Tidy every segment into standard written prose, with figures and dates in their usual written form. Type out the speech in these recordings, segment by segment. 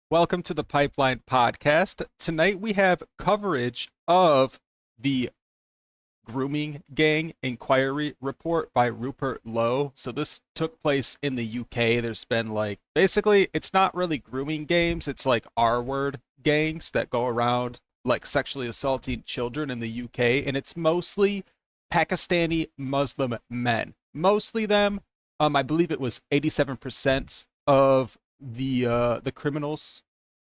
Welcome to the Pipeline Podcast. Tonight we have coverage of the grooming gang inquiry report by Rupert Lowe. So this took place in the UK. There's been basically it's not really grooming gangs, it's like R-word gangs that go around like sexually assaulting children in the UK, and it's mostly Pakistani Muslim men. Mostly them. I believe it was 87% of the criminals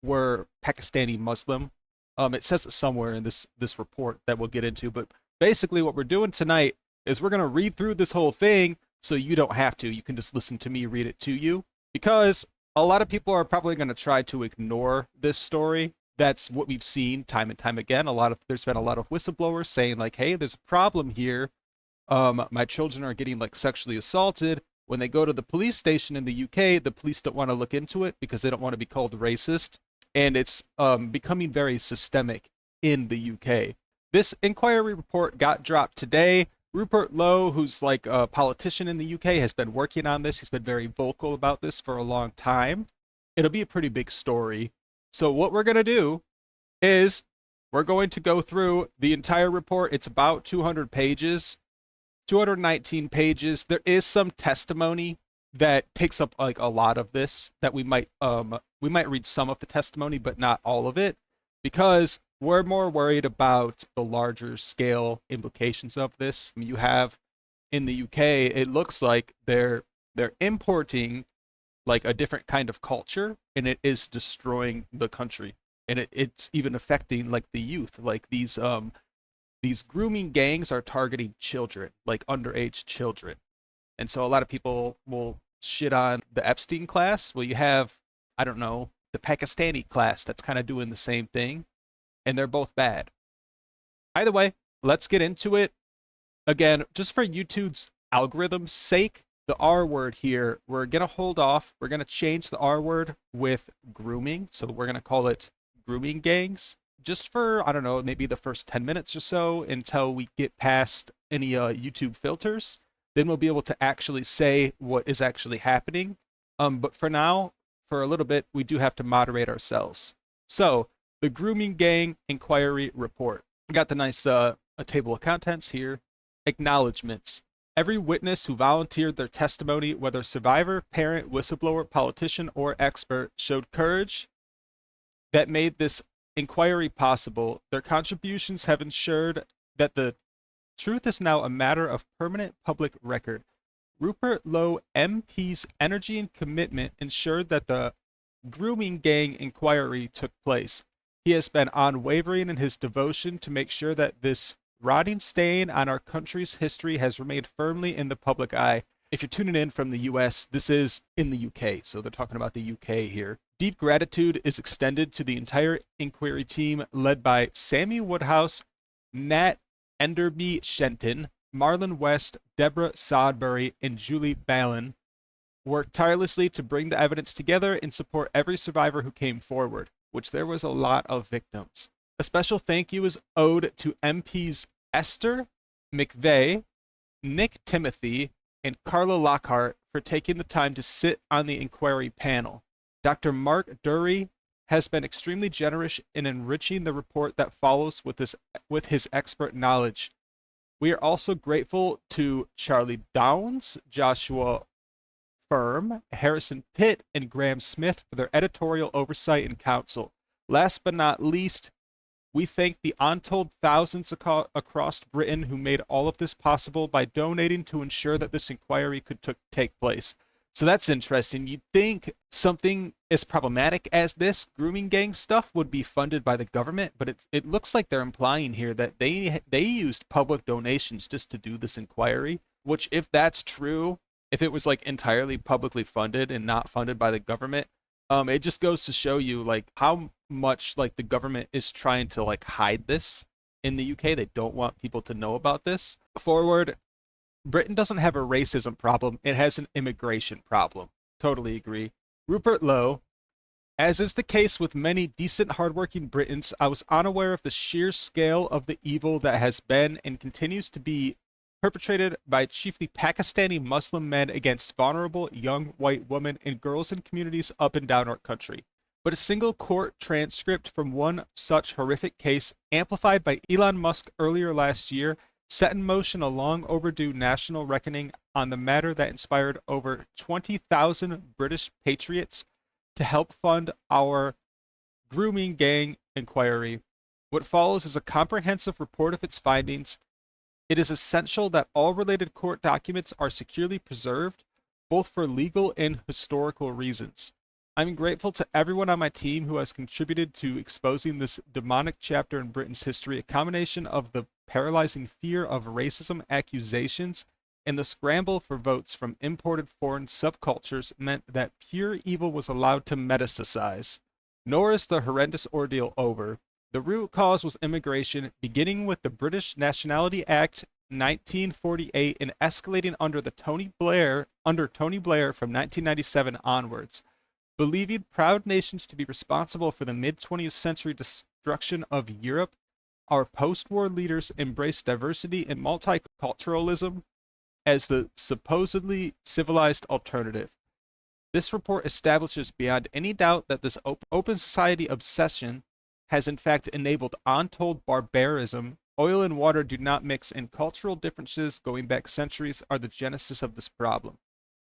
were Pakistani Muslim. It says it somewhere in this report that we'll get into, but basically what we're doing tonight is we're gonna read through this whole thing so you don't have to. You can just listen to me read it to you because a lot of people are probably gonna try to ignore this story. That's what we've seen time and time again. There's been a lot of whistleblowers saying like, "Hey, there's a problem here. My children are getting like sexually assaulted." When they go to the police station in the UK, the police don't want to look into it because they don't want to be called racist, and it's becoming very systemic in the UK. This inquiry report got dropped today. Rupert Lowe, who's like a politician in the UK, has been working on this. He's been very vocal about this for a long time. It'll be a pretty big story. So what we're going to do is we're going to go through the entire report. It's about 200 pages. 219 pages. There is some testimony that takes up like a lot of this that we might read some of the testimony but not all of it because we're more worried about the larger scale implications of this. You have in the UK, it looks like they're importing like a different kind of culture, and it is destroying the country, and it's even affecting like the youth. Like these grooming gangs are targeting children, like underage children. And so a lot of people will shit on the Epstein class. Well, you have, I don't know, the Pakistani class that's kind of doing the same thing, and they're both bad. Either way, let's get into it. Again, just for YouTube's algorithm's sake, the R word here, we're going to hold off. We're going to change the R word with grooming. So we're going to call it grooming gangs just for, I don't know, maybe the first 10 minutes or so until we get past any YouTube filters. Then we'll be able to actually say what is actually happening. But for now, for a little bit, we do have to moderate ourselves. So, the Grooming Gang Inquiry Report. I got the nice a table of contents here. Acknowledgements. Every witness who volunteered their testimony, whether survivor, parent, whistleblower, politician, or expert, showed courage that made this inquiry possible. Their contributions have ensured that the truth is now a matter of permanent public record. Rupert Lowe MP's energy and commitment ensured that the grooming gang inquiry took place. He has been unwavering in his devotion to make sure that this rotting stain on our country's history has remained firmly in the public eye. If you're tuning in from the US, this is in the UK, so they're talking about the UK here. Deep gratitude is extended to the entire inquiry team led by Sammy Woodhouse, Nat Enderby Shenton, Marlon West, Deborah Sodbury, and Julie Ballin. Worked tirelessly to bring the evidence together and support every survivor who came forward, which there was a lot of victims. A special thank you is owed to MPs Esther McVeigh, Nick Timothy, and Carla Lockhart for taking the time to sit on the inquiry panel. Dr. Mark Dury has been extremely generous in enriching the report that follows with his expert knowledge. We are also grateful to Charlie Downs, Joshua Firm, Harrison Pitt, and Graham Smith for their editorial oversight and counsel. Last but not least, we thank the untold thousands across Britain who made all of this possible by donating to ensure that this inquiry could take place. So that's interesting. You'd think something as problematic as this grooming gang stuff would be funded by the government, but it looks like they're implying here that they used public donations just to do this inquiry, which if that's true, if it was like entirely publicly funded and not funded by the government, it just goes to show you like how much like the government is trying to like hide this in the UK. They don't want people to know about this. Forward, Britain doesn't have a racism problem, it has an immigration problem. Totally agree. Rupert Lowe, as is the case with many decent, hardworking Britons, I was unaware of the sheer scale of the evil that has been and continues to be perpetrated by chiefly Pakistani Muslim men against vulnerable young white women and girls in communities up and down our country. But a single court transcript from one such horrific case, amplified by Elon Musk earlier last year, set in motion a long overdue national reckoning on the matter that inspired over 20,000 British patriots to help fund our grooming gang inquiry. What follows is a comprehensive report of its findings. It is essential that all related court documents are securely preserved, both for legal and historical reasons. I'm grateful to everyone on my team who has contributed to exposing this demonic chapter in Britain's history, a combination of the paralyzing fear of racism accusations and the scramble for votes from imported foreign subcultures meant that pure evil was allowed to metastasize. Nor is the horrendous ordeal over. The root cause was immigration, beginning with the British Nationality Act 1948 and escalating under Tony Blair from 1997 onwards. Believing proud nations to be responsible for the mid-20th century destruction of Europe, our post-war leaders embraced diversity and multiculturalism as the supposedly civilized alternative. This report establishes beyond any doubt that this open society obsession has in fact enabled untold barbarism. Oil and water do not mix, and cultural differences going back centuries are the genesis of this problem.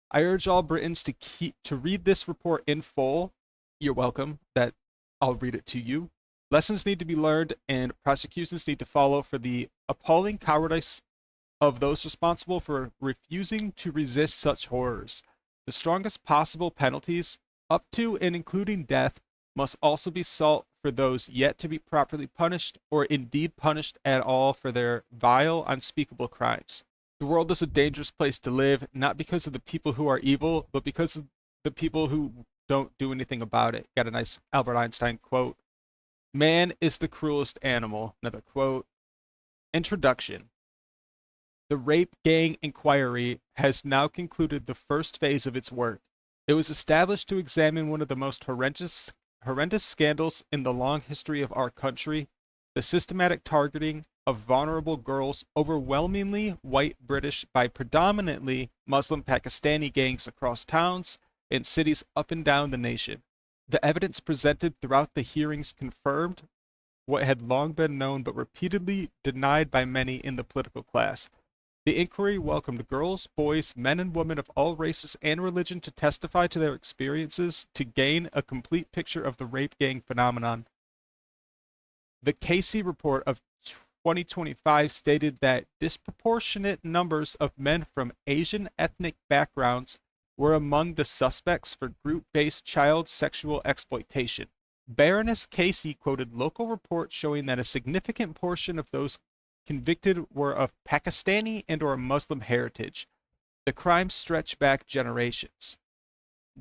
I urge all Britons to read this report in full. You're welcome that I'll read it to you. Lessons need to be learned and prosecutions need to follow for the appalling cowardice of those responsible for refusing to resist such horrors. The strongest possible penalties, up to and including death, must also be sought for those yet to be properly punished, or indeed punished at all, for their vile, unspeakable crimes. The world is a dangerous place to live, not because of the people who are evil, but because of the people who don't do anything about it. Got a nice Albert Einstein quote. Man is the cruelest animal. Another quote. Introduction. The Rape Gang Inquiry has now concluded the first phase of its work. It was established to examine one of the most horrendous scandals in the long history of our country, the systematic targeting of vulnerable girls, overwhelmingly white British, by predominantly Muslim Pakistani gangs across towns and cities up and down the nation. The evidence presented throughout the hearings confirmed what had long been known but repeatedly denied by many in the political class. The inquiry welcomed girls, boys, men, and women of all races and religion to testify to their experiences to gain a complete picture of the rape gang phenomenon. The Casey report of 2025 stated that disproportionate numbers of men from Asian ethnic backgrounds were among the suspects for group-based child sexual exploitation. Baroness Casey quoted local reports showing that a significant portion of those convicted were of Pakistani and or Muslim heritage. The crimes stretch back generations.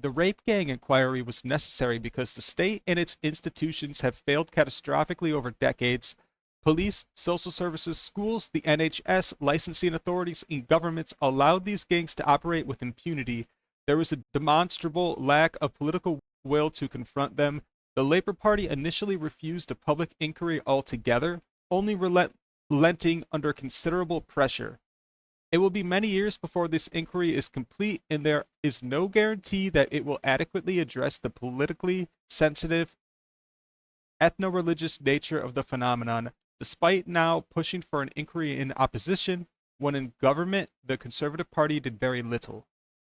The rape gang inquiry was necessary because the state and its institutions have failed catastrophically over decades. Police, social services, schools, the NHS, licensing authorities, and governments allowed these gangs to operate with impunity. There was a demonstrable lack of political will to confront them. The Labour Party initially refused a public inquiry altogether, only relenting under considerable pressure. It will be many years before this inquiry is complete, and there is no guarantee that it will adequately address the politically sensitive, ethno-religious nature of the phenomenon. Despite now pushing for an inquiry in opposition, when in government, the Conservative Party did very little.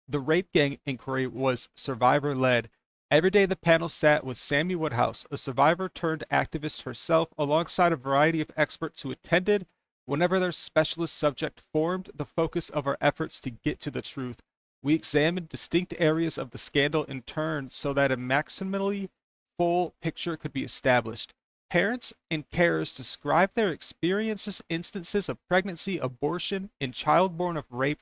The rape gang inquiry was survivor-led. Every day the panel sat with Sammy Woodhouse, a survivor-turned-activist herself, alongside a variety of experts who attended whenever their specialist subject formed the focus of our efforts to get to the truth. We examined distinct areas of the scandal in turn so that a maximally full picture could be established. Parents and carers described their experiences. Instances of pregnancy, abortion, and child born of rape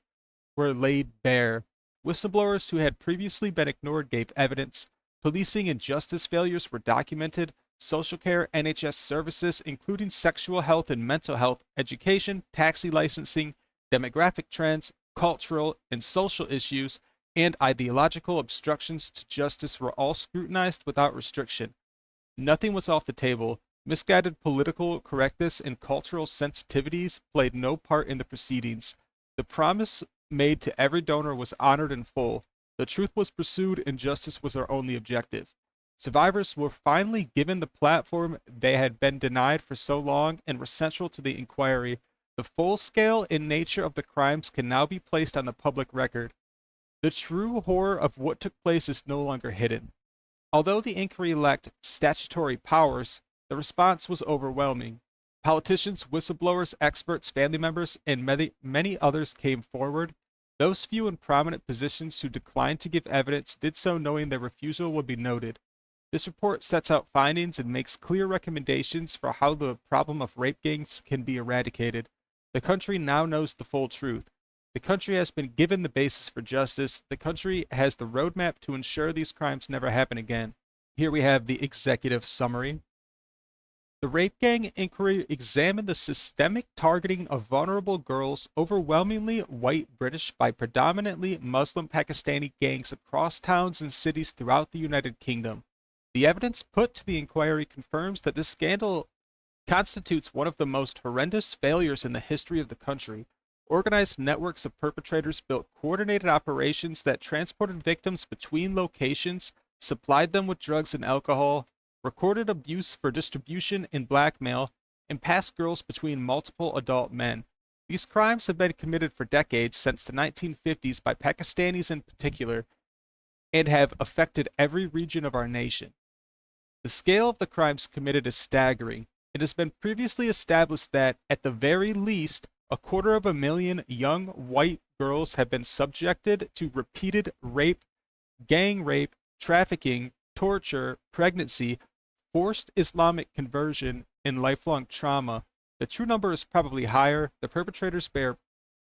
were laid bare. Whistleblowers who had previously been ignored gave evidence. Policing and justice failures were documented. Social care, NHS services, including sexual health and mental health, education, taxi licensing, demographic trends, cultural and social issues, and ideological obstructions to justice were all scrutinized without restriction. Nothing was off the table. Misguided political correctness and cultural sensitivities played no part in the proceedings. The promise made to every donor was honored in full. The truth was pursued and justice was our only objective. Survivors were finally given the platform they had been denied for so long and were central to the inquiry. The full scale and nature of the crimes can now be placed on the public record. The true horror of what took place is no longer hidden. Although the inquiry lacked statutory powers, the response was overwhelming. Politicians, whistleblowers, experts, family members, and many others came forward. Those few in prominent positions who declined to give evidence did so knowing their refusal would be noted. This report sets out findings and makes clear recommendations for how the problem of rape gangs can be eradicated. The country now knows the full truth. The country has been given the basis for justice. The country has the roadmap to ensure these crimes never happen again. Here we have the executive summary. The rape gang inquiry examined the systemic targeting of vulnerable girls, overwhelmingly white British by predominantly Muslim Pakistani gangs across towns and cities throughout the United Kingdom. The evidence put to the inquiry confirms that this scandal constitutes one of the most horrendous failures in the history of the country. Organized networks of perpetrators built coordinated operations that transported victims between locations, supplied them with drugs and alcohol, recorded abuse for distribution and blackmail, and passed girls between multiple adult men. These crimes have been committed for decades, since the 1950s, by Pakistanis in particular, and have affected every region of our nation. The scale of the crimes committed is staggering. It has been previously established that, at the very least, 250,000 young white girls have been subjected to repeated rape, gang rape, trafficking, torture, pregnancy, forced Islamic conversion, and lifelong trauma. The true number is probably higher. The perpetrators bear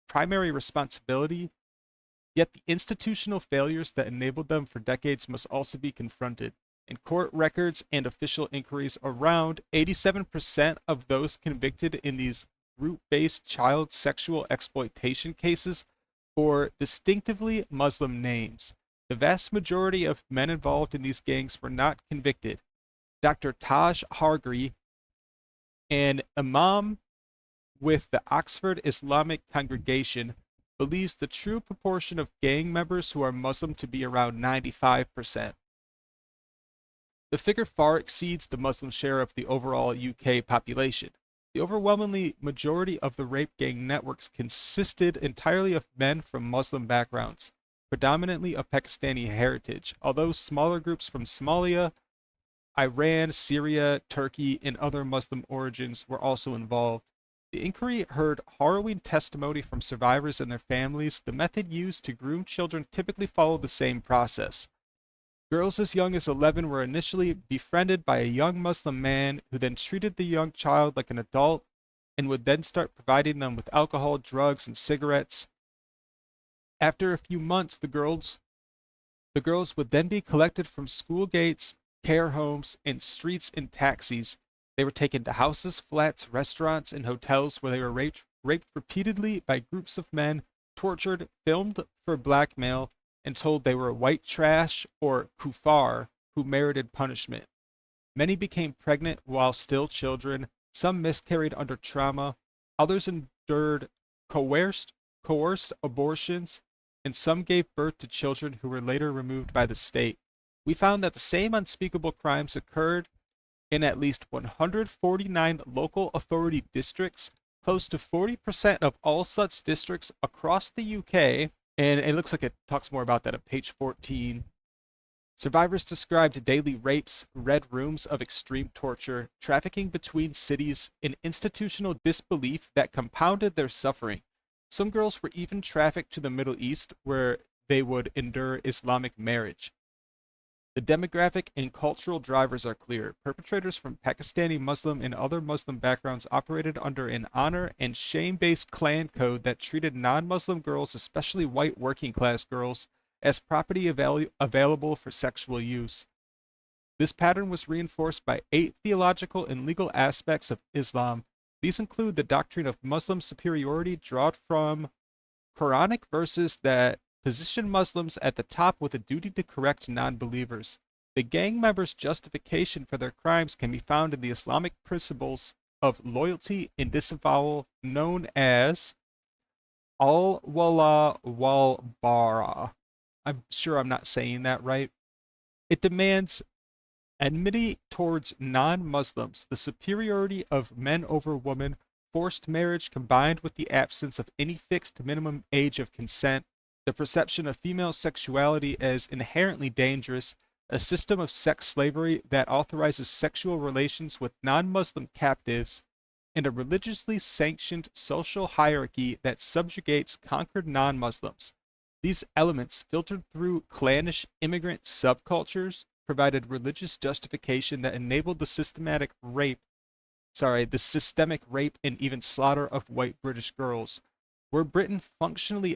primary responsibility, yet the institutional failures that enabled them for decades must also be confronted. In court records and official inquiries, around 87% of those convicted in these group-based child sexual exploitation cases bore distinctively Muslim names. The vast majority of men involved in these gangs were not convicted. Dr. Taj Hargri, an imam with the Oxford Islamic Congregation, believes the true proportion of gang members who are Muslim to be around 95%. The figure far exceeds the Muslim share of the overall UK population. The overwhelmingly majority of the rape gang networks consisted entirely of men from Muslim backgrounds, predominantly of Pakistani heritage, although smaller groups from Somalia, Iran, Syria, Turkey, and other Muslim origins were also involved. The inquiry heard harrowing testimony from survivors and their families. The method used to groom children typically followed the same process. Girls as young as 11 were initially befriended by a young Muslim man who then treated the young child like an adult and would then start providing them with alcohol, drugs, and cigarettes. After a few months, the girls would then be collected from school gates, care homes, and streets in taxis. They were taken to houses, flats, restaurants, and hotels where they were raped repeatedly by groups of men, tortured, filmed for blackmail, and told they were white trash or kuffar who merited punishment. Many became pregnant while still children, some miscarried under trauma, others endured coerced abortions, and some gave birth to children who were later removed by the state. We found that the same unspeakable crimes occurred in at least 149 local authority districts, close to 40% of all such districts across the UK, and it looks like it talks more about that at page 14. Survivors described daily rapes, red rooms of extreme torture, trafficking between cities, and institutional disbelief that compounded their suffering. Some girls were even trafficked to the Middle East, where they would endure Islamic marriage. The demographic and cultural drivers are clear. Perpetrators from Pakistani Muslim and other Muslim backgrounds operated under an honor and shame-based clan code that treated non-Muslim girls, especially white working-class girls, as property available for sexual use. This pattern was reinforced by 8 theological and legal aspects of Islam. These include the doctrine of Muslim superiority drawn from Quranic verses that position Muslims at the top with a duty to correct non-believers. The gang members' justification for their crimes can be found in the Islamic principles of loyalty and disavowal known as al-wala wal-bara. I'm sure I'm not saying that right. It demands enmity towards non-Muslims, the superiority of men over women, forced marriage combined with the absence of any fixed minimum age of consent, the perception of female sexuality as inherently dangerous, a system of sex slavery that authorizes sexual relations with non-Muslim captives, and a religiously sanctioned social hierarchy that subjugates conquered non-Muslims. These elements, filtered through clannish immigrant subcultures, provided religious justification that enabled the systemic rape and even slaughter of white British girls. Were Britain functioning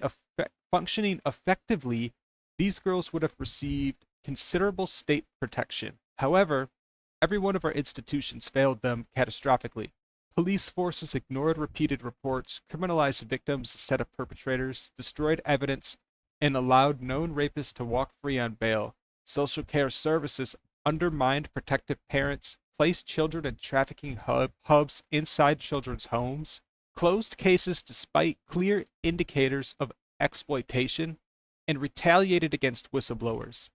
effectively, these girls would have received considerable state protection. However, every one of our institutions failed them catastrophically. Police forces ignored repeated reports, criminalized victims instead of perpetrators, destroyed evidence, and allowed known rapists to walk free on bail. Social care services undermined protective parents, placed children in trafficking hubs inside children's homes, closed cases despite clear indicators of exploitation, and retaliated against whistleblowers.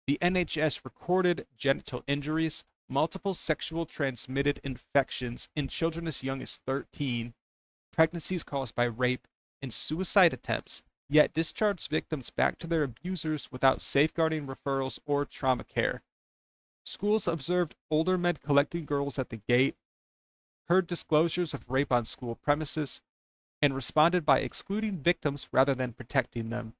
The NHS recorded genital injuries, multiple sexual transmitted infections in children as young as 13, pregnancies caused by rape, and suicide attempts, yet discharged victims back to their abusers without safeguarding referrals or trauma care. Schools observed older men collecting girls at the gate, heard disclosures of rape on school premises, and responded by excluding victims rather than protecting them.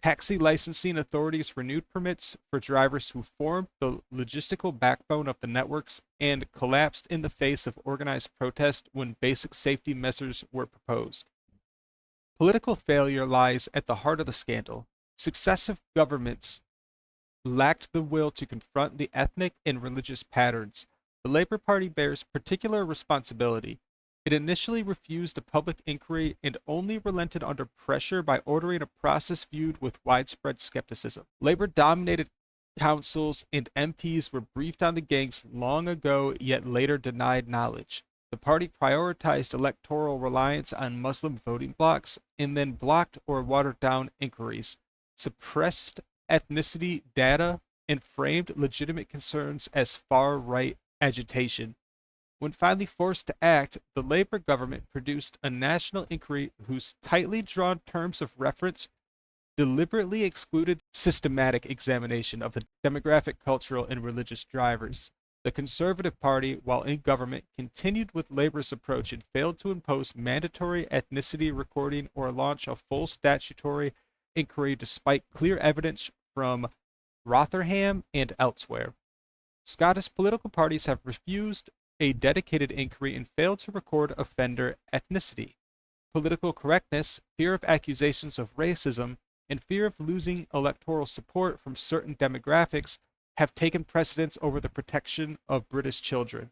Taxi licensing authorities renewed permits for drivers who formed the logistical backbone of the networks and collapsed in the face of organized protest when basic safety measures were proposed. Political failure lies at the heart of the scandal. Successive governments lacked the will to confront the ethnic and religious patterns. The Labour Party bears particular responsibility. It initially refused a public inquiry and only relented under pressure by ordering a process viewed with widespread skepticism. Labour-dominated councils and MPs were briefed on the gangs long ago, yet later denied knowledge. The party prioritized electoral reliance on Muslim voting blocs and then blocked or watered down inquiries, suppressed ethnicity data, and framed legitimate concerns as far-right agitation. When finally forced to act, the Labour government produced a national inquiry whose tightly drawn terms of reference deliberately excluded systematic examination of the demographic, cultural, and religious drivers. The Conservative Party, while in government, continued with Labour's approach and failed to impose mandatory ethnicity recording or launch a full statutory inquiry despite clear evidence from Rotherham and elsewhere. Scottish political parties have refused a dedicated inquiry and failed to record offender ethnicity. Political correctness, fear of accusations of racism, and fear of losing electoral support from certain demographics have taken precedence over the protection of British children.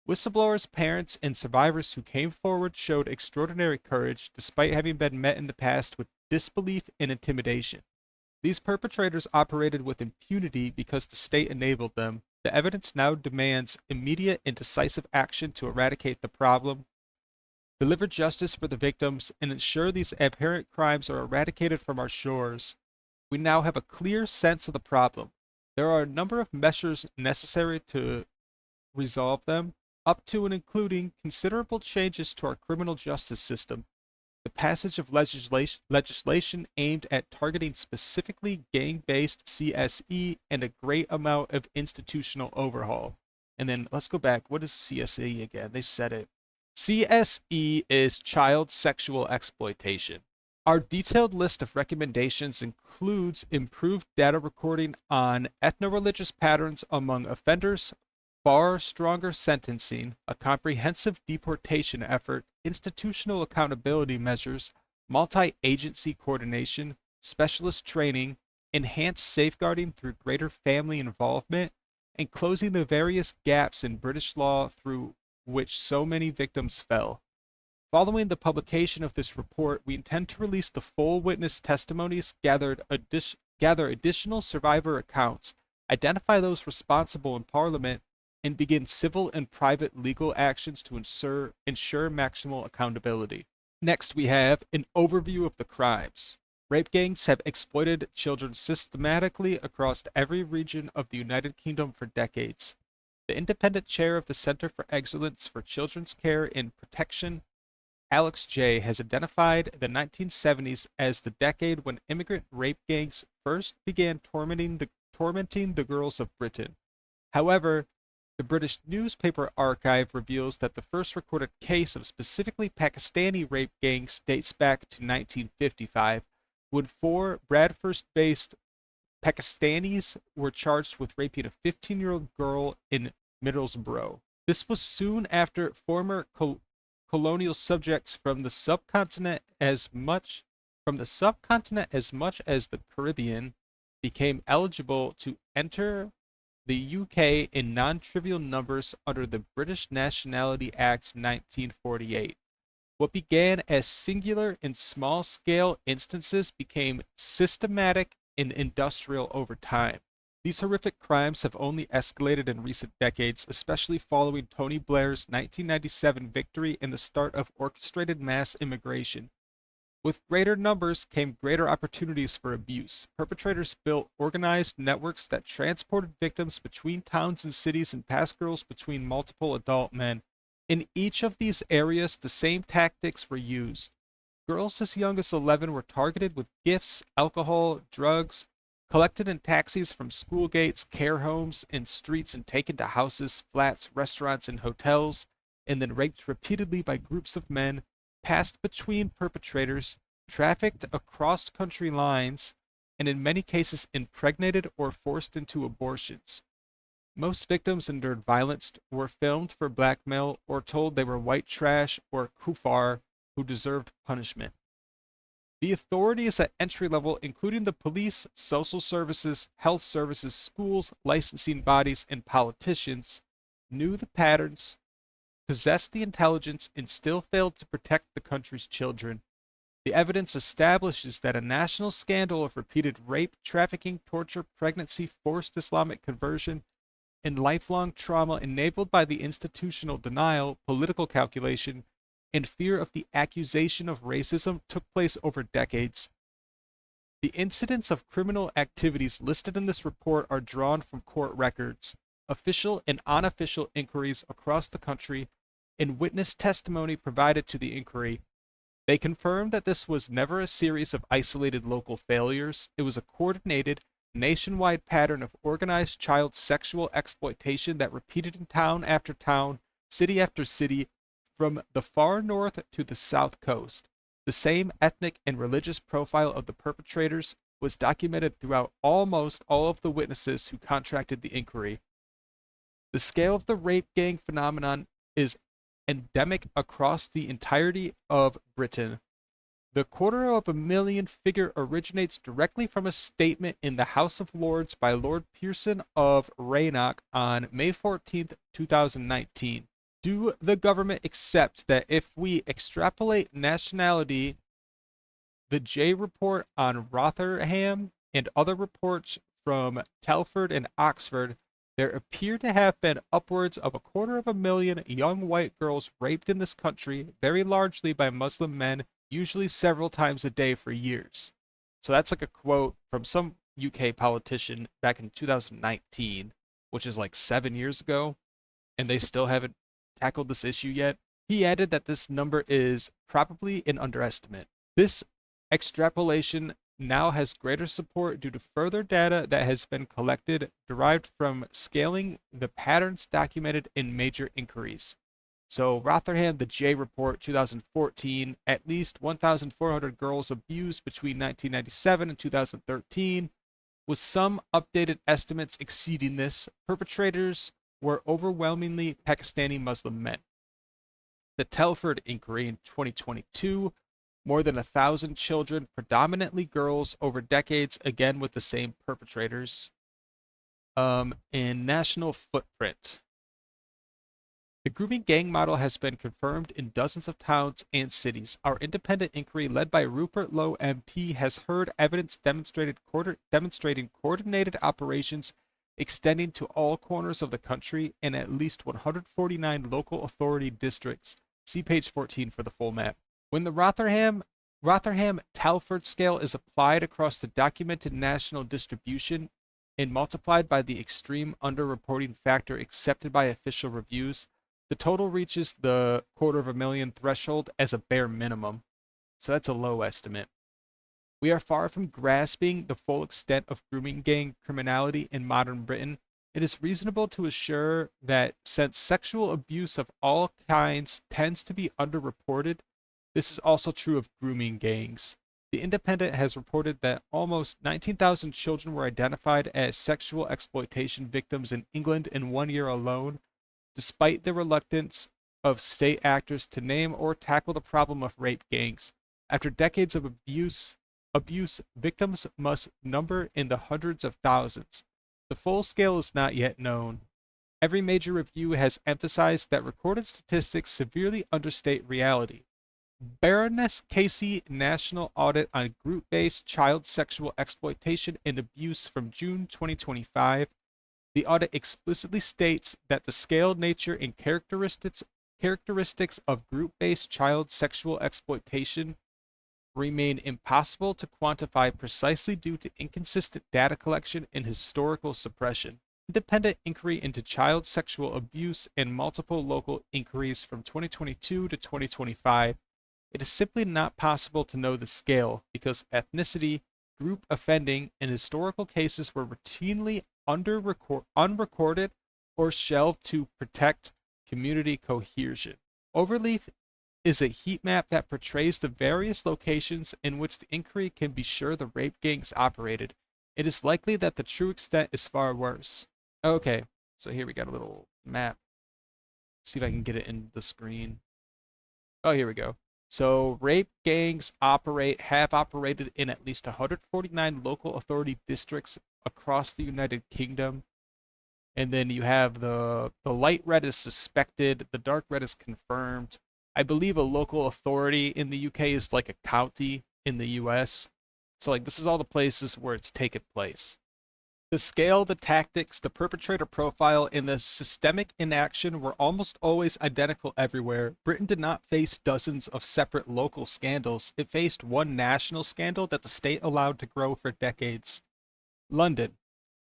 Whistleblowers, parents, and survivors who came forward showed extraordinary courage despite having been met in the past with disbelief and intimidation. These perpetrators operated with impunity because the state enabled them. The evidence now demands immediate and decisive action to eradicate the problem, deliver justice for the victims, and ensure these abhorrent crimes are eradicated from our shores. We now have a clear sense of the problem. There are a number of measures necessary to resolve them, up to and including considerable changes to our criminal justice system, the passage of legislation aimed at targeting specifically gang-based CSE, and a great amount of institutional overhaul. And then let's go back. What is CSE again? They said it. CSE is child sexual exploitation. Our detailed list of recommendations includes improved data recording on ethno-religious patterns among offenders, far stronger sentencing, a comprehensive deportation effort, institutional accountability measures, multi-agency coordination, specialist training, enhanced safeguarding through greater family involvement, and closing the various gaps in British law through which so many victims fell. Following the publication of this report, we intend to release the full witness testimonies, gather additional survivor accounts, identify those responsible in Parliament, and begin civil and private legal actions to ensure maximal accountability. Next, we have an overview of the crimes. Rape gangs have exploited children systematically across every region of the United Kingdom for decades. The independent chair of the Center for Excellence for Children's Care and Protection, Alex J., has identified the 1970s as the decade when immigrant rape gangs first began tormenting the girls of Britain. However, the British Newspaper Archive reveals that the first recorded case of specifically Pakistani rape gangs dates back to 1955, when four Bradford-based Pakistanis were charged with raping a 15-year-old girl in Middlesbrough. This was soon after former colonial subjects from the subcontinent as much as the Caribbean became eligible to enter the UK in non-trivial numbers under the British Nationality Act 1948. What began as singular and small-scale instances became systematic and industrial over time. These horrific crimes have only escalated in recent decades, especially following Tony Blair's 1997 victory and the start of orchestrated mass immigration. With greater numbers came greater opportunities for abuse. Perpetrators built organized networks that transported victims between towns and cities and passed girls between multiple adult men. In each of these areas, the same tactics were used. Girls as young as 11 were targeted with gifts, alcohol, drugs, collected in taxis from school gates, care homes, and streets, and taken to houses, flats, restaurants, and hotels, and then raped repeatedly by groups of men, passed between perpetrators, trafficked across country lines, and in many cases impregnated or forced into abortions. Most victims endured violence, were filmed for blackmail, or told they were white trash or kuffar who deserved punishment. The authorities at entry level, including the police, social services, health services, schools, licensing bodies, and politicians, knew the patterns, possessed the intelligence, and still failed to protect the country's children. The evidence establishes that a national scandal of repeated rape, trafficking, torture, pregnancy, forced Islamic conversion, and lifelong trauma enabled by the institutional denial, political calculation, and fear of the accusation of racism took place over decades. The incidents of criminal activities listed in this report are drawn from court records, official and unofficial inquiries across the country, and witness testimony provided to the inquiry. They confirm that this was never a series of isolated local failures. It was a coordinated, nationwide pattern of organized child sexual exploitation that repeated in town after town, city after city, from the far north to the south coast. The same ethnic and religious profile of the perpetrators was documented throughout almost all of the witnesses who contracted the inquiry. The scale of the rape gang phenomenon is endemic across the entirety of Britain. The 250,000 figure originates directly from a statement in the House of Lords by Lord Pearson of Raynoch on May 14, 2019. Do the government accept that if we extrapolate nationality, the J report on Rotherham and other reports from Telford and Oxford, there appear to have been upwards of 250,000 young white girls raped in this country, very largely by Muslim men, usually several times a day for years. So that's like a quote from some UK politician back in 2019, which is like 7 years ago, and they still haven't tackled this issue yet. He added that this number is probably an underestimate. This extrapolation now has greater support due to further data that has been collected derived from scaling the patterns documented in major inquiries. So Rotherham, the J report, 2014, at least 1,400 girls abused between 1997 and 2013, with some updated estimates exceeding this. Perpetrators were overwhelmingly Pakistani Muslim men. The Telford inquiry in 2022, more than 1,000 children, predominantly girls, over decades, again with the same perpetrators. In national footprint, the grooming gang model has been confirmed in dozens of towns and cities. Our independent inquiry, led by Rupert Lowe MP, has heard evidence demonstrating coordinated operations extending to all corners of the country in at least 149 local authority districts. See page 14 for the full map. When the Rotherham Rotherham-Telford scale is applied across the documented national distribution and multiplied by the extreme underreporting factor accepted by official reviews. The total reaches the 250,000 threshold as a bare minimum. So that's a low estimate. We are far from grasping the full extent of grooming gang criminality in modern Britain. It is reasonable to assure that since sexual abuse of all kinds tends to be underreported, this is also true of grooming gangs. The Independent has reported that almost 19,000 children were identified as sexual exploitation victims in England in 1 year alone, despite the reluctance of state actors to name or tackle the problem of rape gangs. After decades of abuse, victims must number in the hundreds of thousands. The full scale is not yet known. Every major review has emphasized that recorded statistics severely understate reality. Baroness Casey National Audit on Group-Based Child Sexual Exploitation and Abuse from June 2025. The audit explicitly states that the scale, nature, and characteristics of group-based child sexual exploitation remain impossible to quantify precisely due to inconsistent data collection and historical suppression. Independent inquiry into child sexual abuse and multiple local inquiries from 2022 to 2025. It is simply not possible to know the scale because ethnicity, group offending, and historical cases were routinely unrecorded or shelved to protect community cohesion. Overleaf is a heat map that portrays the various locations in which the inquiry can be sure the rape gangs operated. It is likely that the true extent is far worse. Okay, so here we got a little map. See if I can get it in the screen. Oh, here we go. So rape gangs have operated in at least 149 local authority districts across the United Kingdom. And then you have the light red is suspected, the dark red is confirmed. I believe a local authority in the UK is like a county in the US. So like this is all the places where it's taken place. The scale, the tactics, the perpetrator profile, and the systemic inaction were almost always identical everywhere. Britain did not face dozens of separate local scandals. It faced one national scandal that the state allowed to grow for decades. London.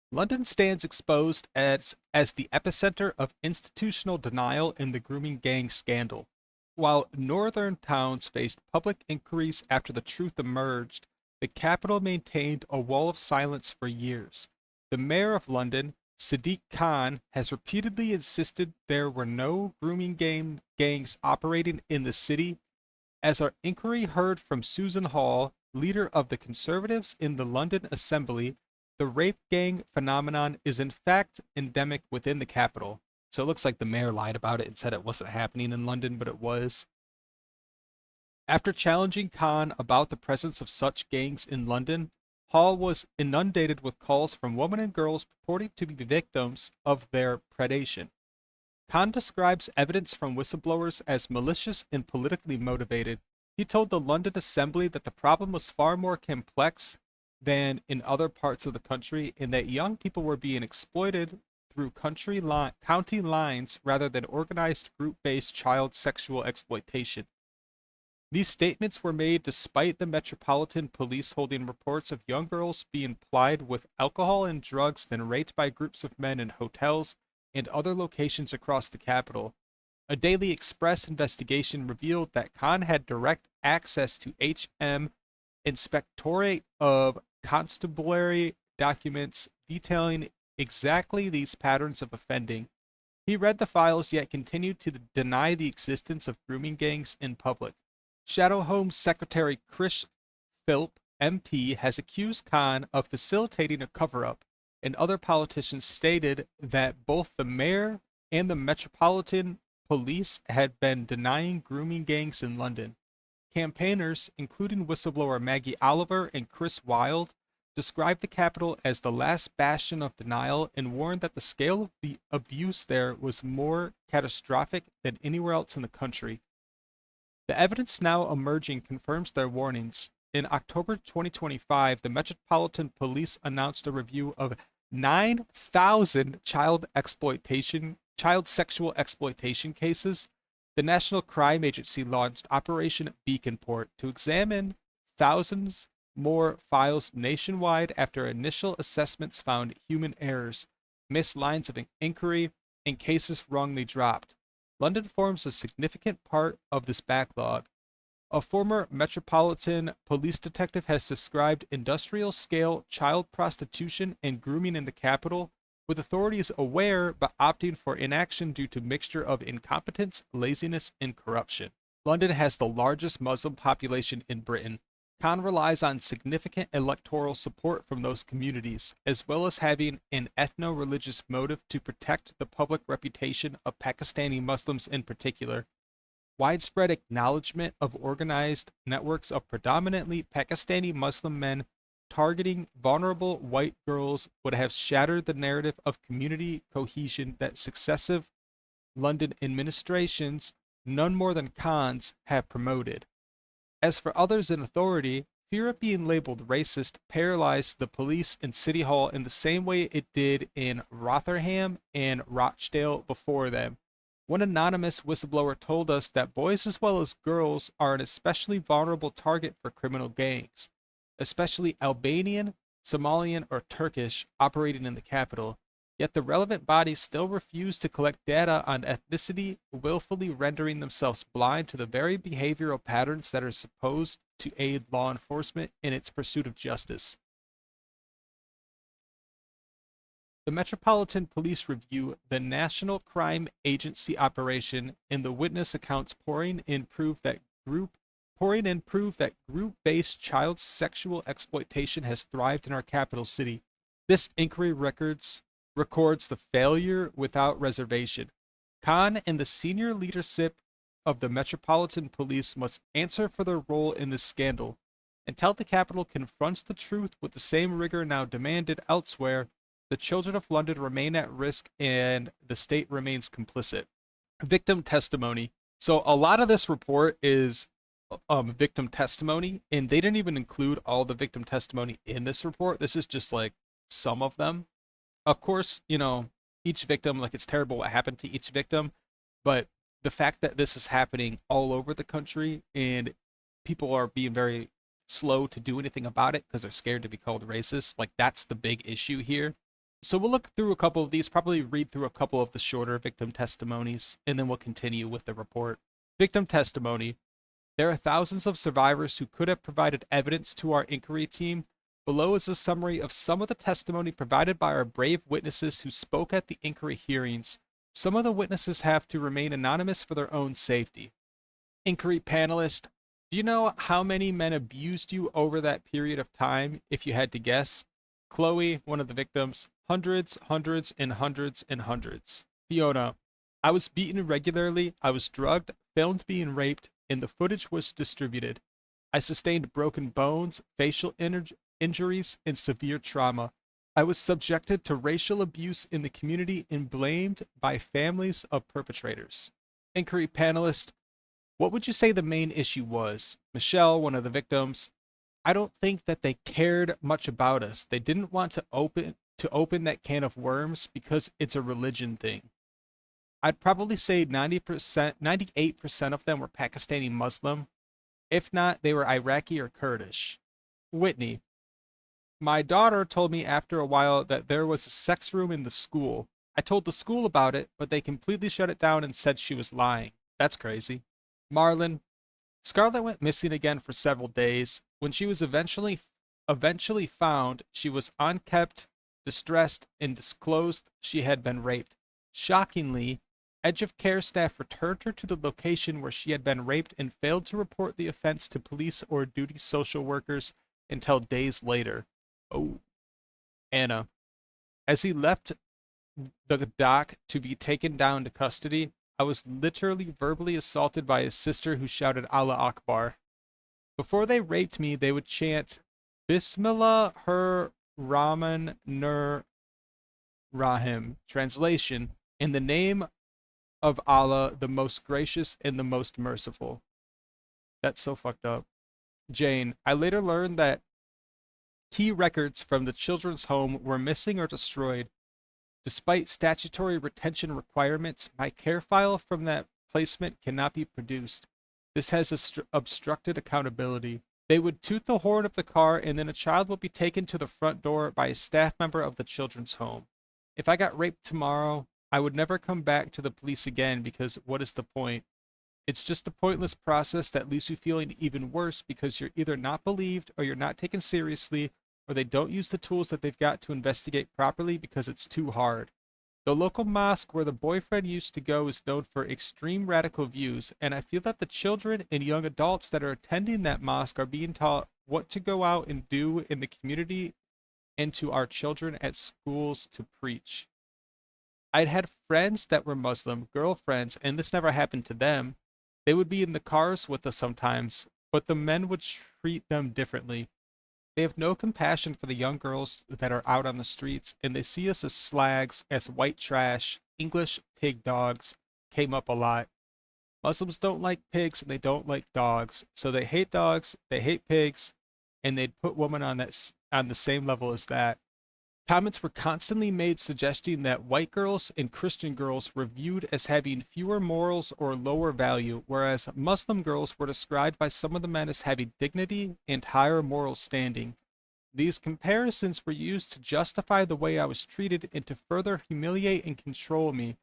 London stands exposed as the epicenter of institutional denial in the grooming gang scandal. While northern towns faced public inquiries after the truth emerged, the capital maintained a wall of silence for years. The mayor of London, Sadiq Khan, has repeatedly insisted there were no grooming gangs operating in the city. As our inquiry heard from Susan Hall, leader of the Conservatives in the London Assembly, the rape gang phenomenon is in fact endemic within the capital. So it looks like the mayor lied about it and said it wasn't happening in London, but it was. After challenging Khan about the presence of such gangs in London, Hall was inundated with calls from women and girls purporting to be victims of their predation. Khan describes evidence from whistleblowers as malicious and politically motivated. He told the London Assembly that the problem was far more complex than in other parts of the country and that young people were being exploited through county lines rather than organized group-based child sexual exploitation. These statements were made despite the Metropolitan Police holding reports of young girls being plied with alcohol and drugs then raped by groups of men in hotels and other locations across the capital. A Daily Express investigation revealed that Khan had direct access to HM Inspectorate of Constabulary documents detailing exactly these patterns of offending. He read the files yet continued to deny the existence of grooming gangs in public. Shadow Home Secretary Chris Philp, MP, has accused Khan of facilitating a cover-up, and other politicians stated that both the mayor and the Metropolitan Police had been denying grooming gangs in London. Campaigners, including whistleblower Maggie Oliver and Chris Wilde, described the capital as the last bastion of denial and warned that the scale of the abuse there was more catastrophic than anywhere else in the country. The evidence now emerging confirms their warnings. In October 2025, the Metropolitan Police announced a review of 9,000 child sexual exploitation cases. The National Crime Agency launched Operation Beaconport to examine thousands more files nationwide after initial assessments found human errors, missed lines of inquiry, and cases wrongly dropped. London forms a significant part of this backlog. A former Metropolitan Police detective has described industrial scale child prostitution and grooming in the capital, with authorities aware but opting for inaction due to mixture of incompetence, laziness, and corruption. London has the largest Muslim population in Britain. Khan relies on significant electoral support from those communities, as well as having an ethno-religious motive to protect the public reputation of Pakistani Muslims in particular. Widespread acknowledgement of organized networks of predominantly Pakistani Muslim men targeting vulnerable white girls would have shattered the narrative of community cohesion that successive London administrations, none more than Khan's, have promoted. As for others in authority, fear of being labeled racist paralyzed the police and City Hall in the same way it did in Rotherham and Rochdale before them. One anonymous whistleblower told us that boys as well as girls are an especially vulnerable target for criminal gangs, especially Albanian, Somalian, or Turkish operating in the capital. Yet the relevant bodies still refuse to collect data on ethnicity, willfully rendering themselves blind to the very behavioral patterns that are supposed to aid law enforcement in its pursuit of justice. The Metropolitan Police review the National Crime Agency operation and the witness accounts pouring in proof that group-based child sexual exploitation has thrived in our capital city. This inquiry records the failure without reservation. Khan and the senior leadership of the Metropolitan Police must answer for their role in this scandal. Until the capital confronts the truth with the same rigor now demanded elsewhere, the children of London remain at risk and the state remains complicit. Victim testimony. So a lot of this report is victim testimony, and they didn't even include all the victim testimony in this report. This is just like some of them. Of course, each victim, like it's terrible what happened to each victim, but the fact that this is happening all over the country and people are being very slow to do anything about it because they're scared to be called racist, like that's the big issue here. So we'll look through a couple of these, probably read through a couple of the shorter victim testimonies, and then we'll continue with the report. Victim testimony. There are thousands of survivors who could have provided evidence to our inquiry team. Below is a summary of some of the testimony provided by our brave witnesses who spoke at the inquiry hearings. Some of the witnesses have to remain anonymous for their own safety. Inquiry panelist. Do you know how many men abused you over that period of time, if you had to guess? Chloe, one of the victims. Hundreds, hundreds, and hundreds, and hundreds. Fiona. I was beaten regularly, I was drugged, filmed being raped, and the footage was distributed. I sustained broken bones, facial injuries, and severe trauma. I was subjected to racial abuse in the community and blamed by families of perpetrators. Inquiry panelist. What would you say the main issue was? Michelle, one of the victims. I don't think that they cared much about us. They didn't want to open that can of worms because it's a religion thing. I'd probably say 98% of them were Pakistani Muslim. If not, they were Iraqi or Kurdish. Whitney. My daughter told me after a while that there was a sex room in the school. I told the school about it, but they completely shut it down and said she was lying. That's crazy. Marlon. Scarlett went missing again for several days. When she was eventually found, she was unkempt, distressed, and disclosed she had been raped. Shockingly, Edge of Care staff returned her to the location where she had been raped and failed to report the offense to police or duty social workers until days later. Oh. Anna. As he left the dock to be taken down to custody, I was literally verbally assaulted by his sister who shouted Allah Akbar. Before they raped me, they would chant Bismillah Rahman Nur Rahim. Translation, in the name of Allah, the most gracious and the most merciful. That's so fucked up. Jane. I later learned that key records from the children's home were missing or destroyed. Despite statutory retention requirements, my care file from that placement cannot be produced. This has obstructed accountability. They would toot the horn of the car, and then a child would be taken to the front door by a staff member of the children's home. If I got raped tomorrow, I would never come back to the police again because what is the point? It's just a pointless process that leaves you feeling even worse because you're either not believed or you're not taken seriously or they don't use the tools that they've got to investigate properly because it's too hard. The local mosque where the boyfriend used to go is known for extreme radical views, and I feel that the children and young adults that are attending that mosque are being taught what to go out and do in the community and to our children at schools to preach. I'd had friends that were Muslim, girlfriends, and this never happened to them. They would be in the cars with us sometimes, but the men would treat them differently. They have no compassion for the young girls that are out on the streets, and they see us as slags, as white trash, English pig dogs. Came up a lot. Muslims don't like pigs and they don't like dogs, so they hate dogs, they hate pigs, and they'd put women on on the same level as that. Comments were constantly made suggesting that white girls and Christian girls were viewed as having fewer morals or lower value, whereas Muslim girls were described by some of the men as having dignity and higher moral standing. These comparisons were used to justify the way I was treated and to further humiliate and control me.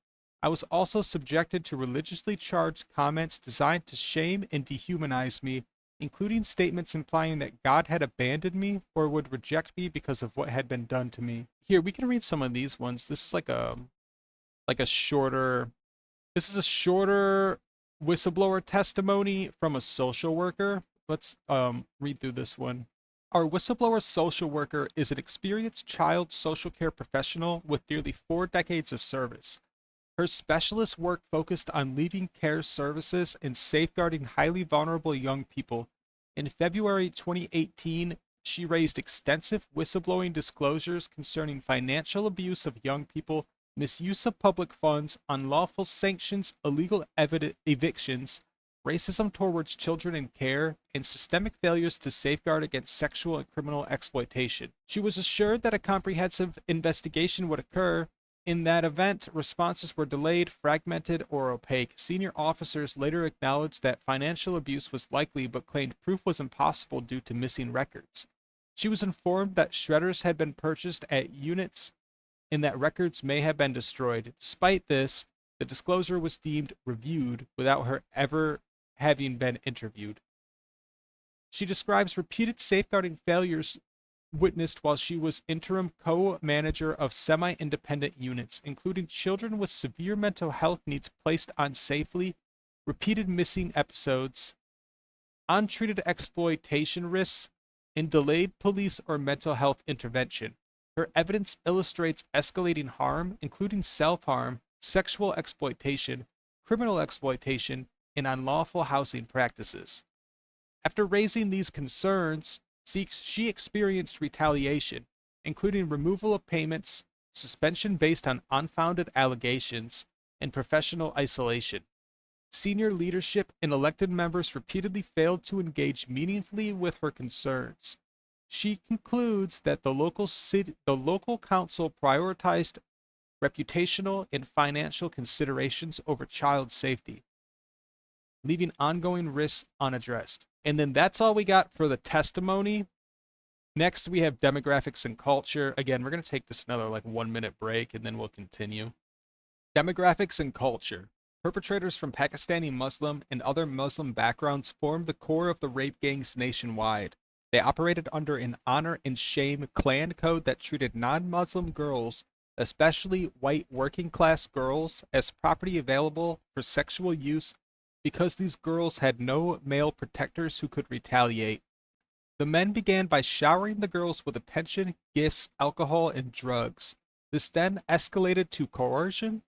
I was also subjected to religiously charged comments designed to shame and dehumanize me, including statements implying that God had abandoned me or would reject me because of what had been done to me. Here, we can read some of these ones. This is like a shorter this is a shorter whistleblower testimony from a social worker. Let's read through this one. Our whistleblower social worker is an experienced child social care professional with nearly 4 decades of service. Her specialist work focused on leaving care services and safeguarding highly vulnerable young people. In February 2018, she raised extensive whistleblowing disclosures concerning financial abuse of young people, misuse of public funds, unlawful sanctions, illegal evictions, racism towards children in care, and systemic failures to safeguard against sexual and criminal exploitation. She was assured that a comprehensive investigation would occur. In that event, responses were delayed, fragmented, or opaque. Senior officers later acknowledged that financial abuse was likely but claimed proof was impossible due to missing records. She was informed that shredders had been purchased at units and that records may have been destroyed. Despite this, the disclosure was deemed reviewed without her ever having been interviewed. She describes repeated safeguarding failures witnessed while she was interim co-manager of semi-independent units, including children with severe mental health needs placed on safely, repeated missing episodes, untreated exploitation risks, and delayed police or mental health intervention. Her evidence illustrates escalating harm, including self-harm, sexual exploitation, criminal exploitation, and unlawful housing practices. After raising these concerns, she experienced retaliation, including removal of payments, suspension based on unfounded allegations, and professional isolation. Senior leadership and elected members repeatedly failed to engage meaningfully with her concerns. She concludes that the local council prioritized reputational and financial considerations over child safety, leaving ongoing risks unaddressed. And then that's all we got for the testimony. Next, we have demographics and culture. Again, we're going to take this another like 1 minute break and then we'll continue. Demographics and culture. Perpetrators from Pakistani Muslim and other Muslim backgrounds formed the core of the rape gangs nationwide. They operated under an honor and shame clan code that treated non-Muslim girls, especially white working class girls, as property available for sexual use because these girls had no male protectors who could retaliate. The men began by showering the girls with attention, gifts, alcohol, and drugs. This then escalated to coercion,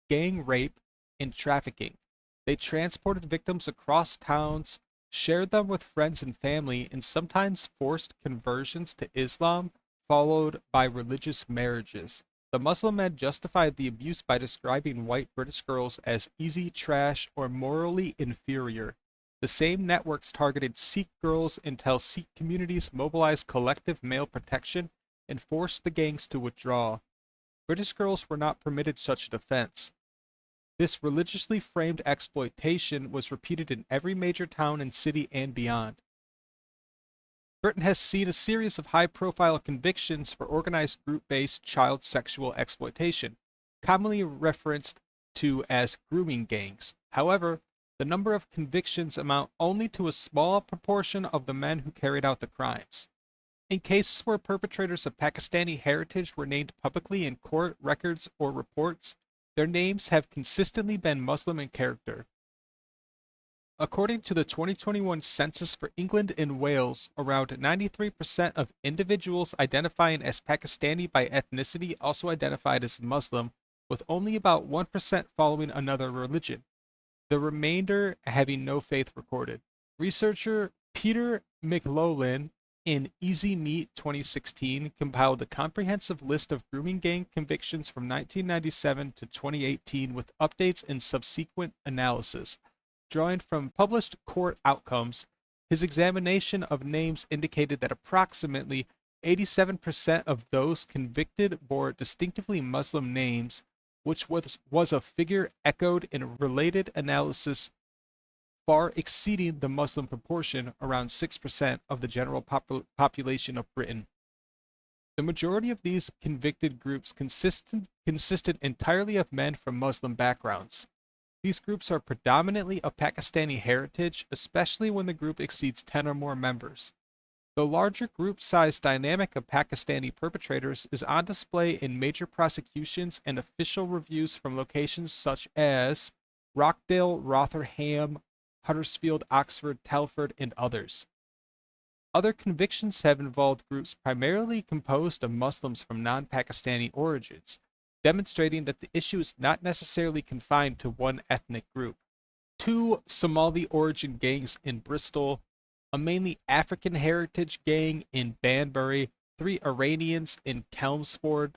gang rape, and trafficking. They transported victims across towns, shared them with friends and family, and sometimes forced conversions to Islam, followed by religious marriages. The Muslim men justified the abuse by describing white British girls as easy trash or morally inferior. The same networks targeted Sikh girls until Sikh communities mobilized collective male protection and forced the gangs to withdraw. British girls were not permitted such a defense. This religiously framed exploitation was repeated in every major town and city and beyond. Britain has seen a series of high-profile convictions for organized group-based child sexual exploitation, commonly referenced to as grooming gangs. However, the number of convictions amount only to a small proportion of the men who carried out the crimes. In cases where perpetrators of Pakistani heritage were named publicly in court records or reports, their names have consistently been Muslim in character. According to the 2021 census for England and Wales, around 93% of individuals identifying as Pakistani by ethnicity also identified as Muslim, with only about 1% following another religion, the remainder having no faith recorded. Researcher Peter McLaughlin in Easy Meat 2016 compiled a comprehensive list of grooming gang convictions from 1997 to 2018 with updates and subsequent analysis. Drawing from published court outcomes, his examination of names indicated that approximately 87% of those convicted bore distinctively Muslim names, which was a figure echoed in related analysis far exceeding the Muslim proportion, around 6% of the general population of Britain. The majority of these convicted groups consisted entirely of men from Muslim backgrounds. These groups are predominantly of Pakistani heritage, especially when the group exceeds 10 or more members. The larger group size dynamic of Pakistani perpetrators is on display in major prosecutions and official reviews from locations such as Rockdale, Rotherham, Huddersfield, Oxford, Telford, and others. Other convictions have involved groups primarily composed of Muslims from non-Pakistani origins, demonstrating that the issue is not necessarily confined to one ethnic group. Two Somali origin gangs in Bristol, a mainly African heritage gang in Banbury, 3 Iranians in Chelmsford,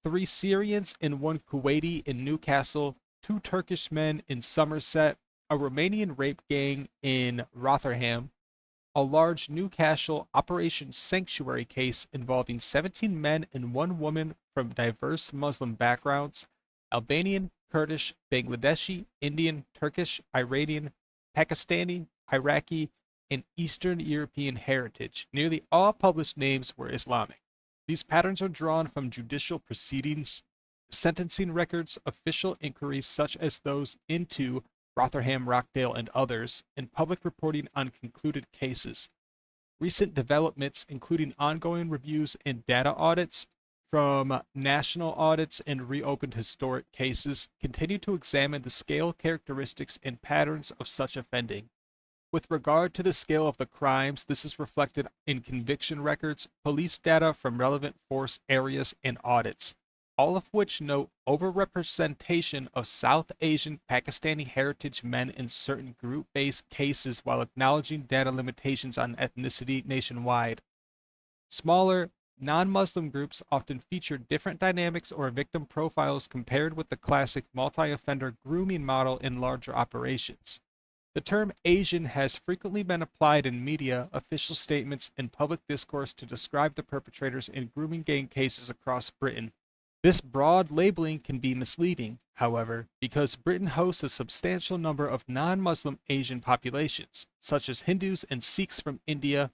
3 Syrians and 1 Kuwaiti in Newcastle, 2 Turkish men in Somerset, a Romanian rape gang in Rotherham, a large Newcastle Operation Sanctuary case involving 17 men and 1 woman from diverse Muslim backgrounds, Albanian, Kurdish, Bangladeshi, Indian, Turkish, Iranian, Pakistani, Iraqi, and Eastern European heritage. Nearly all published names were Islamic. These patterns are drawn from judicial proceedings, sentencing records, official inquiries such as those into Rotherham, Rockdale, and others, and public reporting on concluded cases. Recent developments, including ongoing reviews and data audits from national audits and reopened historic cases, continue to examine the scale, characteristics, and patterns of such offending. With regard to the scale of the crimes, this is reflected in conviction records, police data from relevant force areas, and audits, all of which note overrepresentation of South Asian Pakistani heritage men in certain group-based cases while acknowledging data limitations on ethnicity nationwide. Smaller, non-Muslim groups often feature different dynamics or victim profiles compared with the classic multi-offender grooming model in larger operations. The term Asian has frequently been applied in media, official statements, and public discourse to describe the perpetrators in grooming gang cases across Britain. This broad labeling can be misleading, however, because Britain hosts a substantial number of non-Muslim Asian populations, such as Hindus and Sikhs from India,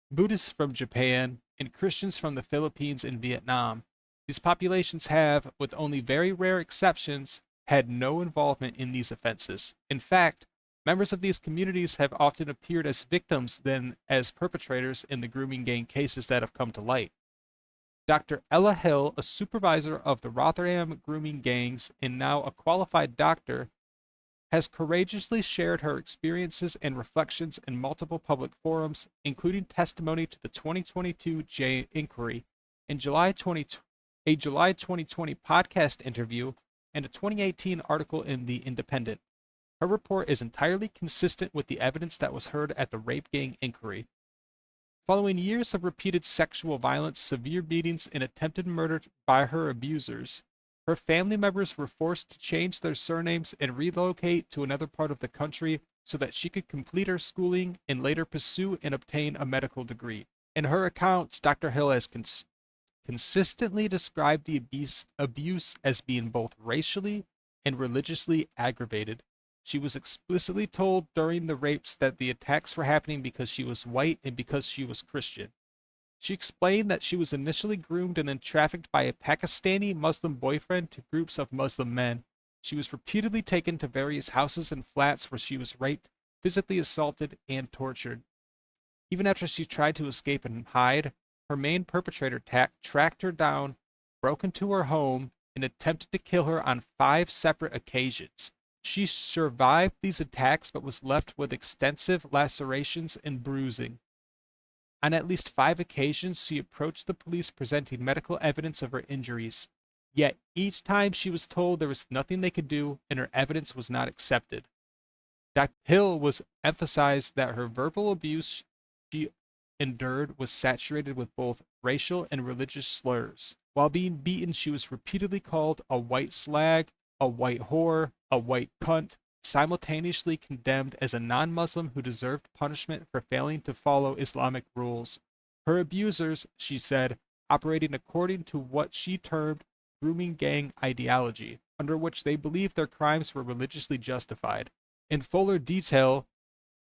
Buddhists from Japan, and Christians from the Philippines and Vietnam. These populations have, with only very rare exceptions, had no involvement in these offenses. In fact, members of these communities have often appeared as victims than as perpetrators in the grooming gang cases that have come to light. Dr. Ella Hill, a supervisor of the Rotherham grooming gangs and now a qualified doctor, has courageously shared her experiences and reflections in multiple public forums, including testimony to the 2022 J inquiry, a July 2020 podcast interview, and a 2018 article in The Independent. Her report is entirely consistent with the evidence that was heard at the rape gang inquiry. Following years of repeated sexual violence, severe beatings, and attempted murder by her abusers, her family members were forced to change their surnames and relocate to another part of the country so that she could complete her schooling and later pursue and obtain a medical degree. In her accounts, Dr. Hill has consistently described the abuse as being both racially and religiously aggravated. She was explicitly told during the rapes that the attacks were happening because she was white and because she was Christian. She explained that she was initially groomed and then trafficked by a Pakistani Muslim boyfriend to groups of Muslim men. She was repeatedly taken to various houses and flats where she was raped, physically assaulted, and tortured. Even after she tried to escape and hide, her main perpetrator tracked her down, broke into her home, and attempted to kill her on 5 separate occasions. She survived these attacks but was left with extensive lacerations and bruising. On at least 5 occasions, she approached the police presenting medical evidence of her injuries. Yet each time she was told there was nothing they could do and her evidence was not accepted. Dr. Hill was emphasized that her verbal abuse she endured was saturated with both racial and religious slurs. While being beaten, she was repeatedly called a white slag, a white whore, a white cunt, simultaneously condemned as a non-Muslim who deserved punishment for failing to follow Islamic rules. Her abusers, she said, operating according to what she termed grooming gang ideology, under which they believed their crimes were religiously justified. In fuller detail,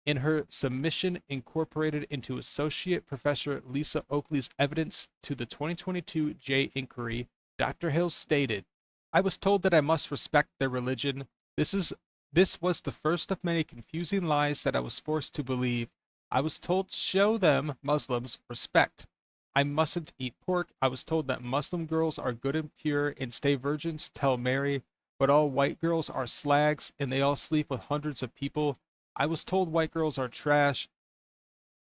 in her submission incorporated into Associate Professor Lisa Oakley's evidence to the 2022 J inquiry, Dr. Hill stated, I was told that I must respect their religion. This was the first of many confusing lies that I was forced to believe. I was told to show them, Muslims, respect. I mustn't eat pork. I was told that Muslim girls are good and pure and stay virgins till marry, but all white girls are slags and they all sleep with hundreds of people. I was told white girls are trash.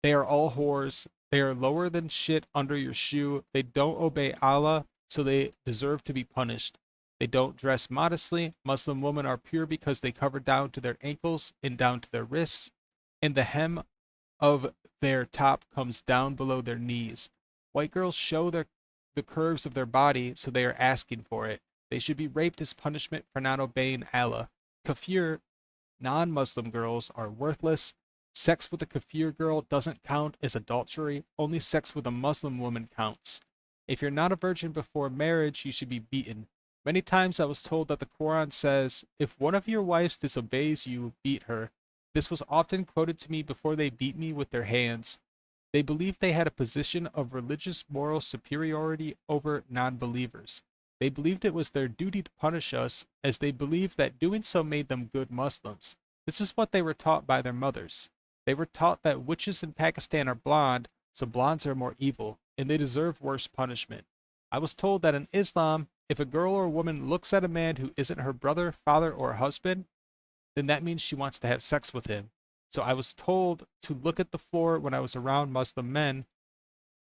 They are all whores. They are lower than shit under your shoe. They don't obey Allah, so they deserve to be punished. They don't dress modestly. Muslim women are pure because they cover down to their ankles and down to their wrists, and the hem of their top comes down below their knees. White girls show the curves of their body, so they are asking for it. They should be raped as punishment for not obeying Allah. Kafir, non-Muslim girls are worthless. Sex with a kafir girl doesn't count as adultery. Only sex with a Muslim woman counts. If you're not a virgin before marriage, you should be beaten. Many times I was told that the Quran says, if one of your wives disobeys you, beat her. This was often quoted to me before they beat me with their hands. They believed they had a position of religious moral superiority over non-believers. They believed it was their duty to punish us, as they believed that doing so made them good Muslims. This is what they were taught by their mothers. They were taught that witches in Pakistan are blonde, so blondes are more evil, and they deserve worse punishment. I was told that in Islam, if a girl or a woman looks at a man who isn't her brother, father, or husband, then that means she wants to have sex with him. So I was told to look at the floor when I was around Muslim men.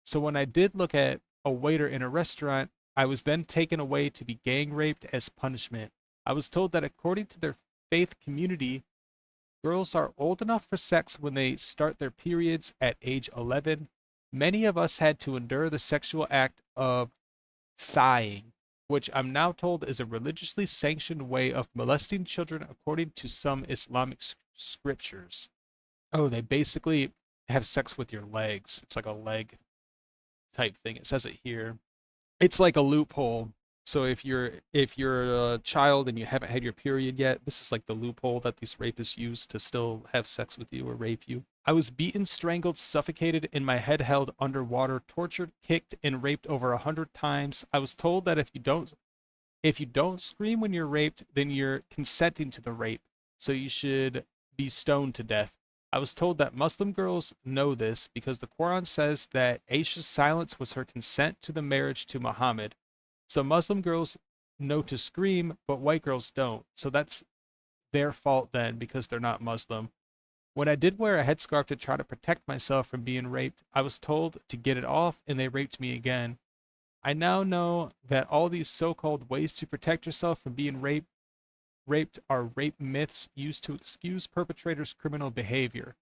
So when I did look at a waiter in a restaurant, I was then taken away to be gang raped as punishment. I was told that according to their faith community, girls are old enough for sex when they start their periods at age 11. Many of us had to endure the sexual act of thighing, which I'm now told is a religiously sanctioned way of molesting children according to some Islamic scriptures. Oh, they basically have sex with your legs. It's like a leg type thing. It says it here. It's like a loophole. So if you're a child and you haven't had your period yet, this is like the loophole that these rapists use to still have sex with you or rape you. I was beaten, strangled, suffocated, and my head held underwater, tortured, kicked, and raped over 100 times. I was told that if you don't scream when you're raped, then you're consenting to the rape. So you should be stoned to death. I was told that Muslim girls know this because the Quran says that Aisha's silence was her consent to the marriage to Muhammad. So Muslim girls know to scream, but white girls don't. So that's their fault then because they're not Muslim. When I did wear a headscarf to try to protect myself from being raped, I was told to get it off and they raped me again. I now know that all these so-called ways to protect yourself from being raped are rape myths used to excuse perpetrators' criminal behavior.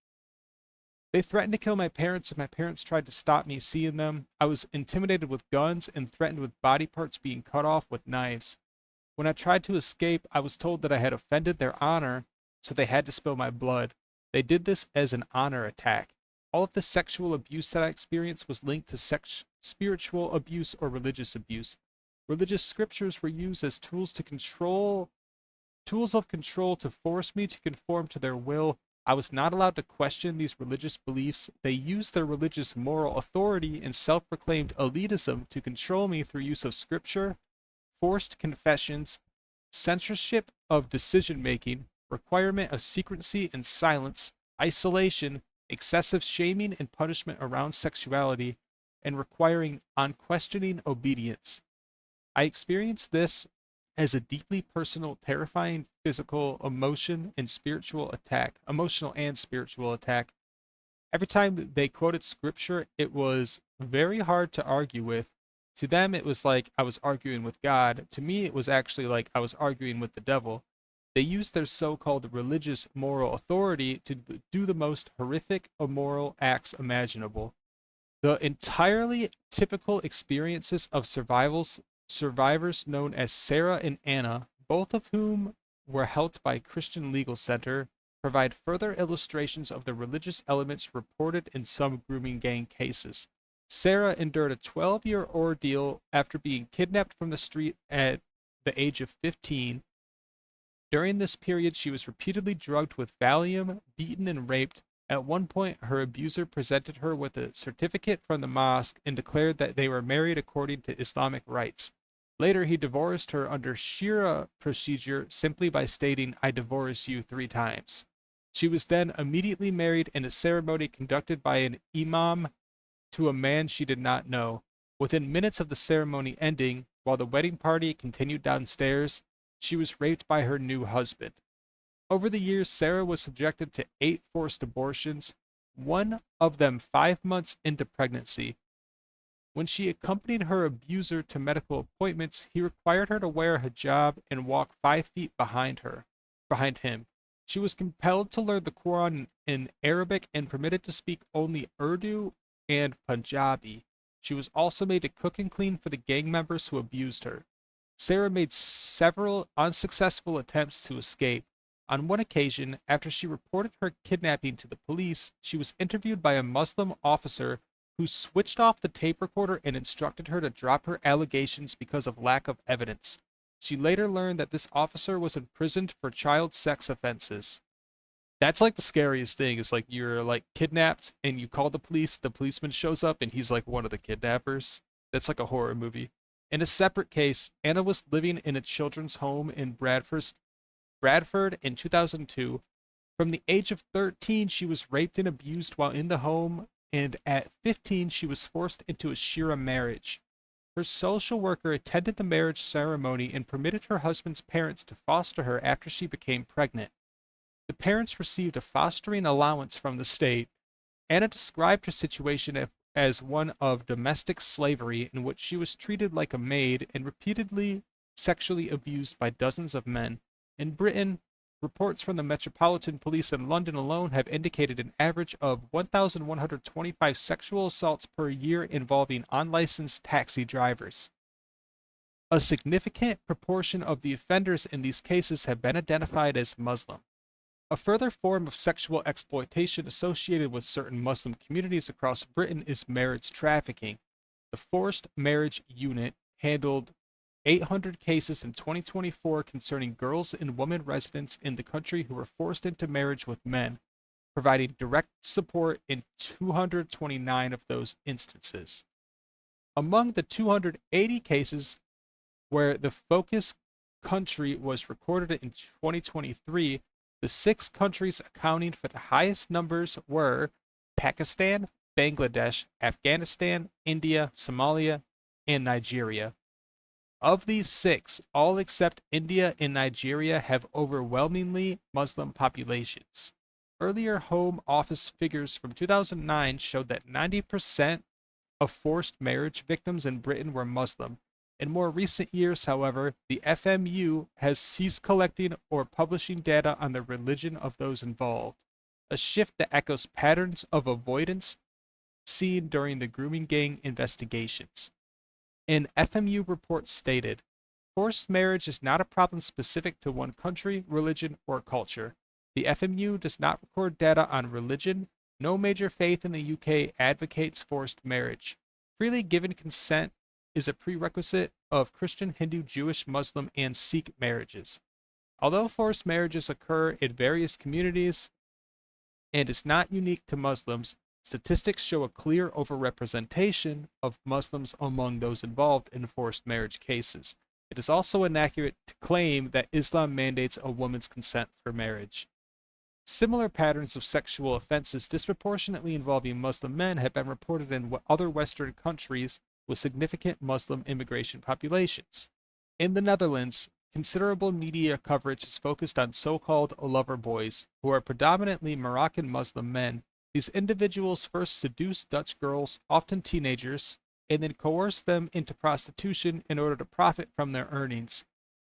They threatened to kill my parents and my parents tried to stop me seeing them. I was intimidated with guns and threatened with body parts being cut off with knives. When I tried to escape, I was told that I had offended their honor, so they had to spill my blood. They did this as an honor attack. All of the sexual abuse that I experienced was linked to spiritual abuse or religious abuse. Religious scriptures were used as tools to control tools of control to force me to conform to their will. I was not allowed to question these religious beliefs. They used their religious moral authority and self-proclaimed elitism to control me through use of scripture, forced confessions, censorship of decision making, requirement of secrecy and silence, isolation, excessive shaming and punishment around sexuality, and requiring unquestioning obedience. I experienced this as a deeply personal, terrifying physical, emotional and spiritual attack. Every time they quoted scripture, it was very hard to argue with. To them, it was like I was arguing with God. To me, it was actually like I was arguing with the devil. They used their so called religious moral authority to do the most horrific, immoral acts imaginable. The entirely typical experiences of survivors known as Sarah and Anna, both of whom were helped by Christian Legal Center, provide further illustrations of the religious elements reported in some grooming gang cases. Sarah endured a 12-year ordeal after being kidnapped from the street at the age of 15. During this period, she was repeatedly drugged with Valium, beaten, and raped. At one point, her abuser presented her with a certificate from the mosque and declared that they were married according to Islamic rites. Later, he divorced her under Shira procedure simply by stating, "I divorce you 3 times." She was then immediately married in a ceremony conducted by an imam to a man she did not know. Within minutes of the ceremony ending, while the wedding party continued downstairs, she was raped by her new husband. Over the years, Sarah was subjected to 8 forced abortions, one of them 5 months into pregnancy. When she accompanied her abuser to medical appointments, he required her to wear a hijab and walk 5 feet behind him. She was compelled to learn the Quran in Arabic and permitted to speak only Urdu and Punjabi. She was also made to cook and clean for the gang members who abused her. Sarah made several unsuccessful attempts to escape. On one occasion, after she reported her kidnapping to the police, she was interviewed by a Muslim officer who switched off the tape recorder and instructed her to drop her allegations because of lack of evidence. She later learned that this officer was imprisoned for child sex offenses. That's like the scariest thing is like you're like kidnapped and you call the policeman shows up and he's like one of the kidnappers. That's like a horror movie. In a separate case, Anna was living in a children's home in Bradford in 2002. From the age of 13, she was raped and abused while in the home, and at 15, she was forced into a Shira marriage. Her social worker attended the marriage ceremony and permitted her husband's parents to foster her after she became pregnant. The parents received a fostering allowance from the state. Anna described her situation as one of domestic slavery in which she was treated like a maid and repeatedly sexually abused by dozens of men. In Britain, reports from the Metropolitan Police in London alone have indicated an average of 1,125 sexual assaults per year involving unlicensed taxi drivers. A significant proportion of the offenders in these cases have been identified as Muslim. A further form of sexual exploitation associated with certain Muslim communities across Britain is marriage trafficking. The Forced Marriage Unit handled 800 cases in 2024 concerning girls and women residents in the country who were forced into marriage with men, providing direct support in 229 of those instances. Among the 280 cases where the focus country was recorded in 2023, the 6 countries accounting for the highest numbers were Pakistan, Bangladesh, Afghanistan, India, Somalia, and Nigeria. Of these 6, all except India and Nigeria have overwhelmingly Muslim populations. Earlier Home Office figures from 2009 showed that 90% of forced marriage victims in Britain were Muslim. In more recent years, however, the FMU has ceased collecting or publishing data on the religion of those involved, a shift that echoes patterns of avoidance seen during the grooming gang investigations. An FMU report stated, "Forced marriage is not a problem specific to one country, religion, or culture. The FMU does not record data on religion. No major faith in the UK advocates forced marriage. Freely given consent is a prerequisite of Christian, Hindu, Jewish, Muslim, and Sikh marriages. Although forced marriages occur in various communities and is not unique to Muslims, statistics show a clear overrepresentation of Muslims among those involved in forced marriage cases. It is also inaccurate to claim that Islam mandates a woman's consent for marriage. Similar patterns of sexual offenses disproportionately involving Muslim men have been reported in other Western countries with significant Muslim immigration populations. In the Netherlands, considerable media coverage is focused on so-called lover boys, who are predominantly Moroccan Muslim men. These individuals first seduce Dutch girls, often teenagers, and then coerce them into prostitution in order to profit from their earnings.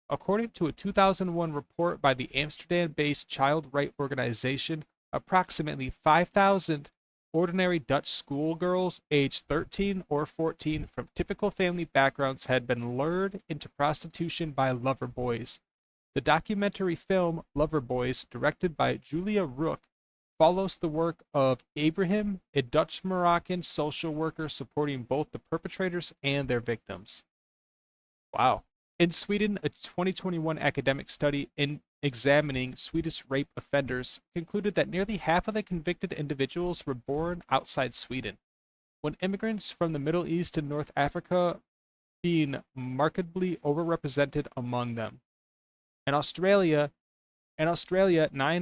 According to a 2001 report by the Amsterdam-based child right organization, approximately 5,000 ordinary Dutch schoolgirls aged 13 or 14 from typical family backgrounds had been lured into prostitution by lover boys. The documentary film Lover Boys, directed by Julia Rook, follows the work of Ibrahim, a Dutch Moroccan social worker supporting both the perpetrators and their victims. Wow. In Sweden, a 2021 academic study in examining Swedish rape offenders concluded that nearly half of the convicted individuals were born outside Sweden, when immigrants from the Middle East and North Africa being markedly overrepresented among them. In Australia, 9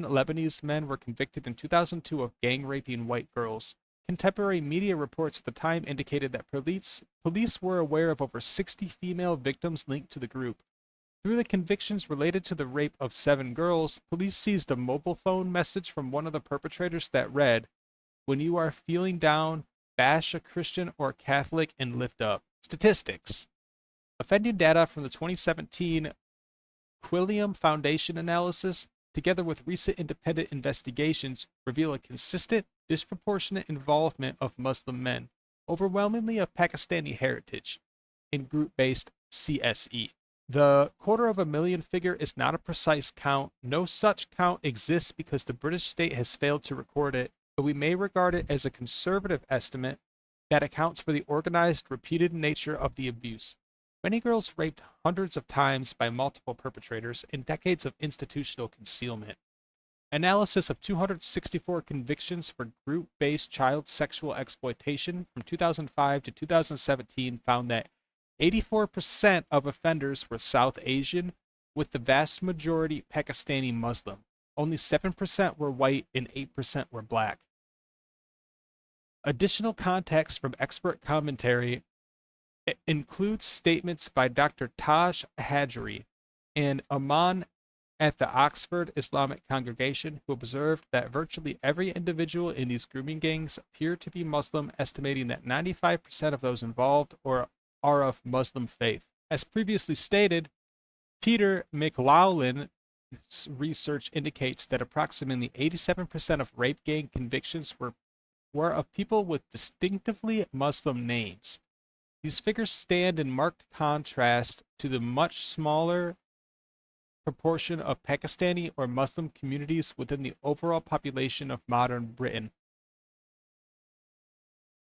Lebanese men were convicted in 2002 of gang raping white girls. Contemporary media reports at the time indicated that police were aware of over 60 female victims linked to the group. Through the convictions related to the rape of 7 girls, police seized a mobile phone message from one of the perpetrators that read, "When you are feeling down, bash a Christian or Catholic and lift up." Statistics. Offending data from the 2017 Quilliam Foundation analysis, together with recent independent investigations, reveal a consistent, disproportionate involvement of Muslim men, overwhelmingly of Pakistani heritage, in group-based CSE. The 250,000 figure is not a precise count. No such count exists because the British state has failed to record it, but we may regard it as a conservative estimate that accounts for the organized, repeated nature of the abuse. Many girls raped hundreds of times by multiple perpetrators in decades of institutional concealment. Analysis of 264 convictions for group-based child sexual exploitation from 2005 to 2017 found that 84% of offenders were South Asian, with the vast majority Pakistani Muslim. Only 7% were white and 8% were black. Additional context from expert commentary includes statements by Dr. Taj Hajri and Aman at the Oxford Islamic Congregation, who observed that virtually every individual in these grooming gangs appear to be Muslim, estimating that 95% of those involved are of Muslim faith. As previously stated, Peter McLaughlin's research indicates that approximately 87% of rape gang convictions were of people with distinctively Muslim names. These figures stand in marked contrast to the much smaller proportion of Pakistani or Muslim communities within the overall population of modern Britain.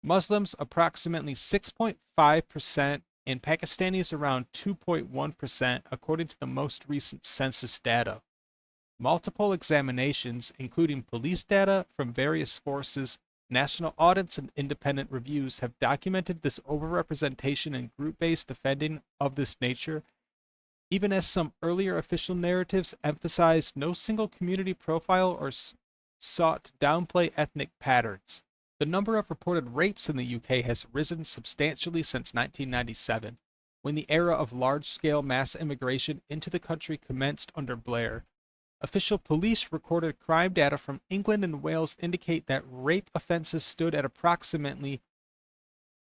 Muslims approximately 6.5% and Pakistanis around 2.1% according to the most recent census data. Multiple examinations, including police data from various forces, national audits, and independent reviews, have documented this overrepresentation in group-based offending of this nature, even as some earlier official narratives emphasized no single community profile or sought to downplay ethnic patterns. The number of reported rapes in the UK has risen substantially since 1997, when the era of large-scale mass immigration into the country commenced under Blair. Official police recorded crime data from England and Wales indicate that rape offenses stood at approximately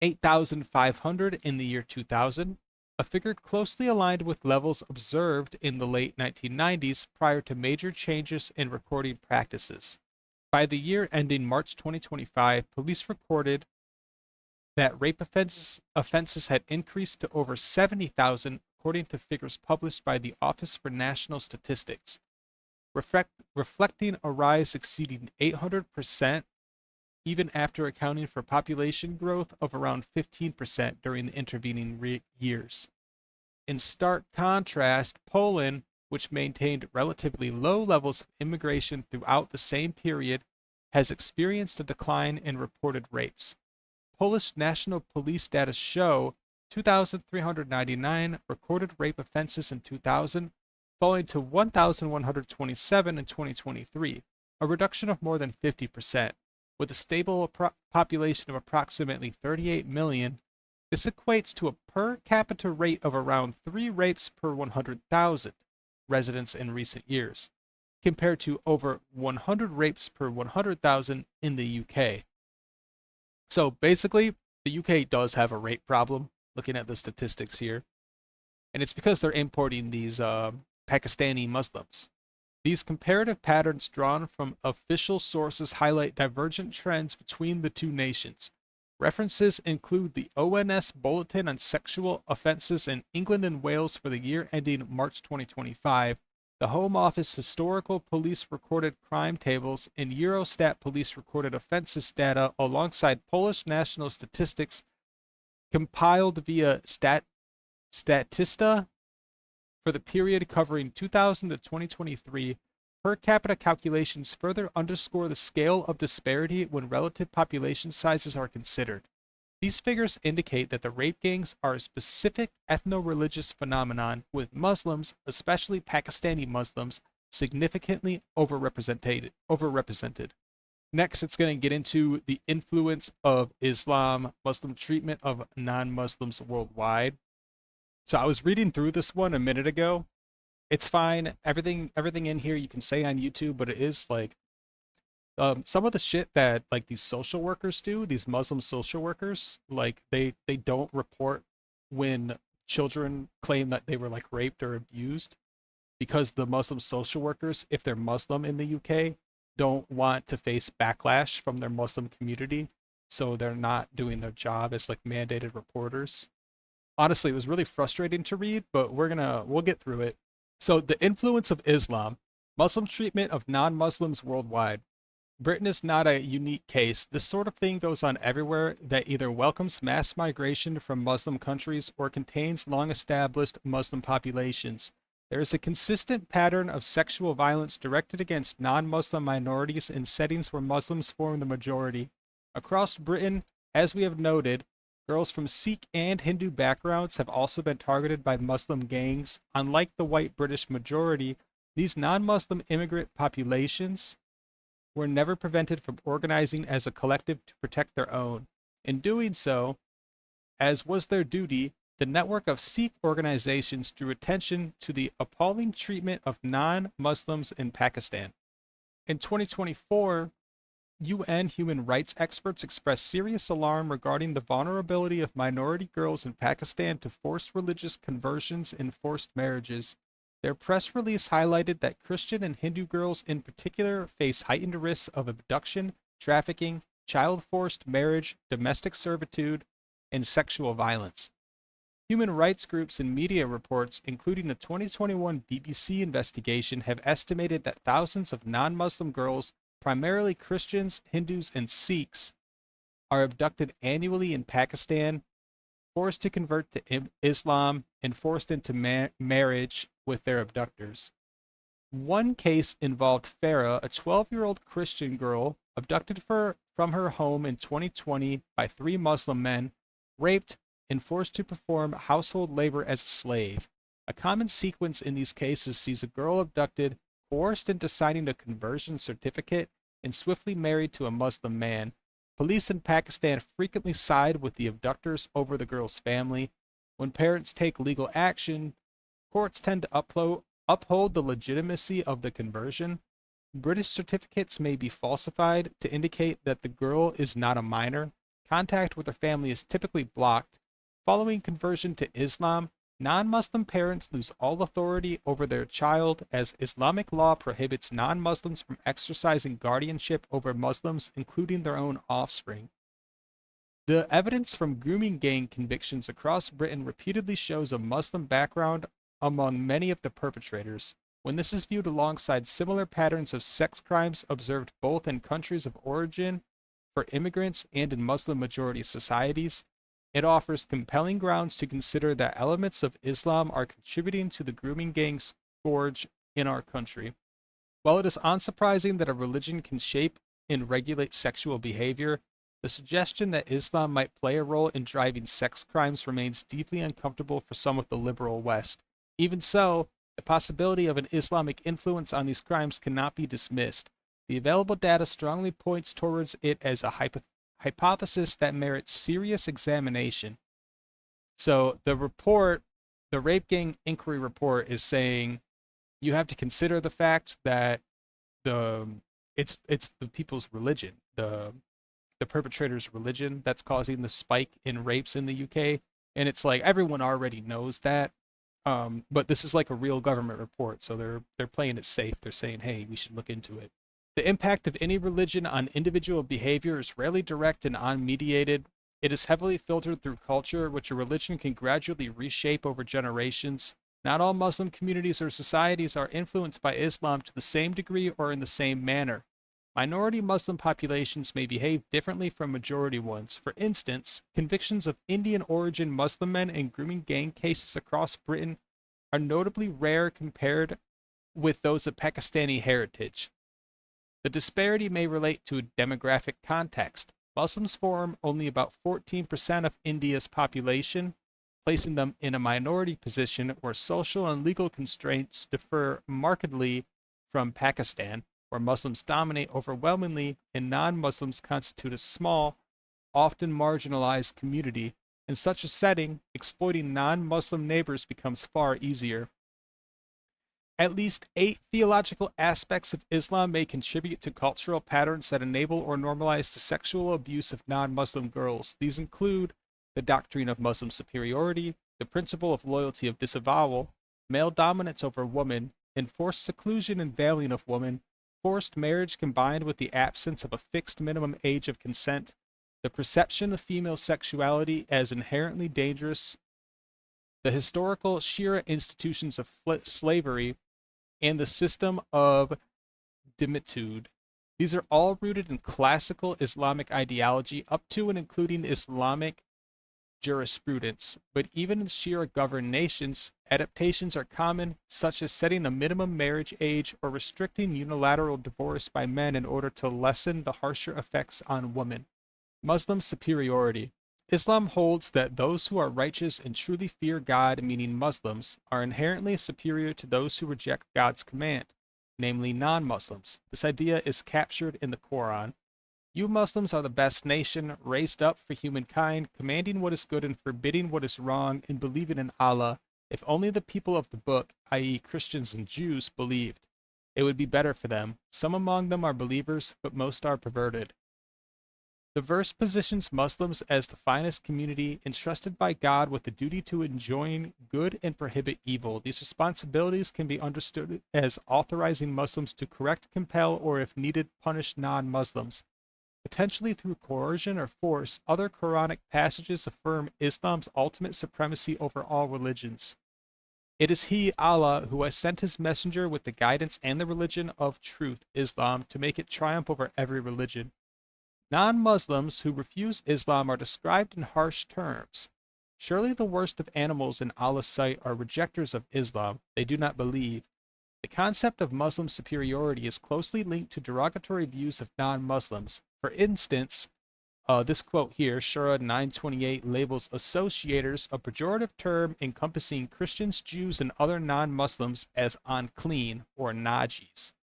8,500 in the year 2000, a figure closely aligned with levels observed in the late 1990s prior to major changes in recording practices. By the year ending March 2025, police recorded that rape offenses had increased to over 70,000 according to figures published by the Office for National Statistics, reflecting a rise exceeding 800% even after accounting for population growth of around 15% during the intervening years. In stark contrast, Poland, which maintained relatively low levels of immigration throughout the same period, has experienced a decline in reported rapes. Polish National Police data show 2,399 recorded rape offenses in 2000, falling to 1,127 in 2023, a reduction of more than 50%. With a stable population of approximately 38 million, this equates to a per capita rate of around 3 rapes per 100,000 residents in recent years, compared to over 100 rapes per 100,000 in the UK. So basically, the UK does have a rape problem, looking at the statistics here. And it's because they're importing these Pakistani Muslims. These comparative patterns drawn from official sources highlight divergent trends between the two nations. References include the ONS Bulletin on Sexual Offences in England and Wales for the year ending March 2025, the Home Office Historical Police Recorded Crime Tables, and Eurostat Police Recorded Offences data alongside Polish national statistics compiled via Statista for the period covering 2000 to 2023. Per capita calculations further underscore the scale of disparity when relative population sizes are considered. These figures indicate that the rape gangs are a specific ethno-religious phenomenon, with Muslims, especially Pakistani Muslims, significantly overrepresented. Next, it's going to get into the influence of Islam, Muslim treatment of non-Muslims worldwide. So I was reading through this one a minute ago. It's fine. Everything in here you can say on YouTube, but it is like some of the shit that like these social workers do, these Muslim social workers, like they don't report when children claim that they were like raped or abused, because the Muslim social workers, if they're Muslim in the UK, don't want to face backlash from their Muslim community, so they're not doing their job as like mandated reporters. Honestly, it was really frustrating to read, but we'll get through it. So the influence of Islam, Muslim treatment of non-Muslims worldwide. Britain is not a unique case. This sort of thing goes on everywhere that either welcomes mass migration from Muslim countries or contains long-established Muslim populations. There is a consistent pattern of sexual violence directed against non-Muslim minorities in settings where Muslims form the majority. Across Britain, as we have noted, girls from Sikh and Hindu backgrounds have also been targeted by Muslim gangs. Unlike the white British majority, these non-Muslim immigrant populations were never prevented from organizing as a collective to protect their own. In doing so, as was their duty, the network of Sikh organizations drew attention to the appalling treatment of non-Muslims in Pakistan. In 2024, UN human rights experts expressed serious alarm regarding the vulnerability of minority girls in Pakistan to forced religious conversions and forced marriages. Their press release highlighted that Christian and Hindu girls in particular face heightened risks of abduction, trafficking, child forced marriage, domestic servitude, and sexual violence. Human rights groups and media reports, including a 2021 BBC investigation, have estimated that thousands of non-Muslim girls, primarily Christians, Hindus, and Sikhs, are abducted annually in Pakistan, forced to convert to Islam, and forced into marriage with their abductors. One case involved Farah, a 12-year-old Christian girl, abducted from her home in 2020 by 3 Muslim men, raped, and forced to perform household labor as a slave. A common sequence in these cases sees a girl abducted, coerced into signing a conversion certificate, and swiftly married to a Muslim man. Police in Pakistan frequently side with the abductors over the girl's family. When parents take legal action, courts tend to uphold the legitimacy of the conversion. British certificates may be falsified to indicate that the girl is not a minor. Contact with her family is typically blocked. Following conversion to Islam, non-Muslim parents lose all authority over their child, as Islamic law prohibits non-Muslims from exercising guardianship over Muslims, including their own offspring. The evidence from grooming gang convictions across Britain repeatedly shows a Muslim background among many of the perpetrators. When this is viewed alongside similar patterns of sex crimes observed both in countries of origin for immigrants and in Muslim-majority societies, it offers compelling grounds to consider that elements of Islam are contributing to the grooming gangs' scourge in our country. While it is unsurprising that a religion can shape and regulate sexual behavior, the suggestion that Islam might play a role in driving sex crimes remains deeply uncomfortable for some of the liberal West. Even so, the possibility of an Islamic influence on these crimes cannot be dismissed. The available data strongly points towards it as a hypothesis that merits serious examination. So the report, the Rape Gang Inquiry Report, is saying you have to consider the fact that the it's the people's religion, the perpetrator's religion that's causing the spike in rapes in the UK, and it's like everyone already knows that. But this is like a real government report, so they're playing it safe. They're saying, hey, we should look into it. The impact of any religion on individual behavior is rarely direct and unmediated. It is heavily filtered through culture, which a religion can gradually reshape over generations. Not all Muslim communities or societies are influenced by Islam to the same degree or in the same manner. Minority Muslim populations may behave differently from majority ones. For instance, convictions of Indian origin Muslim men in grooming gang cases across Britain are notably rare compared with those of Pakistani heritage. The disparity may relate to a demographic context. Muslims form only about 14% of India's population, placing them in a minority position where social and legal constraints differ markedly from Pakistan, where Muslims dominate overwhelmingly and non-Muslims constitute a small, often marginalized community. In such a setting, exploiting non-Muslim neighbors becomes far easier. At least 8 theological aspects of Islam may contribute to cultural patterns that enable or normalize the sexual abuse of non-Muslim girls. These include the doctrine of Muslim superiority, the principle of loyalty of disavowal, male dominance over woman, enforced seclusion and veiling of woman, forced marriage combined with the absence of a fixed minimum age of consent, the perception of female sexuality as inherently dangerous, the historical Sharia institutions of slavery, and the system of dimitude. These are all rooted in classical Islamic ideology up to and including Islamic jurisprudence, but even in Sharia-governed nations, adaptations are common, such as setting a minimum marriage age or restricting unilateral divorce by men in order to lessen the harsher effects on women. Muslim superiority. Islam holds that those who are righteous and truly fear God, meaning Muslims, are inherently superior to those who reject God's command, namely non-Muslims. This idea is captured in the Quran. You Muslims are the best nation, raised up for humankind, commanding what is good and forbidding what is wrong, and believing in Allah. If only the people of the book, i.e. Christians and Jews, believed, it would be better for them. Some among them are believers, but most are perverted. The verse positions Muslims as the finest community, entrusted by God with the duty to enjoin good and prohibit evil. These responsibilities can be understood as authorizing Muslims to correct, compel, or if needed, punish non-Muslims. Potentially through coercion or force, other Quranic passages affirm Islam's ultimate supremacy over all religions. It is He, Allah, who has sent His messenger with the guidance and the religion of truth, Islam, to make it triumph over every religion. Non-Muslims who refuse Islam are described in harsh terms. Surely the worst of animals in Allah's sight are rejectors of Islam. They do not believe. The concept of Muslim superiority is closely linked to derogatory views of non-Muslims. For instance, this quote here, Shura 928, labels associators, a pejorative term encompassing Christians, Jews, and other non-Muslims, as unclean or najis.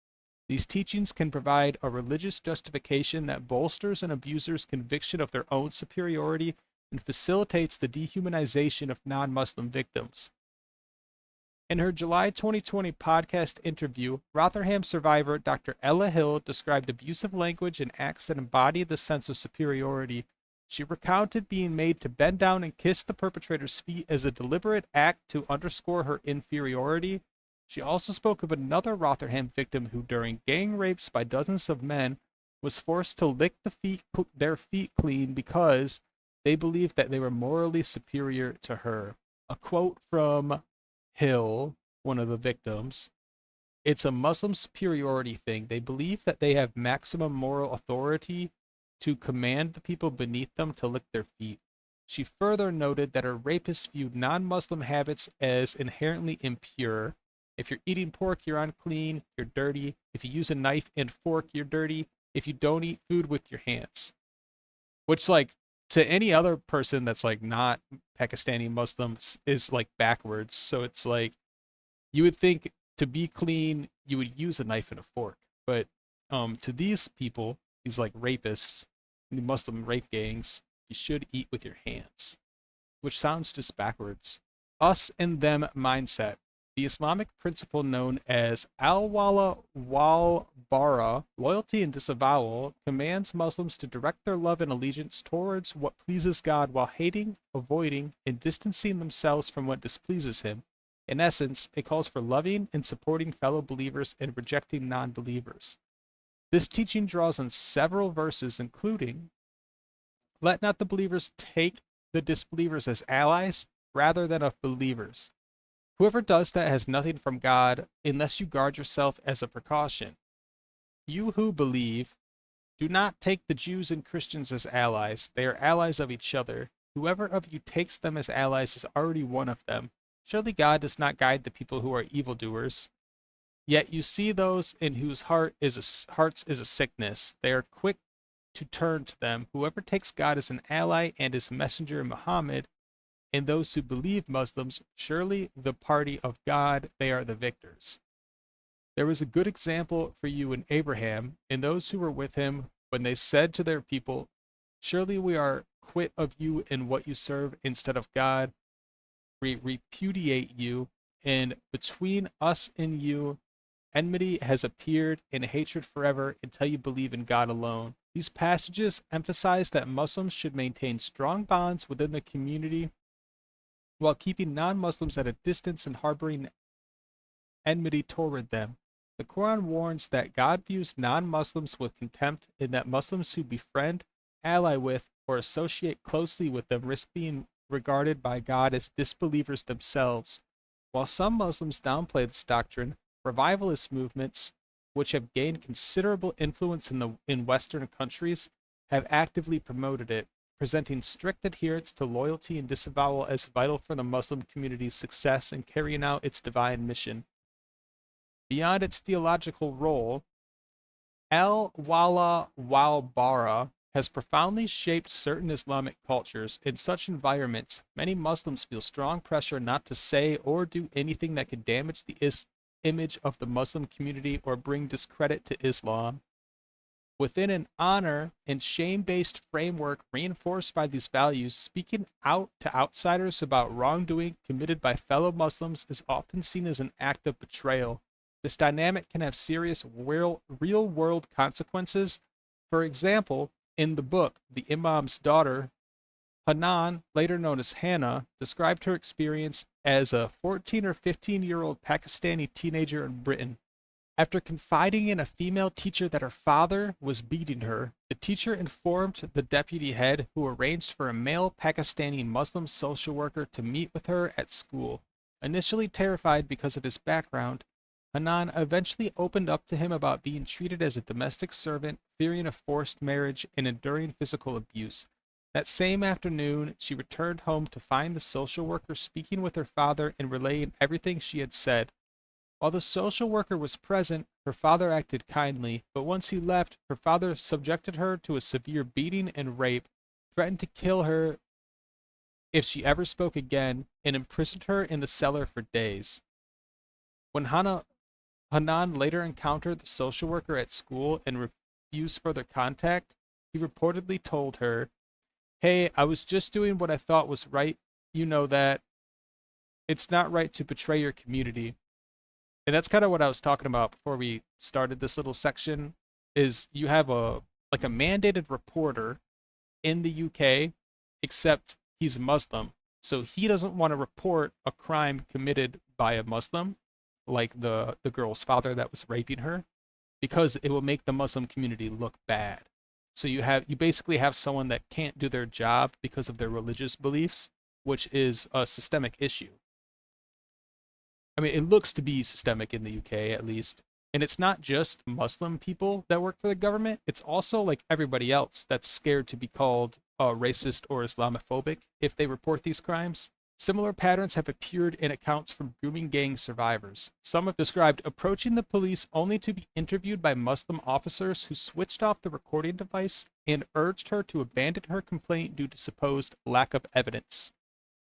These teachings can provide a religious justification that bolsters an abuser's conviction of their own superiority and facilitates the dehumanization of non-Muslim victims. In her July 2020 podcast interview, Rotherham survivor Dr. Ella Hill described abusive language and acts that embodied the sense of superiority. She recounted being made to bend down and kiss the perpetrator's feet as a deliberate act to underscore her inferiority. She also spoke of another Rotherham victim who, during gang rapes by dozens of men, was forced to lick their feet clean because they believed that they were morally superior to her. A quote from Hill, one of the victims: "It's a Muslim superiority thing. They believe that they have maximum moral authority to command the people beneath them to lick their feet." She further noted that her rapist viewed non-Muslim habits as inherently impure. If you're eating pork, you're unclean, you're dirty. If you use a knife and fork, you're dirty. If you don't eat food with your hands, which like to any other person that's like not Pakistani Muslims is like backwards. So it's like you would think to be clean, you would use a knife and a fork. But to these people, these like rapists, the Muslim rape gangs, you should eat with your hands, which sounds just backwards. Us and them mindset. The Islamic principle known as al-wala wal bara, loyalty and disavowal, commands Muslims to direct their love and allegiance towards what pleases God while hating, avoiding, and distancing themselves from what displeases Him. In essence, it calls for loving and supporting fellow believers and rejecting non-believers. This teaching draws on several verses, including, let not the believers take the disbelievers as allies rather than of believers. Whoever does that has nothing from God unless you guard yourself as a precaution. You who believe, do not take the Jews and Christians as allies. They are allies of each other. Whoever of you takes them as allies is already one of them. Surely God does not guide the people who are evildoers. Yet you see those in whose hearts is a sickness. They are quick to turn to them. Whoever takes God as an ally and his messenger Muhammad, and those who believe Muslims, surely the party of God, they are the victors. There was a good example for you in Abraham and those who were with him when they said to their people, surely we are quit of you and what you serve instead of God. We repudiate you, and between us and you, enmity has appeared and hatred forever until you believe in God alone. These passages emphasize that Muslims should maintain strong bonds within the community while keeping non-Muslims at a distance and harboring enmity toward them. The Quran warns that God views non-Muslims with contempt and that Muslims who befriend, ally with, or associate closely with them risk being regarded by God as disbelievers themselves. While some Muslims downplay this doctrine, revivalist movements, which have gained considerable influence in Western countries, have actively promoted it, presenting strict adherence to loyalty and disavowal as vital for the Muslim community's success in carrying out its divine mission. Beyond its theological role, al-wala wal-bara has profoundly shaped certain Islamic cultures. In such environments, many Muslims feel strong pressure not to say or do anything that could damage the image of the Muslim community or bring discredit to Islam. Within an honor and shame-based framework reinforced by these values, speaking out to outsiders about wrongdoing committed by fellow Muslims is often seen as an act of betrayal. This dynamic can have serious real-world consequences. For example, in the book, the Imam's daughter, Hanan, later known as Hannah, described her experience as a 14 or 15-year-old Pakistani teenager in Britain. After confiding in a female teacher that her father was beating her, the teacher informed the deputy head, who arranged for a male Pakistani Muslim social worker to meet with her at school. Initially terrified because of his background, Hanan eventually opened up to him about being treated as a domestic servant, fearing a forced marriage, and enduring physical abuse. That same afternoon, she returned home to find the social worker speaking with her father and relaying everything she had said. While the social worker was present, her father acted kindly, but once he left, her father subjected her to a severe beating and rape, threatened to kill her if she ever spoke again, and imprisoned her in the cellar for days. When Hanan later encountered the social worker at school and refused further contact, he reportedly told her, "Hey, I was just doing what I thought was right. You know that. It's not right to betray your community." And that's kind of what I was talking about before we started this little section, is you have a mandated reporter in the UK, except he's Muslim. So he doesn't want to report a crime committed by a Muslim, like the girl's father that was raping her, because it will make the Muslim community look bad. So you basically have someone that can't do their job because of their religious beliefs, which is a systemic issue. I mean, it looks to be systemic in the UK, at least. And it's not just Muslim people that work for the government. It's also like everybody else that's scared to be called racist or Islamophobic if they report these crimes. Similar patterns have appeared in accounts from grooming gang survivors. Some have described approaching the police only to be interviewed by Muslim officers who switched off the recording device and urged her to abandon her complaint due to supposed lack of evidence.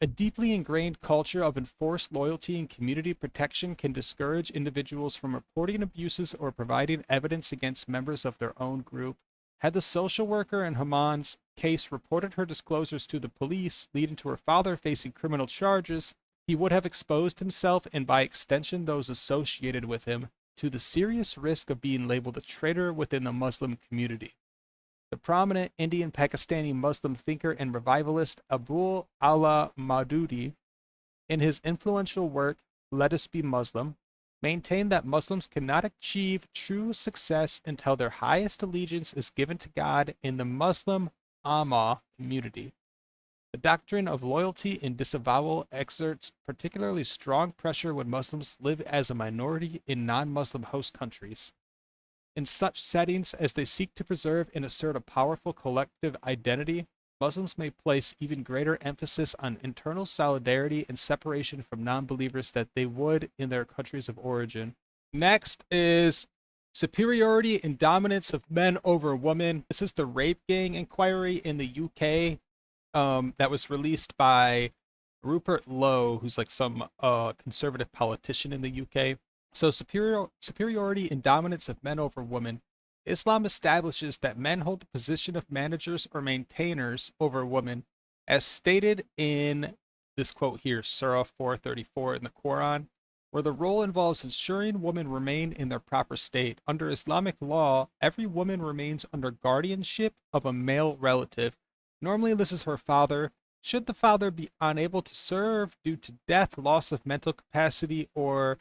A deeply ingrained culture of enforced loyalty and community protection can discourage individuals from reporting abuses or providing evidence against members of their own group. Had the social worker in Haman's case reported her disclosures to the police, leading to her father facing criminal charges, he would have exposed himself and by extension those associated with him to the serious risk of being labeled a traitor within the Muslim community. The prominent Indian Pakistani Muslim thinker and revivalist Abul Ala Maududi, in his influential work Let Us Be Muslim, maintained that Muslims cannot achieve true success until their highest allegiance is given to God in the Muslim Ummah community. The doctrine of loyalty and disavowal exerts particularly strong pressure when Muslims live as a minority in non-Muslim host countries. In such settings, as they seek to preserve and assert a powerful collective identity, Muslims may place even greater emphasis on internal solidarity and separation from non-believers that they would in their countries of origin. Next is superiority and dominance of men over women. This is the rape gang inquiry in the UK that was released by Rupert Lowe, who's like some conservative politician in the UK. So superiority and dominance of men over women. Islam establishes that men hold the position of managers or maintainers over women, as stated in this quote here, Surah 434 in the Quran, where the role involves ensuring women remain in their proper state. Under Islamic law, every woman remains under guardianship of a male relative. Normally, this is her father. Should the father be unable to serve due to death, loss of mental capacity, or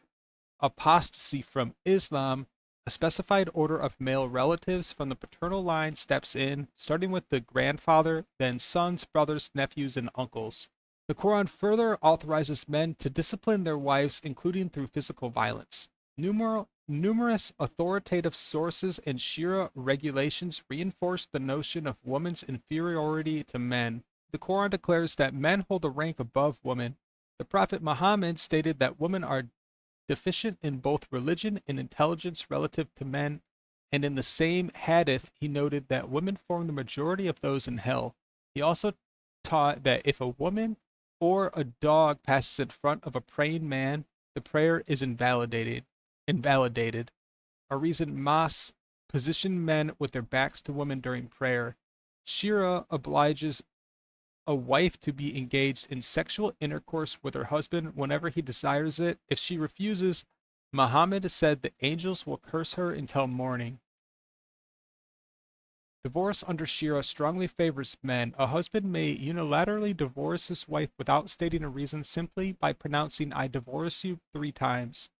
apostasy from Islam, a specified order of male relatives from the paternal line steps in, starting with the grandfather, then sons, brothers, nephews, and uncles. The Quran further authorizes men to discipline their wives, including through physical violence. Numerous authoritative sources and Sharia regulations reinforce the notion of woman's inferiority to men. The Quran declares that men hold a rank above women. The Prophet Muhammad stated that women are deficient in both religion and intelligence relative to men, and in the same hadith he noted that women form the majority of those in hell. He also taught that if a woman or a dog passes in front of a praying man, the prayer is invalidated. A reason mosques position men with their backs to women during prayer. Sharia obliges a wife to be engaged in sexual intercourse with her husband whenever he desires it. If she refuses, Muhammad said the angels will curse her until morning. Divorce under Sharia strongly favors men. A husband may unilaterally divorce his wife without stating a reason simply by pronouncing, "I divorce you" 3 times.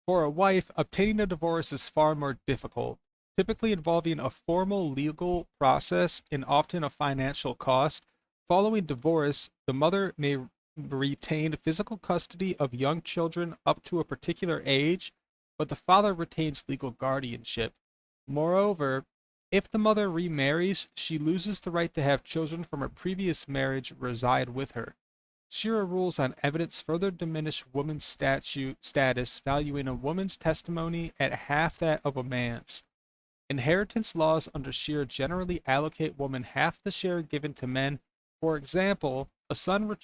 For a wife, obtaining a divorce is far more difficult, typically involving a formal legal process and often a financial cost. Following divorce, the mother may retain physical custody of young children up to a particular age, but the father retains legal guardianship. Moreover, if the mother remarries, she loses the right to have children from her previous marriage reside with her. Sharia rules on evidence further diminish women's status, valuing a woman's testimony at half that of a man's. Inheritance laws under Sharia generally allocate women half the share given to men. For example, a son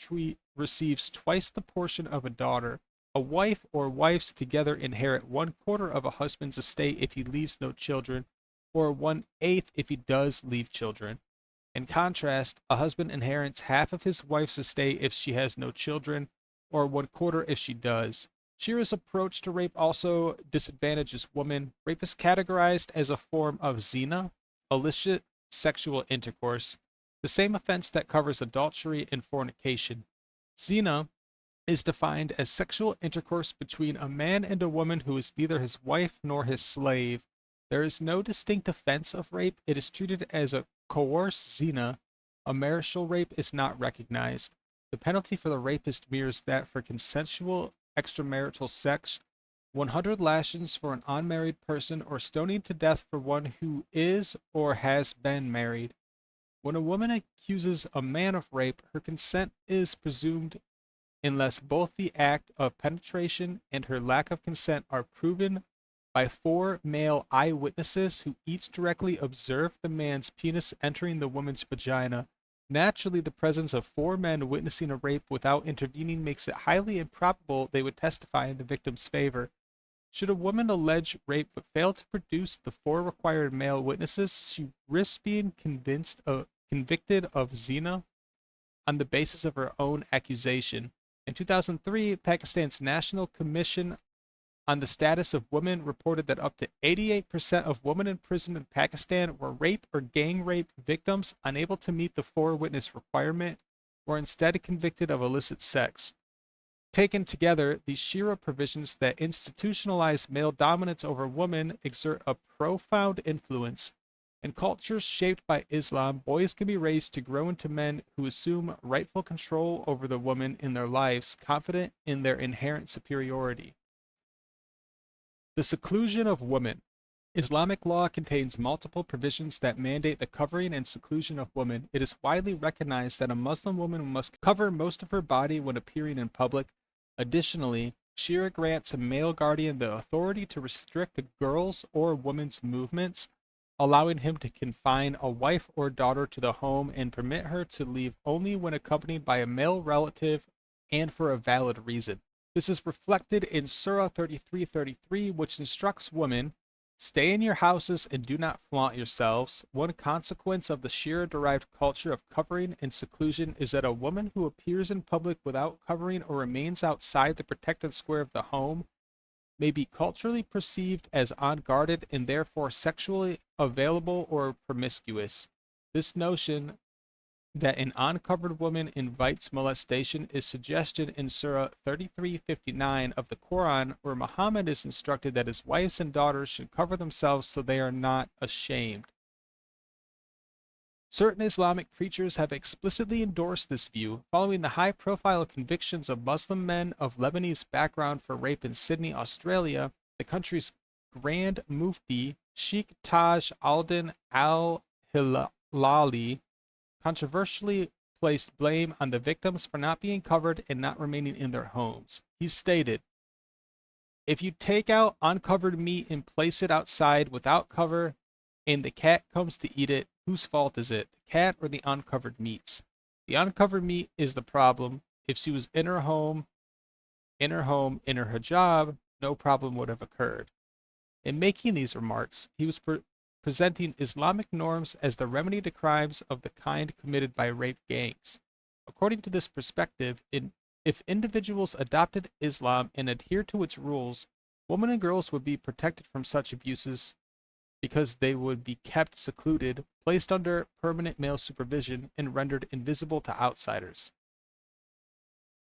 receives twice the portion of a daughter. A wife or wives together inherit 1/4 of a husband's estate if he leaves no children, or 1/8 if he does leave children. In contrast, a husband inherits half of his wife's estate if she has no children, or 1/4 if she does. Shira's approach to rape also disadvantages women. Rape is categorized as a form of zina, illicit sexual intercourse, the same offense that covers adultery and fornication. Zina is defined as sexual intercourse between a man and a woman who is neither his wife nor his slave. There is no distinct offense of rape. It is treated as a coerced zina. A marital rape is not recognized. The penalty for the rapist mirrors that for consensual extramarital sex: 100 lashings for an unmarried person, or stoning to death for one who is or has been married. When a woman accuses a man of rape, her consent is presumed unless both the act of penetration and her lack of consent are proven by 4 male eyewitnesses who each directly observed the man's penis entering the woman's vagina. Naturally, the presence of 4 men witnessing a rape without intervening makes it highly improbable they would testify in the victim's favor. Should a woman allege rape but fail to produce the 4 required male witnesses, she risks being convicted of zina on the basis of her own accusation. In 2003, Pakistan's National Commission on the Status of Women reported that up to 88% of women in prison in Pakistan were rape or gang rape victims unable to meet the 4 witness requirement, or instead convicted of illicit sex. Taken together, these Shira provisions that institutionalize male dominance over women exert a profound influence. In cultures shaped by Islam, boys can be raised to grow into men who assume rightful control over the woman in their lives, confident in their inherent superiority. The seclusion of women. Islamic law contains multiple provisions that mandate the covering and seclusion of women. It is widely recognized that a Muslim woman must cover most of her body when appearing in public. Additionally, Sharia grants a male guardian the authority to restrict a girl's or woman's movements, allowing him to confine a wife or daughter to the home and permit her to leave only when accompanied by a male relative and for a valid reason. This is reflected in Surah 33:33, which instructs women, "Stay in your houses and do not flaunt yourselves." One consequence of the Shia-derived culture of covering and seclusion is that a woman who appears in public without covering or remains outside the protected square of the home may be culturally perceived as unguarded and therefore sexually available or promiscuous. This notion that an uncovered woman invites molestation is suggested in Surah 33:59 of the Quran, where Muhammad is instructed that his wives and daughters should cover themselves so they are not ashamed. Certain Islamic preachers have explicitly endorsed this view, following the high-profile convictions of Muslim men of Lebanese background for rape in Sydney, Australia. The country's Grand Mufti, Sheikh Taj al-Din al-Hilali, controversially placed blame on the victims for not being covered and not remaining in their homes. He stated, "If you take out uncovered meat and place it outside without cover, and the cat comes to eat it, whose fault is it, the cat or the uncovered meats? The uncovered meat is the problem. If she was in her hijab, no problem would have occurred." In making these remarks, he was presenting Islamic norms as the remedy to crimes of the kind committed by rape gangs. According to this perspective, if individuals adopted Islam and adhered to its rules, women and girls would be protected from such abuses because they would be kept secluded, placed under permanent male supervision, and rendered invisible to outsiders.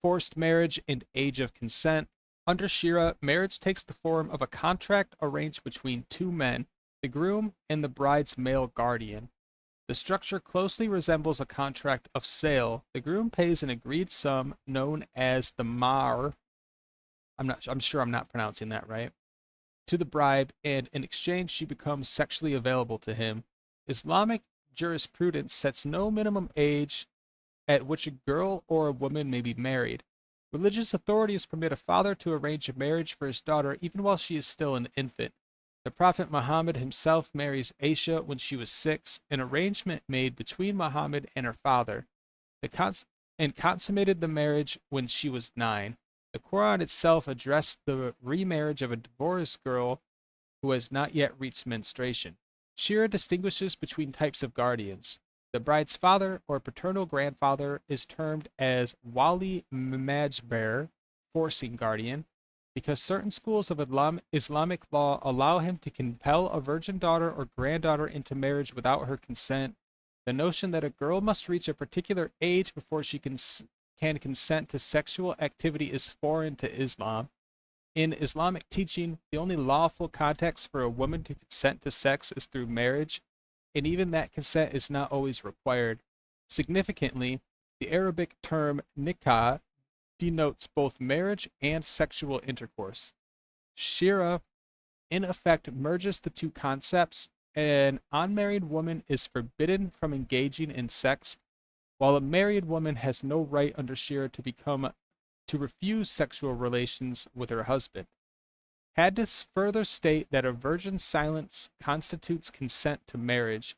Forced marriage and age of consent. Under Sharia, marriage takes the form of a contract arranged between 2 men, the groom and the bride's male guardian. The structure closely resembles a contract of sale. The groom pays an agreed sum known as the mahr. I'm sure I'm not pronouncing that right. To the bride, and in exchange she becomes sexually available to him. Islamic jurisprudence sets no minimum age at which a girl or a woman may be married. Religious authorities permit a father to arrange a marriage for his daughter even while she is still an infant. The Prophet Muhammad himself marries Aisha when she was 6, an arrangement made between Muhammad and her father, and consummated the marriage when she was 9. The Quran itself addressed the remarriage of a divorced girl who has not yet reached menstruation. Sharia distinguishes between types of guardians. The bride's father or paternal grandfather is termed as wali majber, forcing guardian, because certain schools of Islamic law allow him to compel a virgin daughter or granddaughter into marriage without her consent. The notion that a girl must reach a particular age before she can consent to sexual activity is foreign to Islam. In Islamic teaching, the only lawful context for a woman to consent to sex is through marriage, and even that consent is not always required. Significantly, the Arabic term nikah denotes both marriage and sexual intercourse. Sharia, in effect, merges the two concepts. An unmarried woman is forbidden from engaging in sex, while a married woman has no right under Sharia to become to refuse sexual relations with her husband. Hadiths further state that a virgin's silence constitutes consent to marriage.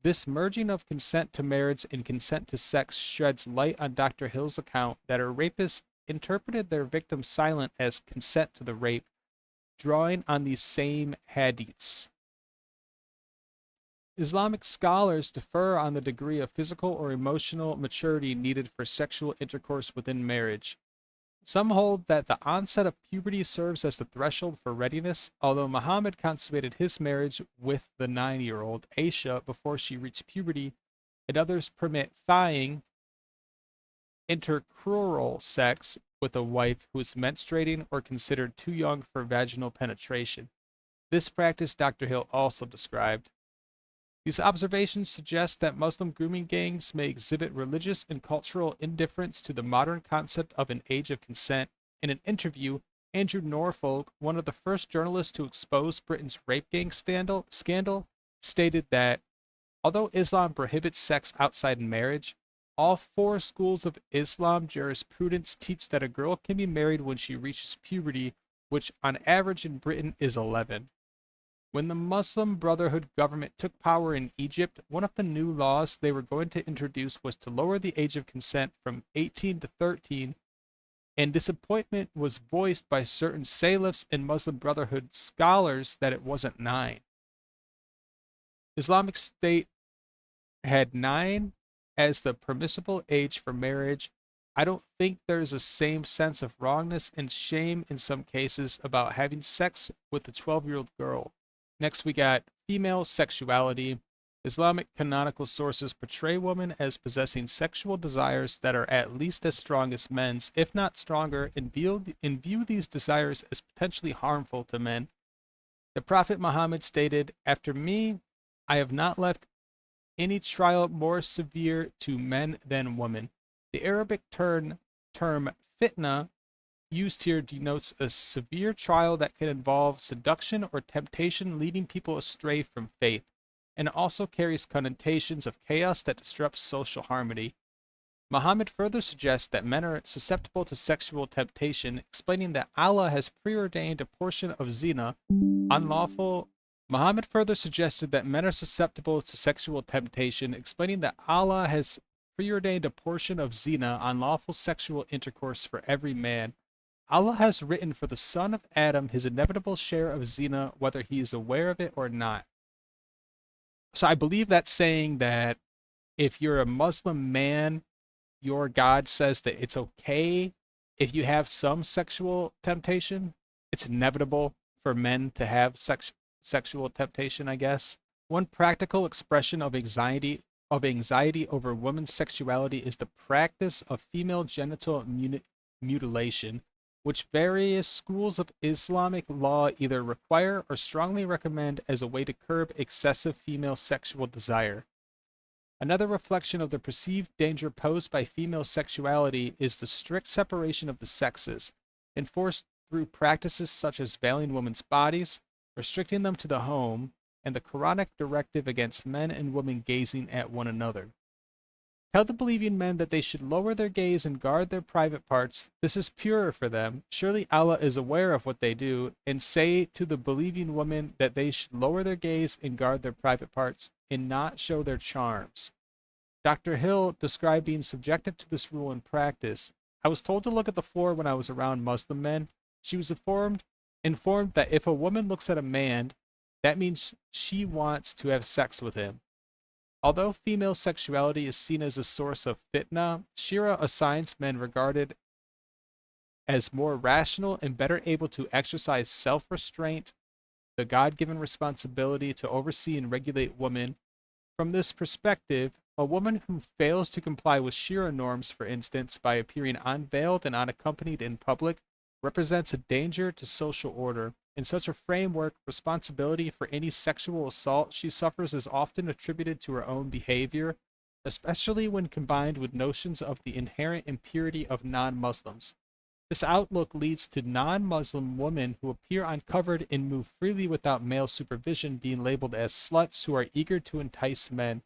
This merging of consent to marriage and consent to sex sheds light on Dr. Hill's account that her rapists interpreted their victim silent as consent to the rape, drawing on these same hadiths. Islamic scholars differ on the degree of physical or emotional maturity needed for sexual intercourse within marriage. Some hold that the onset of puberty serves as the threshold for readiness, although Muhammad consummated his marriage with the 9-year-old Aisha before she reached puberty, and others permit thighing, intercrural sex, with a wife who is menstruating or considered too young for vaginal penetration. This practice Dr. Hill also described. These observations suggest that Muslim grooming gangs may exhibit religious and cultural indifference to the modern concept of an age of consent. In an interview, Andrew Norfolk, one of the first journalists to expose Britain's rape gang scandal, stated that although Islam prohibits sex outside marriage, all 4 schools of Islam jurisprudence teach that a girl can be married when she reaches puberty, which on average in Britain is 11. When the Muslim Brotherhood government took power in Egypt, one of the new laws they were going to introduce was to lower the age of consent from 18 to 13, and disappointment was voiced by certain Salafs and Muslim Brotherhood scholars that it wasn't 9. Islamic State had 9 as the permissible age for marriage. I don't think there's a same sense of wrongness and shame in some cases about having sex with a 12-year-old girl. Next, we got female sexuality. Islamic canonical sources portray women as possessing sexual desires that are at least as strong as men's, if not stronger, and view these desires as potentially harmful to men. The Prophet Muhammad stated, "After me, I have not left any trial more severe to men than women." The Arabic term fitna used here denotes a severe trial that can involve seduction or temptation leading people astray from faith, and also carries connotations of chaos that disrupts social harmony. Muhammad further suggests that men are susceptible to sexual temptation, explaining that Allah has preordained a portion of zina, unlawful. Muhammad further suggested that men are susceptible to sexual temptation, explaining that Allah has preordained a portion of zina, unlawful sexual intercourse, for every man. Allah has written for the son of Adam his inevitable share of zina, whether he is aware of it or not. So I believe that's saying that if you're a Muslim man, your God says that it's okay if you have some sexual temptation. It's inevitable for men to have sexual temptation, I guess. One practical expression of anxiety over women's sexuality is the practice of female genital mutilation, which various schools of Islamic law either require or strongly recommend as a way to curb excessive female sexual desire. Another reflection of the perceived danger posed by female sexuality is the strict separation of the sexes, enforced through practices such as veiling women's bodies, restricting them to the home, and the Quranic directive against men and women gazing at one another. Tell the believing men that they should lower their gaze and guard their private parts. This is purer for them. Surely Allah is aware of what they do. And say to the believing women that they should lower their gaze and guard their private parts and not show their charms. Dr. Hill described being subjected to this rule in practice. I was told to look at the floor when I was around Muslim men. She was informed that if a woman looks at a man, that means she wants to have sex with him. Although female sexuality is seen as a source of fitna, Shira assigns men regarded as more rational and better able to exercise self-restraint, the God-given responsibility to oversee and regulate women. From this perspective, a woman who fails to comply with Shira norms, for instance, by appearing unveiled and unaccompanied in public, represents a danger to social order. In such a framework, responsibility for any sexual assault she suffers is often attributed to her own behavior, especially when combined with notions of the inherent impurity of non-Muslims. This outlook leads to non-Muslim women who appear uncovered and move freely without male supervision being labeled as sluts who are eager to entice men.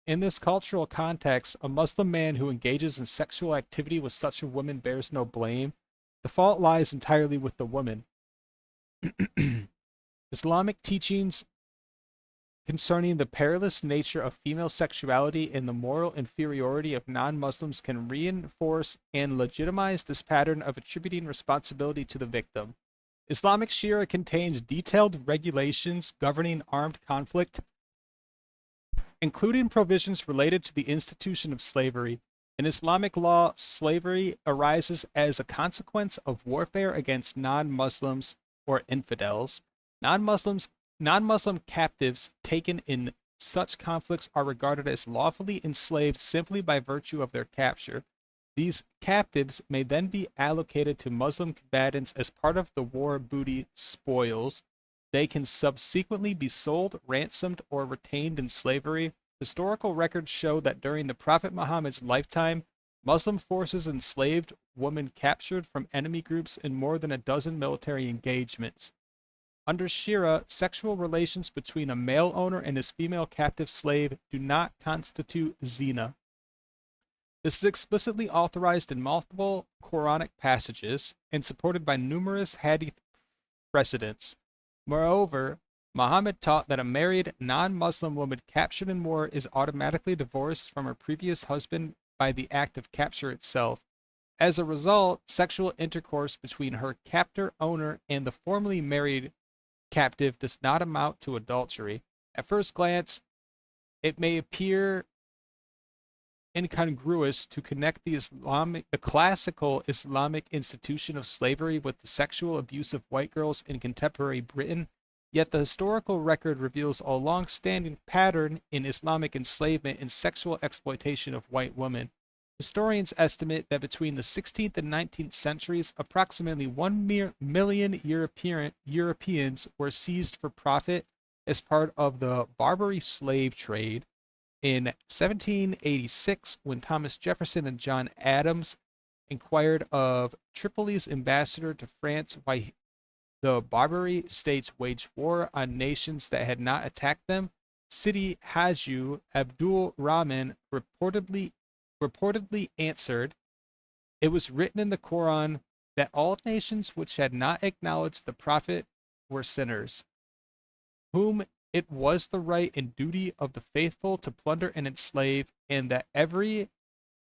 In this cultural context, a Muslim man who engages in sexual activity with such a woman bears no blame. The fault lies entirely with the woman. Islamic teachings concerning the perilous nature of female sexuality and the moral inferiority of non Muslims can reinforce and legitimize this pattern of attributing responsibility to the victim. Islamic Sharia contains detailed regulations governing armed conflict, including provisions related to the institution of slavery. In Islamic law, slavery arises as a consequence of warfare against non-Muslims or infidels. Non-Muslims, non-Muslim captives taken in such conflicts are regarded as lawfully enslaved simply by virtue of their capture. These captives may then be allocated to Muslim combatants as part of the war booty spoils. They can subsequently be sold, ransomed, or retained in slavery. Historical records show that during the Prophet Muhammad's lifetime, Muslim forces enslaved women captured from enemy groups in more than a dozen military engagements. Under Sharia, sexual relations between a male owner and his female captive slave do not constitute zina. This is explicitly authorized in multiple Quranic passages and supported by numerous hadith precedents. Moreover, Muhammad taught that a married non-Muslim woman captured in war is automatically divorced from her previous husband by the act of capture itself. As a result, sexual intercourse between her captor owner and the formerly married captive does not amount to adultery. At first glance, it may appear incongruous to connect the classical Islamic institution of slavery with the sexual abuse of white girls in contemporary Britain, yet the historical record reveals a long-standing pattern in Islamic enslavement and sexual exploitation of white women. Historians estimate that between the 16th and 19th centuries, approximately 1 million Europeans were seized for profit as part of the Barbary slave trade. In 1786, when Thomas Jefferson and John Adams inquired of Tripoli's ambassador to France why the Barbary states waged war on nations that had not attacked them, Sidi Haju Abdul Rahman reportedly answered, "It was written in the Quran that all nations which had not acknowledged the Prophet were sinners, whom it was the right and duty of the faithful to plunder and enslave, and that every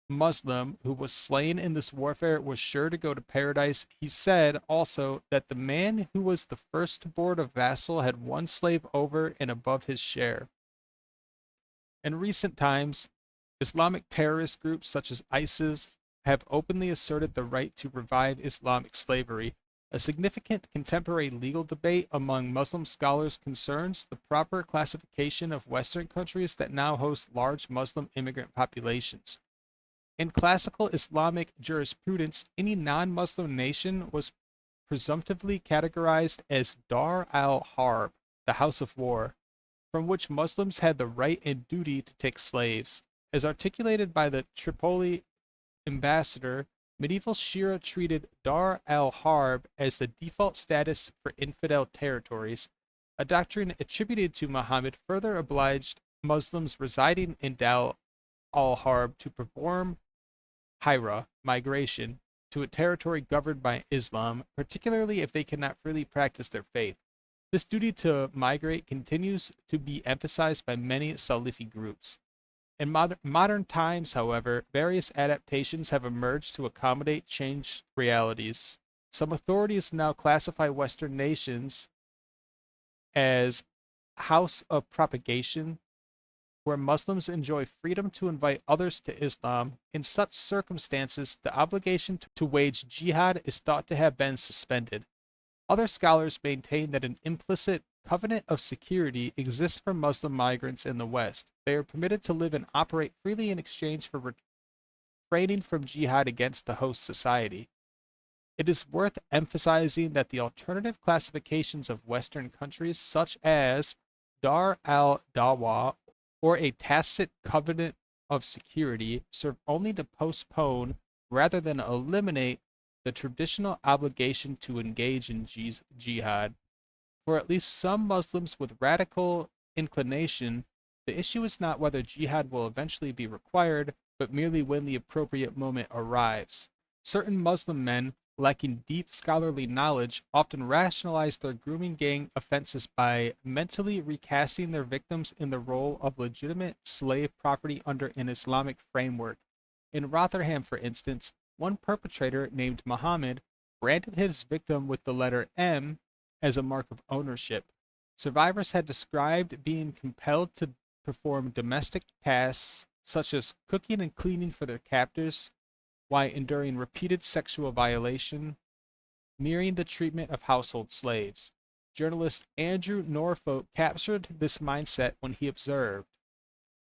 Muslim who was slain in this warfare was sure to go to paradise." He said also that the man who was the first to board a vessel had one slave over and above his share. In recent times, Islamic terrorist groups such as ISIS have openly asserted the right to revive Islamic slavery. A significant contemporary legal debate among Muslim scholars concerns the proper classification of Western countries that now host large Muslim immigrant populations. In classical Islamic jurisprudence, any non-Muslim nation was presumptively categorized as Dar al-Harb, the house of war, from which Muslims had the right and duty to take slaves. As articulated by the Tripoli ambassador, medieval Sharia treated Dar al-Harb as the default status for infidel territories. A doctrine attributed to Muhammad further obliged Muslims residing in Dar al-Harb to perform hijra, migration, to a territory governed by Islam, particularly if they cannot freely practice their faith. This duty to migrate continues to be emphasized by many Salafi groups. In modern times, however, various adaptations have emerged to accommodate changed realities. Some authorities now classify Western nations as house of propagation, where Muslims enjoy freedom to invite others to Islam. In such circumstances, the obligation to wage jihad is thought to have been suspended. Other scholars maintain that an implicit covenant of security exists for Muslim migrants in the West. They are permitted to live and operate freely in exchange for refraining from jihad against the host society. It is worth emphasizing that the alternative classifications of Western countries, such as Dar al-Dawa or a tacit covenant of security, serve only to postpone rather than eliminate the traditional obligation to engage in jihad. For at least some Muslims with radical inclination, The issue is not whether jihad will eventually be required, but merely when the appropriate moment arrives. Certain Muslim men, lacking deep scholarly knowledge, often rationalize their grooming gang offenses by mentally recasting their victims in the role of legitimate slave property under an Islamic framework. In Rotherham, for instance, one perpetrator named Muhammad branded his victim with the letter M as a mark of ownership. Survivors had described being compelled to perform domestic tasks such as cooking and cleaning for their captors while enduring repeated sexual violation, mirroring the treatment of household slaves. Journalist Andrew Norfolk captured this mindset when he observed,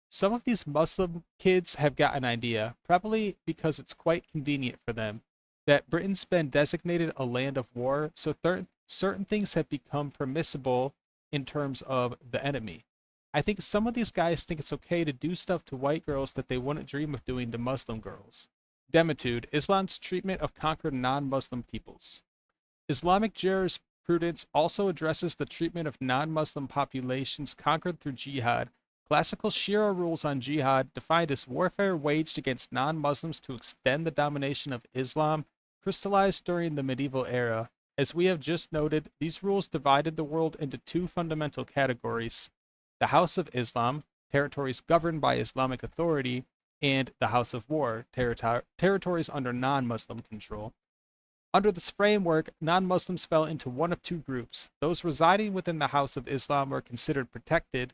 some of these Muslim kids have got an idea, probably because it's quite convenient for them, that Britain's been designated a land of war, so certain things have become permissible in terms of the enemy. I think some of these guys think it's okay to do stuff to white girls that they wouldn't dream of doing to Muslim girls. Demitude, Islam's treatment of conquered non-Muslim peoples. Islamic jurisprudence also addresses the treatment of non-Muslim populations conquered through jihad. Classical Sharia rules on jihad, defined as warfare waged against non-Muslims to extend the domination of Islam, crystallized during the medieval era. As we have just noted, these rules divided the world into two fundamental categories: the House of Islam, territories governed by Islamic authority, and the House of War, territories under non-Muslim control. Under this framework, non-Muslims fell into one of two groups. Those residing within the House of Islam were considered protected,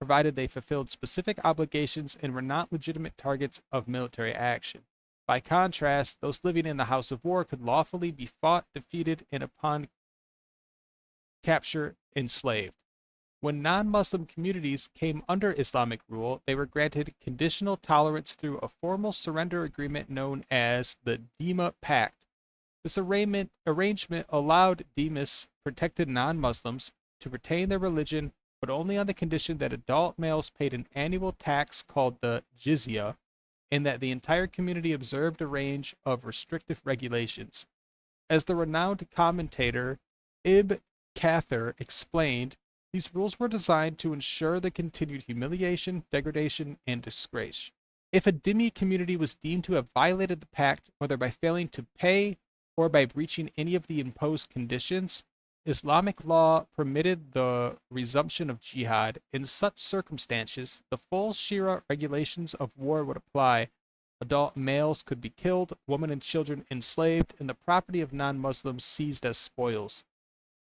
provided they fulfilled specific obligations and were not legitimate targets of military action. By contrast, those living in the House of War could lawfully be fought, defeated, and upon capture, enslaved. When non-Muslim communities came under Islamic rule, they were granted conditional tolerance through a formal surrender agreement known as the Dhimma Pact. This arrangement allowed dhimmis, protected non-Muslims, to retain their religion, but only on the condition that adult males paid an annual tax called the jizya, and that the entire community observed a range of restrictive regulations. As the renowned commentator Ibn Kathir explained, these rules were designed to ensure the continued humiliation, degradation, and disgrace. If a dhimmi community was deemed to have violated the pact, whether by failing to pay or by breaching any of the imposed conditions, Islamic law permitted the resumption of jihad. In such circumstances, the full Sharia regulations of war would apply. Adult males could be killed, women and children enslaved, and the property of non-Muslims seized as spoils.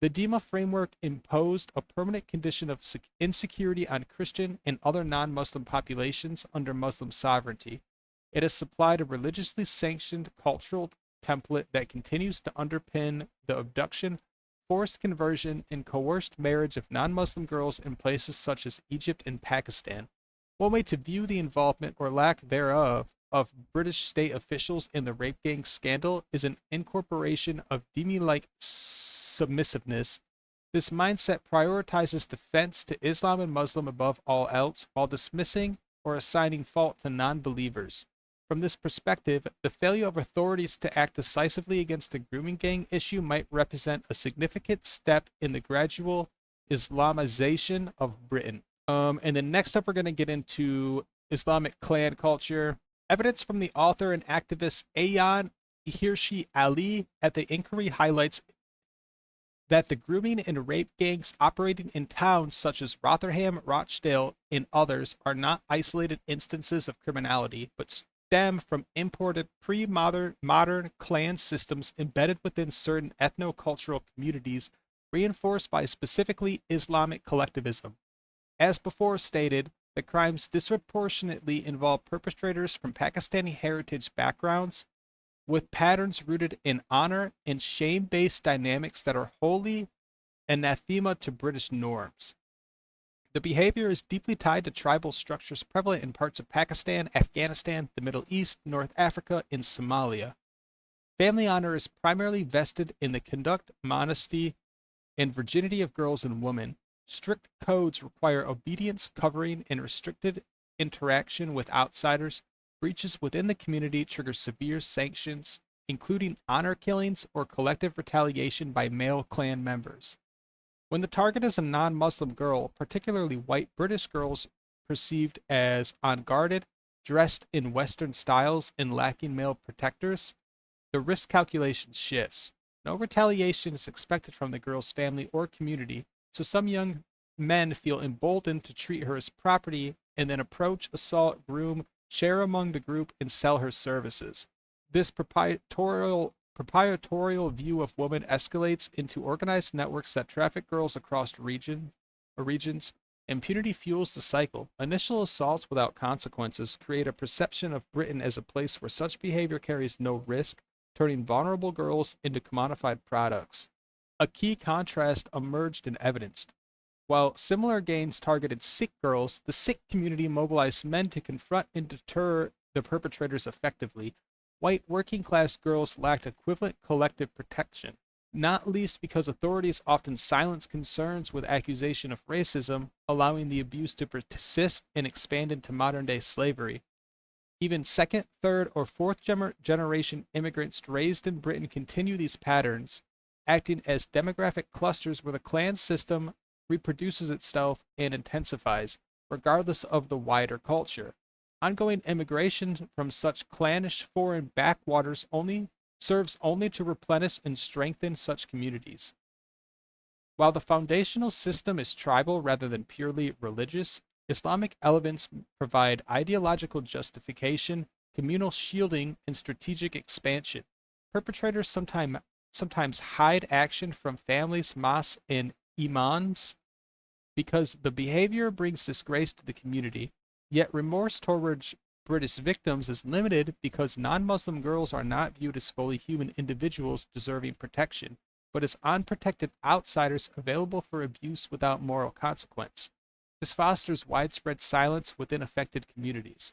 The Dhimma framework imposed a permanent condition of insecurity on Christian and other non-Muslim populations under Muslim sovereignty. It has supplied a religiously sanctioned cultural template that continues to underpin the abduction, forced conversion, and coerced marriage of non-Muslim girls in places such as Egypt and Pakistan. One way to view the involvement or lack thereof of British state officials in the rape gang scandal is an incorporation of dhimmi-like submissiveness. This mindset prioritizes defense to Islam and Muslim above all else, while dismissing or assigning fault to non-believers. From this perspective, the failure of authorities to act decisively against the grooming gang issue might represent a significant step in the gradual Islamization of Britain. And then next up, we're going to get into Islamic clan culture. Evidence from the author and activist Ayaan Hirsi Ali at the inquiry highlights that the grooming and rape gangs operating in towns such as Rotherham, Rochdale, and others are not isolated instances of criminality, but stem from imported pre-modern clan systems embedded within certain ethno-cultural communities, reinforced by specifically Islamic collectivism. As before stated, the crimes disproportionately involve perpetrators from Pakistani heritage backgrounds, with patterns rooted in honor and shame-based dynamics that are wholly anathema to British norms. The behavior is deeply tied to tribal structures prevalent in parts of Pakistan, Afghanistan, the Middle East, North Africa, and Somalia. Family honor is primarily vested in the conduct, modesty, and virginity of girls and women. Strict codes require obedience, covering, and restricted interaction with outsiders. Breaches within the community trigger severe sanctions, including honor killings or collective retaliation by male clan members. When the target is a non-Muslim girl, particularly white British girls, perceived as unguarded, dressed in Western styles, and lacking male protectors, the risk calculation shifts. No retaliation is expected from the girl's family or community, so some young men feel emboldened to treat her as property and then approach, assault, groom, share among the group, and sell her services. This proprietorial view of women escalates into organized networks that traffic girls across regions. Impunity fuels the cycle. Initial assaults without consequences create a perception of Britain as a place where such behavior carries no risk, turning vulnerable girls into commodified products. A key contrast emerged and evidenced. While similar gangs targeted Sikh girls, the Sikh community mobilized men to confront and deter the perpetrators effectively. White working class girls lacked equivalent collective protection, not least because authorities often silence concerns with accusation of racism, allowing the abuse to persist and expand into modern day slavery. Even second, third, or fourth generation immigrants raised in Britain continue these patterns, acting as demographic clusters where the clan system reproduces itself and intensifies, regardless of the wider culture. Ongoing immigration from such clannish foreign backwaters serves only to replenish and strengthen such communities. While the foundational system is tribal rather than purely religious, Islamic elements provide ideological justification, communal shielding, and strategic expansion. Perpetrators sometimes hide action from families, mosques, and imams because the behavior brings disgrace to the community, yet remorse towards British victims is limited because non-Muslim girls are not viewed as fully human individuals deserving protection, but as unprotected outsiders available for abuse without moral consequence. This fosters widespread silence within affected communities.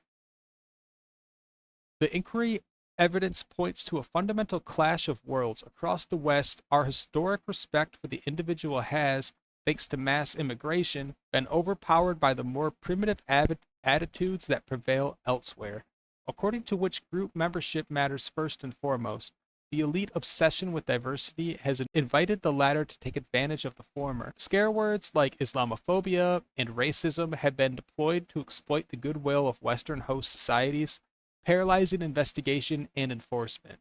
The inquiry evidence points to a fundamental clash of worlds. Across the West, our historic respect for the individual has, thanks to mass immigration, been overpowered by the more primitive attitudes that prevail elsewhere, according to which group membership matters first and foremost. The elite obsession with diversity has invited the latter to take advantage of the former. Scare words like Islamophobia and racism have been deployed to exploit the goodwill of Western host societies, paralyzing investigation and enforcement.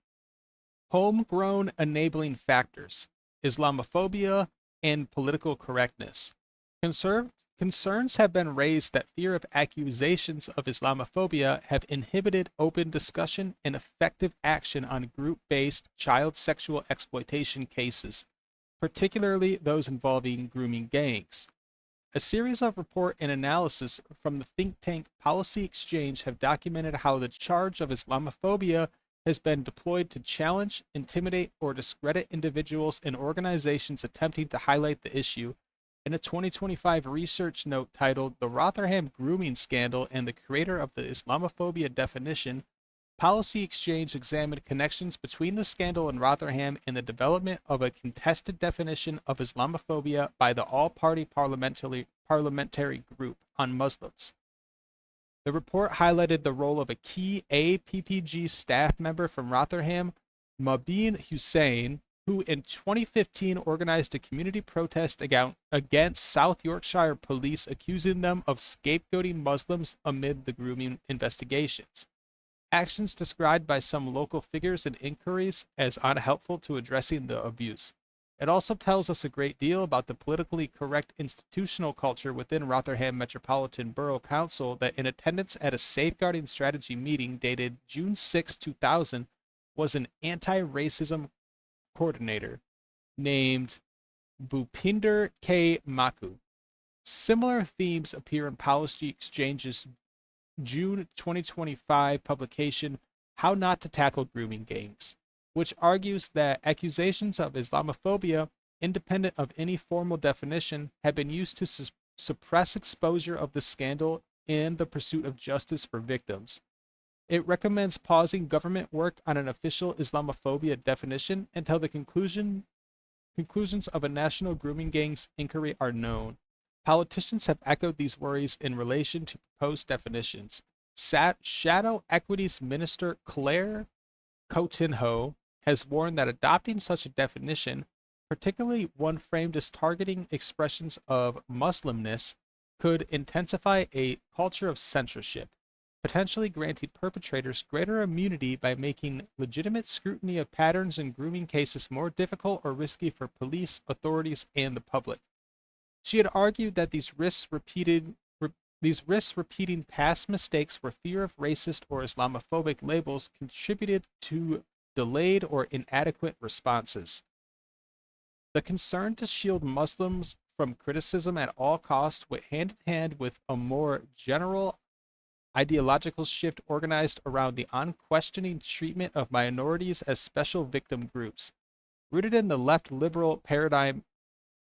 Homegrown enabling factors, Islamophobia, and political correctness. Concerns have been raised that fear of accusations of Islamophobia have inhibited open discussion and effective action on group-based child sexual exploitation cases, particularly those involving grooming gangs. A series of report and analysis from the think tank Policy Exchange have documented how the charge of Islamophobia has been deployed to challenge, intimidate, or discredit individuals and organizations attempting to highlight the issue. In a 2025 research note titled The Rotherham Grooming Scandal and the Creator of the Islamophobia Definition, Policy Exchange examined connections between the scandal in Rotherham and the development of a contested definition of Islamophobia by the all-party parliamentary group on Muslims. The report highlighted the role of a key APPG staff member from Rotherham, Mabeen Hussain, who in 2015 organized a community protest against South Yorkshire police accusing them of scapegoating Muslims amid the grooming investigations. Actions described by some local figures and inquiries as unhelpful to addressing the abuse. It also tells us a great deal about the politically correct institutional culture within Rotherham Metropolitan Borough Council that in attendance at a safeguarding strategy meeting dated June 6, 2000 was an anti-racism coordinator named Bhupinder K. Maku. Similar themes appear in Policy Exchange's June 2025 publication, How Not to Tackle Grooming Gangs, which argues that accusations of Islamophobia, independent of any formal definition, have been used to suppress exposure of the scandal in the pursuit of justice for victims. It recommends pausing government work on an official Islamophobia definition until the conclusions of a national grooming gangs inquiry are known. Politicians have echoed these worries in relation to proposed definitions. Shadow Equities Minister Claire Coutinho has warned that adopting such a definition, particularly one framed as targeting expressions of Muslimness, could intensify a culture of censorship, potentially granting perpetrators greater immunity by making legitimate scrutiny of patterns in grooming cases more difficult or risky for police, authorities, and the public. She had argued that these risks repeating past mistakes where fear of racist or Islamophobic labels contributed to delayed or inadequate responses. The concern to shield Muslims from criticism at all costs went hand in hand with a more general ideological shift organized around the unquestioning treatment of minorities as special victim groups. Rooted in the left liberal paradigm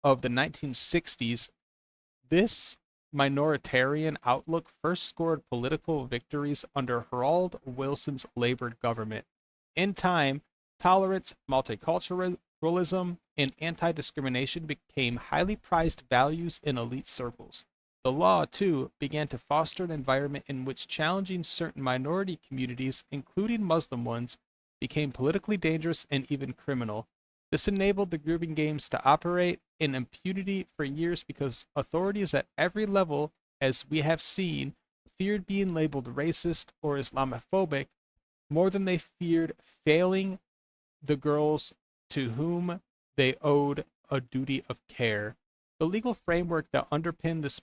of the 1960s, this minoritarian outlook first scored political victories under Harold Wilson's Labor government. In time, tolerance, multiculturalism, and anti discrimination became highly prized values in elite circles. The law, too, began to foster an environment in which challenging certain minority communities, including Muslim ones, became politically dangerous and even criminal. This enabled the grooming games to operate in impunity for years because authorities at every level, as we have seen, feared being labeled racist or Islamophobic more than they feared failing the girls to whom they owed a duty of care. The legal framework that underpinned this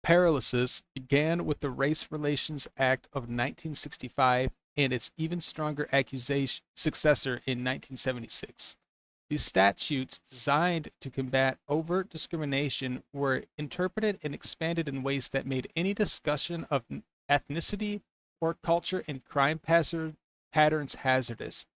paralysis began with the Race Relations Act of 1965 and its even stronger accusation successor in 1976. These statutes, designed to combat overt discrimination, were interpreted and expanded in ways that made any discussion of ethnicity or culture in crime patterns hazardous.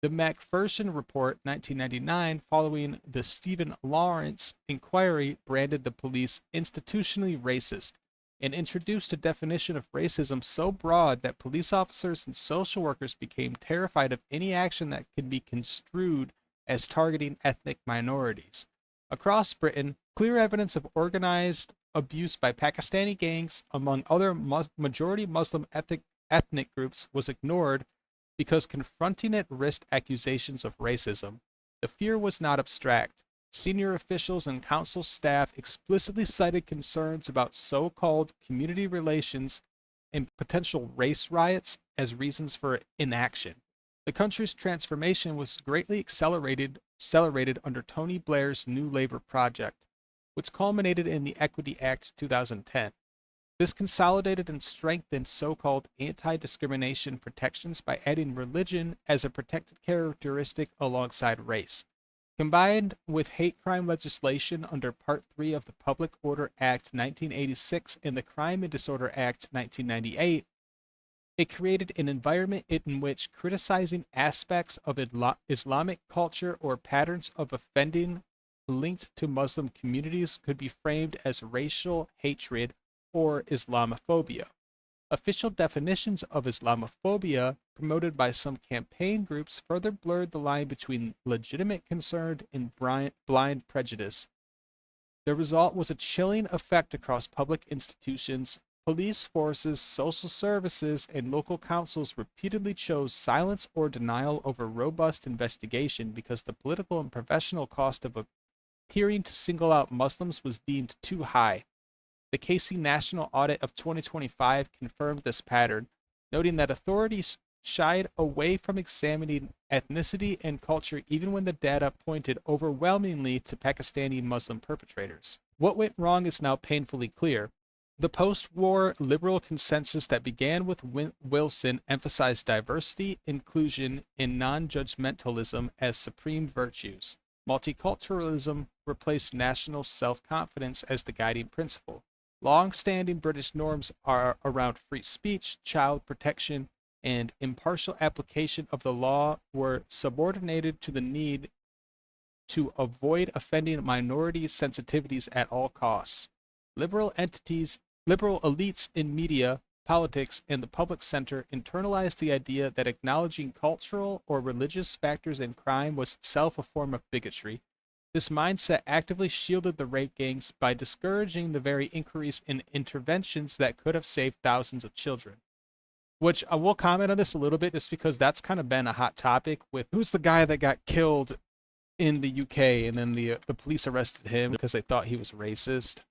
The Macpherson Report, 1999, following the Stephen Lawrence inquiry, branded the police institutionally racist and introduced a definition of racism so broad that police officers and social workers became terrified of any action that could be construed as targeting ethnic minorities. Across Britain, clear evidence of organized abuse by Pakistani gangs, among other majority Muslim ethnic groups, was ignored because confronting it risked accusations of racism. The fear was not abstract. Senior officials and council staff explicitly cited concerns about so-called community relations and potential race riots as reasons for inaction. The country's transformation was greatly accelerated under Tony Blair's New Labour Project, which culminated in the Equity Act 2010. This consolidated and strengthened so-called anti-discrimination protections by adding religion as a protected characteristic alongside race. Combined with hate crime legislation under Part 3 of the Public Order Act 1986 and the Crime and Disorder Act 1998, it created an environment in which criticizing aspects of Islamic culture or patterns of offending linked to Muslim communities could be framed as racial hatred or Islamophobia. Official definitions of Islamophobia, promoted by some campaign groups, further blurred the line between legitimate concern and blind prejudice. The result was a chilling effect across public institutions. Police forces, social services, and local councils repeatedly chose silence or denial over robust investigation because the political and professional cost of appearing to single out Muslims was deemed too high. The Casey National Audit of 2025 confirmed this pattern, noting that authorities shied away from examining ethnicity and culture even when the data pointed overwhelmingly to Pakistani Muslim perpetrators. What went wrong is now painfully clear. The post-war liberal consensus that began with Wilson emphasized diversity, inclusion, and non-judgmentalism as supreme virtues. Multiculturalism replaced national self-confidence as the guiding principle. Long-standing British norms are around free speech, child protection, and impartial application of the law were subordinated to the need to avoid offending minority sensitivities at all costs. Liberal elites in media, politics, and the public center internalized the idea that acknowledging cultural or religious factors in crime was itself a form of bigotry. This mindset actively shielded the rape gangs by discouraging the very inquiries and interventions that could have saved thousands of children. Which I will comment on this a little bit just because that's kind of been a hot topic with who's the guy that got killed in the UK and then the police arrested him because they thought he was racist.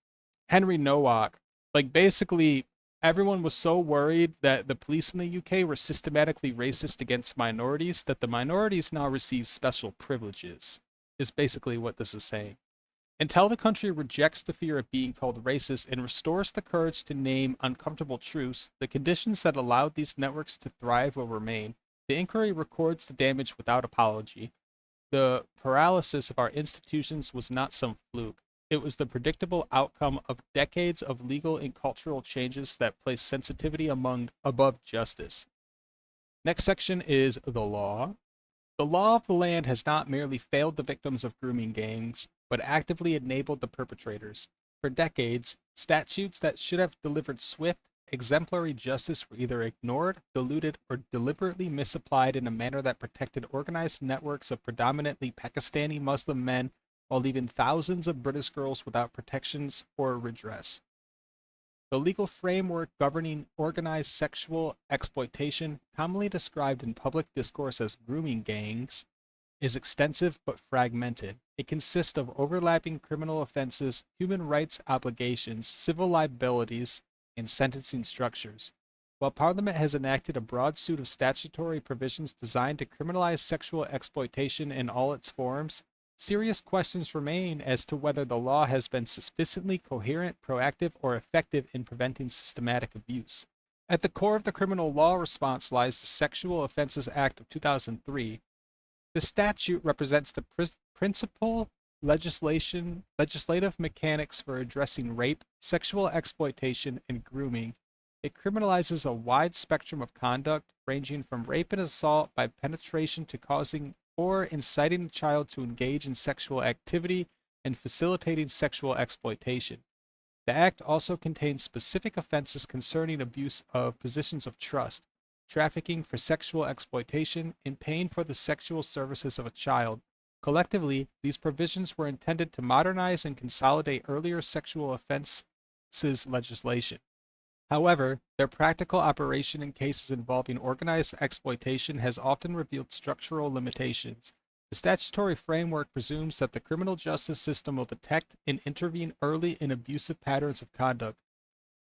Henry Nowak. Like basically everyone was so worried that the police in the UK were systematically racist against minorities that the minorities now receive special privileges. Is basically what this is saying. Until the country rejects the fear of being called racist and restores the courage to name uncomfortable truths, the conditions that allowed these networks to thrive will remain. The inquiry records the damage without apology. The paralysis of our institutions was not some fluke. It was the predictable outcome of decades of legal and cultural changes that place sensitivity above justice. Next section is the law. The law of the land has not merely failed the victims of grooming gangs, but actively enabled the perpetrators. For decades, statutes that should have delivered swift, exemplary justice were either ignored, diluted, or deliberately misapplied in a manner that protected organized networks of predominantly Pakistani Muslim men while leaving thousands of British girls without protections or redress. The legal framework governing organized sexual exploitation, commonly described in public discourse as grooming gangs, is extensive but fragmented. It consists of overlapping criminal offenses, human rights obligations, civil liabilities, and sentencing structures. While Parliament has enacted a broad suite of statutory provisions designed to criminalize sexual exploitation in all its forms, serious questions remain as to whether the law has been sufficiently coherent, proactive, or effective in preventing systematic abuse. At the core of the criminal law response lies the Sexual Offences Act of 2003. The statute represents the principal legislative mechanics for addressing rape, sexual exploitation, and grooming. It criminalizes a wide spectrum of conduct, ranging from rape and assault by penetration to causing or inciting a child to engage in sexual activity and facilitating sexual exploitation. The Act also contains specific offenses concerning abuse of positions of trust, trafficking for sexual exploitation, and paying for the sexual services of a child. Collectively, these provisions were intended to modernize and consolidate earlier sexual offenses legislation. However, their practical operation in cases involving organized exploitation has often revealed structural limitations. The statutory framework presumes that the criminal justice system will detect and intervene early in abusive patterns of conduct.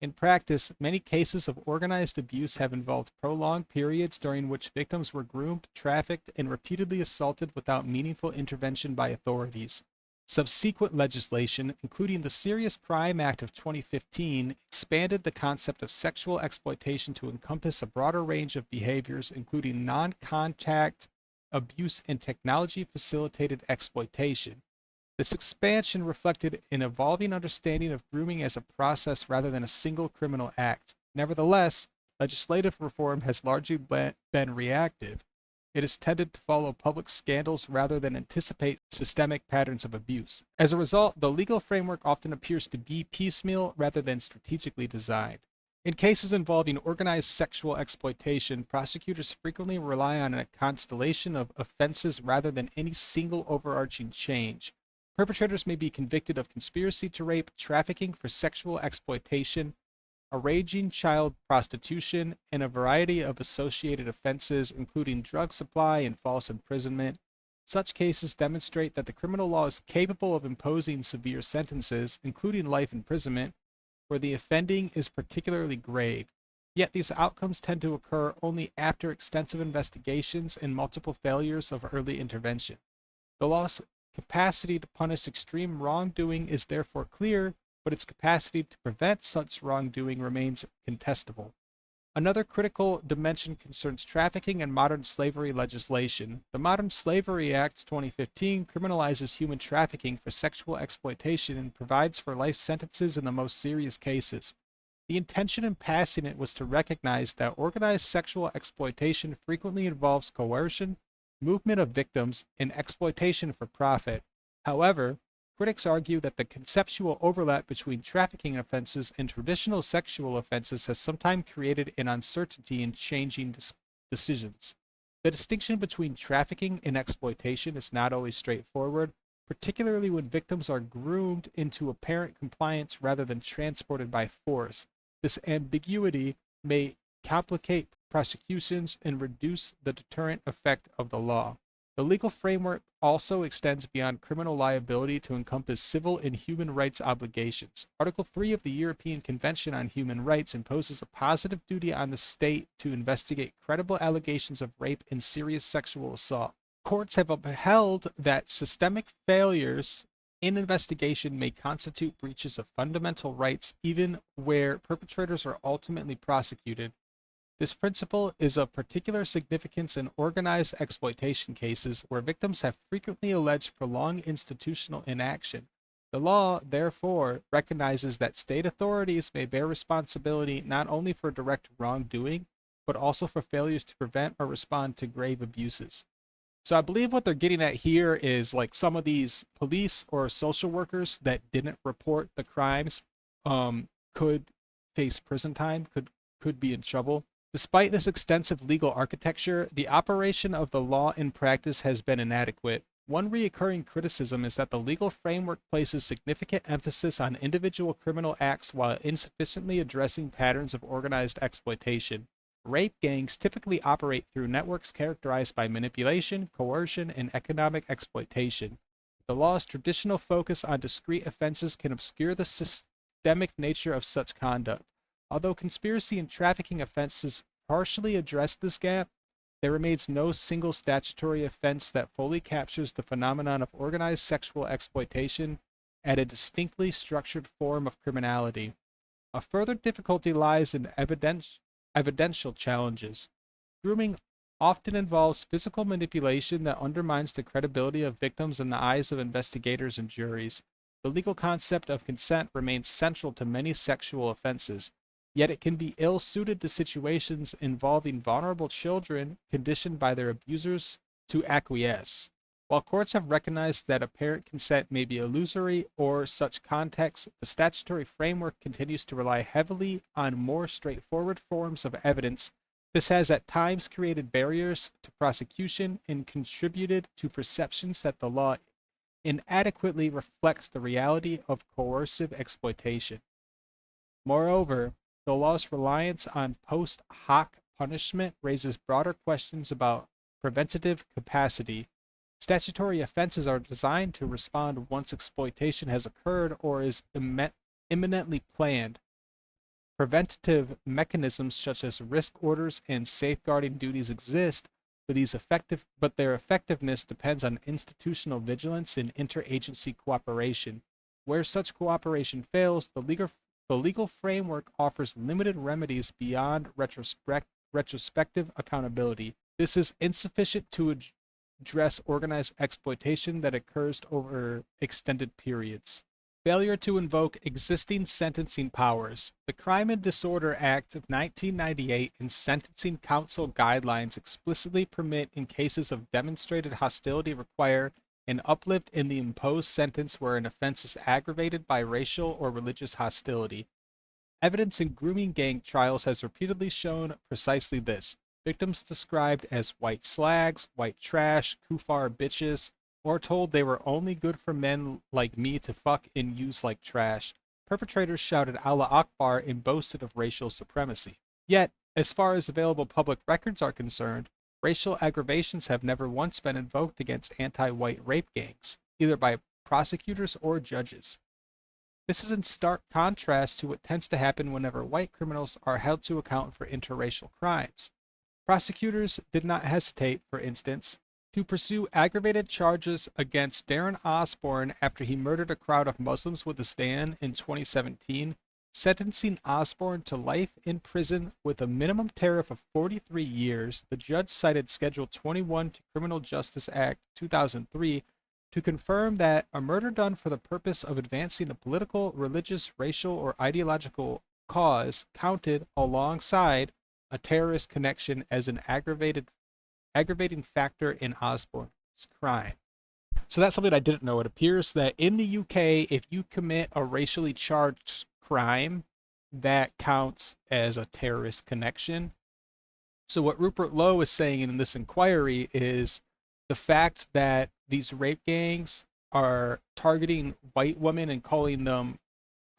In practice, many cases of organized abuse have involved prolonged periods during which victims were groomed, trafficked, and repeatedly assaulted without meaningful intervention by authorities. Subsequent legislation, including the Serious Crime Act of 2015, expanded the concept of sexual exploitation to encompass a broader range of behaviors, including non-contact abuse and technology-facilitated exploitation. This expansion reflected an evolving understanding of grooming as a process rather than a single criminal act. Nevertheless, legislative reform has largely been reactive. It has tended to follow public scandals rather than anticipate systemic patterns of abuse. As a result, the legal framework often appears to be piecemeal rather than strategically designed. In cases involving organized sexual exploitation, prosecutors frequently rely on a constellation of offenses rather than any single overarching change. Perpetrators may be convicted of conspiracy to rape, trafficking for sexual exploitation, arranging child prostitution, and a variety of associated offenses, including drug supply and false imprisonment. Such cases demonstrate that the criminal law is capable of imposing severe sentences, including life imprisonment, where the offending is particularly grave. Yet these outcomes tend to occur only after extensive investigations and multiple failures of early intervention. The law's capacity to punish extreme wrongdoing is therefore clear, but its capacity to prevent such wrongdoing remains contestable. Another critical dimension concerns trafficking and modern slavery legislation. The Modern Slavery Act 2015 criminalizes human trafficking for sexual exploitation and provides for life sentences in the most serious cases. The intention in passing it was to recognize that organized sexual exploitation frequently involves coercion, movement of victims, and exploitation for profit. However, critics argue that the conceptual overlap between trafficking offenses and traditional sexual offenses has sometimes created an uncertainty in changing decisions. The distinction between trafficking and exploitation is not always straightforward, particularly when victims are groomed into apparent compliance rather than transported by force. This ambiguity may complicate prosecutions and reduce the deterrent effect of the law. The legal framework also extends beyond criminal liability to encompass civil and human rights obligations. Article 3 of the European Convention on Human Rights imposes a positive duty on the state to investigate credible allegations of rape and serious sexual assault. Courts have upheld that systemic failures in investigation may constitute breaches of fundamental rights even where perpetrators are ultimately prosecuted. This principle is of particular significance in organized exploitation cases where victims have frequently alleged prolonged institutional inaction. The law, therefore, recognizes that state authorities may bear responsibility not only for direct wrongdoing, but also for failures to prevent or respond to grave abuses. So I believe what they're getting at here is like some of these police or social workers that didn't report the crimes could face prison time, could be in trouble. Despite this extensive legal architecture, the operation of the law in practice has been inadequate. One recurring criticism is that the legal framework places significant emphasis on individual criminal acts while insufficiently addressing patterns of organized exploitation. Rape gangs typically operate through networks characterized by manipulation, coercion, and economic exploitation. The law's traditional focus on discrete offenses can obscure the systemic nature of such conduct. Although conspiracy and trafficking offenses partially address this gap, there remains no single statutory offense that fully captures the phenomenon of organized sexual exploitation at a distinctly structured form of criminality. A further difficulty lies in evidential challenges. Grooming often involves physical manipulation that undermines the credibility of victims in the eyes of investigators and juries. The legal concept of consent remains central to many sexual offenses, yet it can be ill-suited to situations involving vulnerable children conditioned by their abusers to acquiesce. While courts have recognized that apparent consent may be illusory or such contexts, the statutory framework continues to rely heavily on more straightforward forms of evidence. This has at times created barriers to prosecution and contributed to perceptions that the law inadequately reflects the reality of coercive exploitation. Moreover, the law's reliance on post hoc punishment raises broader questions about preventative capacity. Statutory offenses are designed to respond once exploitation has occurred or is imminently planned. Preventative mechanisms such as risk orders and safeguarding duties exist, but their effectiveness depends on institutional vigilance and interagency cooperation. Where such cooperation fails, the legal framework offers limited remedies beyond retrospective accountability. This is insufficient to address organized exploitation that occurs over extended periods. Failure to invoke existing sentencing powers. The Crime and Disorder Act of 1998 and Sentencing Council guidelines explicitly permit, in cases of demonstrated hostility, require an uplift in the imposed sentence where an offense is aggravated by racial or religious hostility. Evidence in grooming gang trials has repeatedly shown precisely this. Victims described as white slags, white trash, kuffar bitches, or told they were only good for men like me to fuck and use like trash. Perpetrators shouted Allah Akbar and boasted of racial supremacy. Yet, as far as available public records are concerned, racial aggravations have never once been invoked against anti-white rape gangs, either by prosecutors or judges. This is in stark contrast to what tends to happen whenever white criminals are held to account for interracial crimes. Prosecutors did not hesitate, for instance, to pursue aggravated charges against Darren Osborne after he murdered a crowd of Muslims with his van in 2017, sentencing Osborne to life in prison with a minimum tariff of 43 years. The judge cited Schedule 21 to Criminal Justice Act 2003 to confirm that a murder done for the purpose of advancing a political, religious, racial, or ideological cause counted alongside a terrorist connection as an aggravating factor in Osborne's crime. So that's something I didn't know. It appears that in the UK, if you commit a racially charged crime, that counts as a terrorist connection. So what Rupert Lowe is saying in this inquiry is the fact that these rape gangs are targeting white women and calling them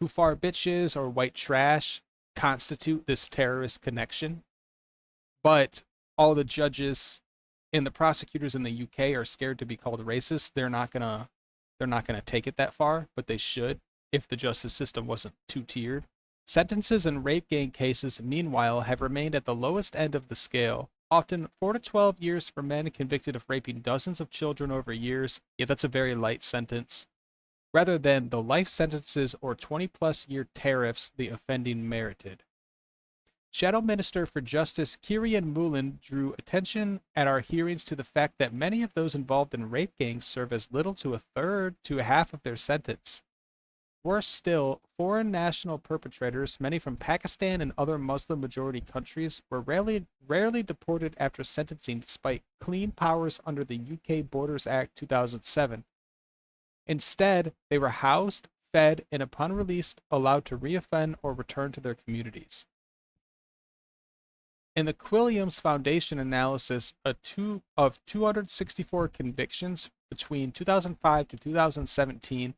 kuffar bitches or white trash constitute this terrorist connection. But all the judges and the prosecutors in the UK are scared to be called racist, they're not gonna take it that far, but they should if the justice system wasn't too tiered. Sentences in rape gang cases, meanwhile, have remained at the lowest end of the scale, often 4 to 12 years for men convicted of raping dozens of children over years. Yeah, that's a very light sentence, rather than the life sentences or 20-plus year tariffs the offending merited. Shadow Minister for Justice Kirian Mulin drew attention at our hearings to the fact that many of those involved in rape gangs serve as little to a third to a half of their sentence. Worse still, foreign national perpetrators, many from Pakistan and other Muslim-majority countries, were rarely deported after sentencing despite clean powers under the UK Borders Act 2007. Instead, they were housed, fed, and upon release allowed to reoffend or return to their communities. In the Quilliams Foundation analysis of 264 convictions between 2005 to 2017,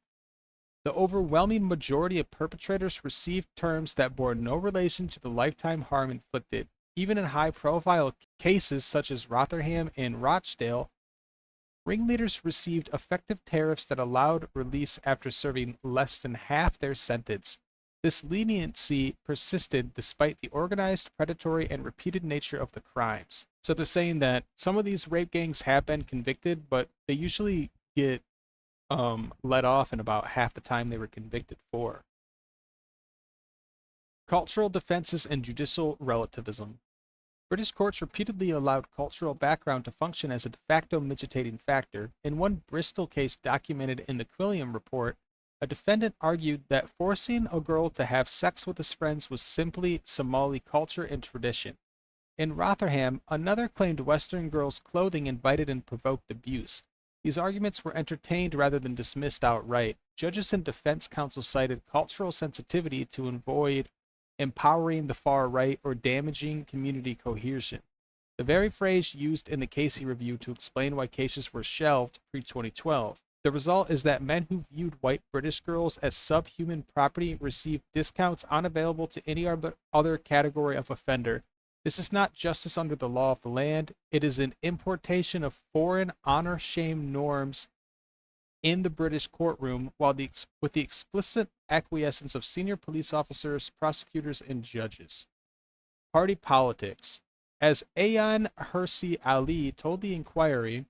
the overwhelming majority of perpetrators received terms that bore no relation to the lifetime harm inflicted. Even in high-profile cases such as Rotherham and Rochdale, ringleaders received effective tariffs that allowed release after serving less than half their sentence. This leniency persisted despite the organized, predatory, and repeated nature of the crimes. So they're saying that some of these rape gangs have been convicted, but they usually get let off in about half the time they were convicted for. Cultural defenses and judicial relativism. British courts repeatedly allowed cultural background to function as a de facto mitigating factor. In one Bristol case documented in the Quilliam report, a defendant argued that forcing a girl to have sex with his friends was simply Somali culture and tradition. In Rotherham, another claimed Western girls' clothing invited and provoked abuse. These arguments were entertained rather than dismissed outright. Judges and defense counsel cited cultural sensitivity to avoid empowering the far right or damaging community cohesion. The very phrase used in the Casey review to explain why cases were shelved pre-2012. The result is that men who viewed white British girls as subhuman property received discounts unavailable to any other category of offender. This is not justice under the law of the land. It is an importation of foreign honor-shame norms in the British courtroom, with the explicit acquiescence of senior police officers, prosecutors, and judges. Party politics. As Ayan Hirsi Ali told the inquiry,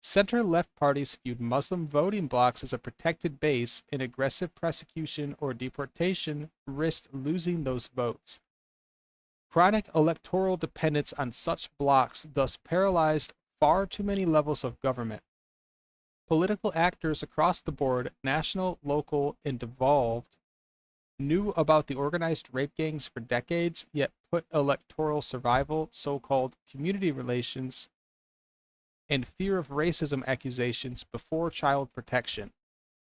center-left parties viewed Muslim voting blocs as a protected base, and aggressive prosecution or deportation risked losing those votes. Chronic electoral dependence on such blocs thus paralyzed far too many levels of government. Political actors across the board, national, local, and devolved, knew about the organized rape gangs for decades, yet put electoral survival, so-called community relations, and fear of racism accusations before child protection.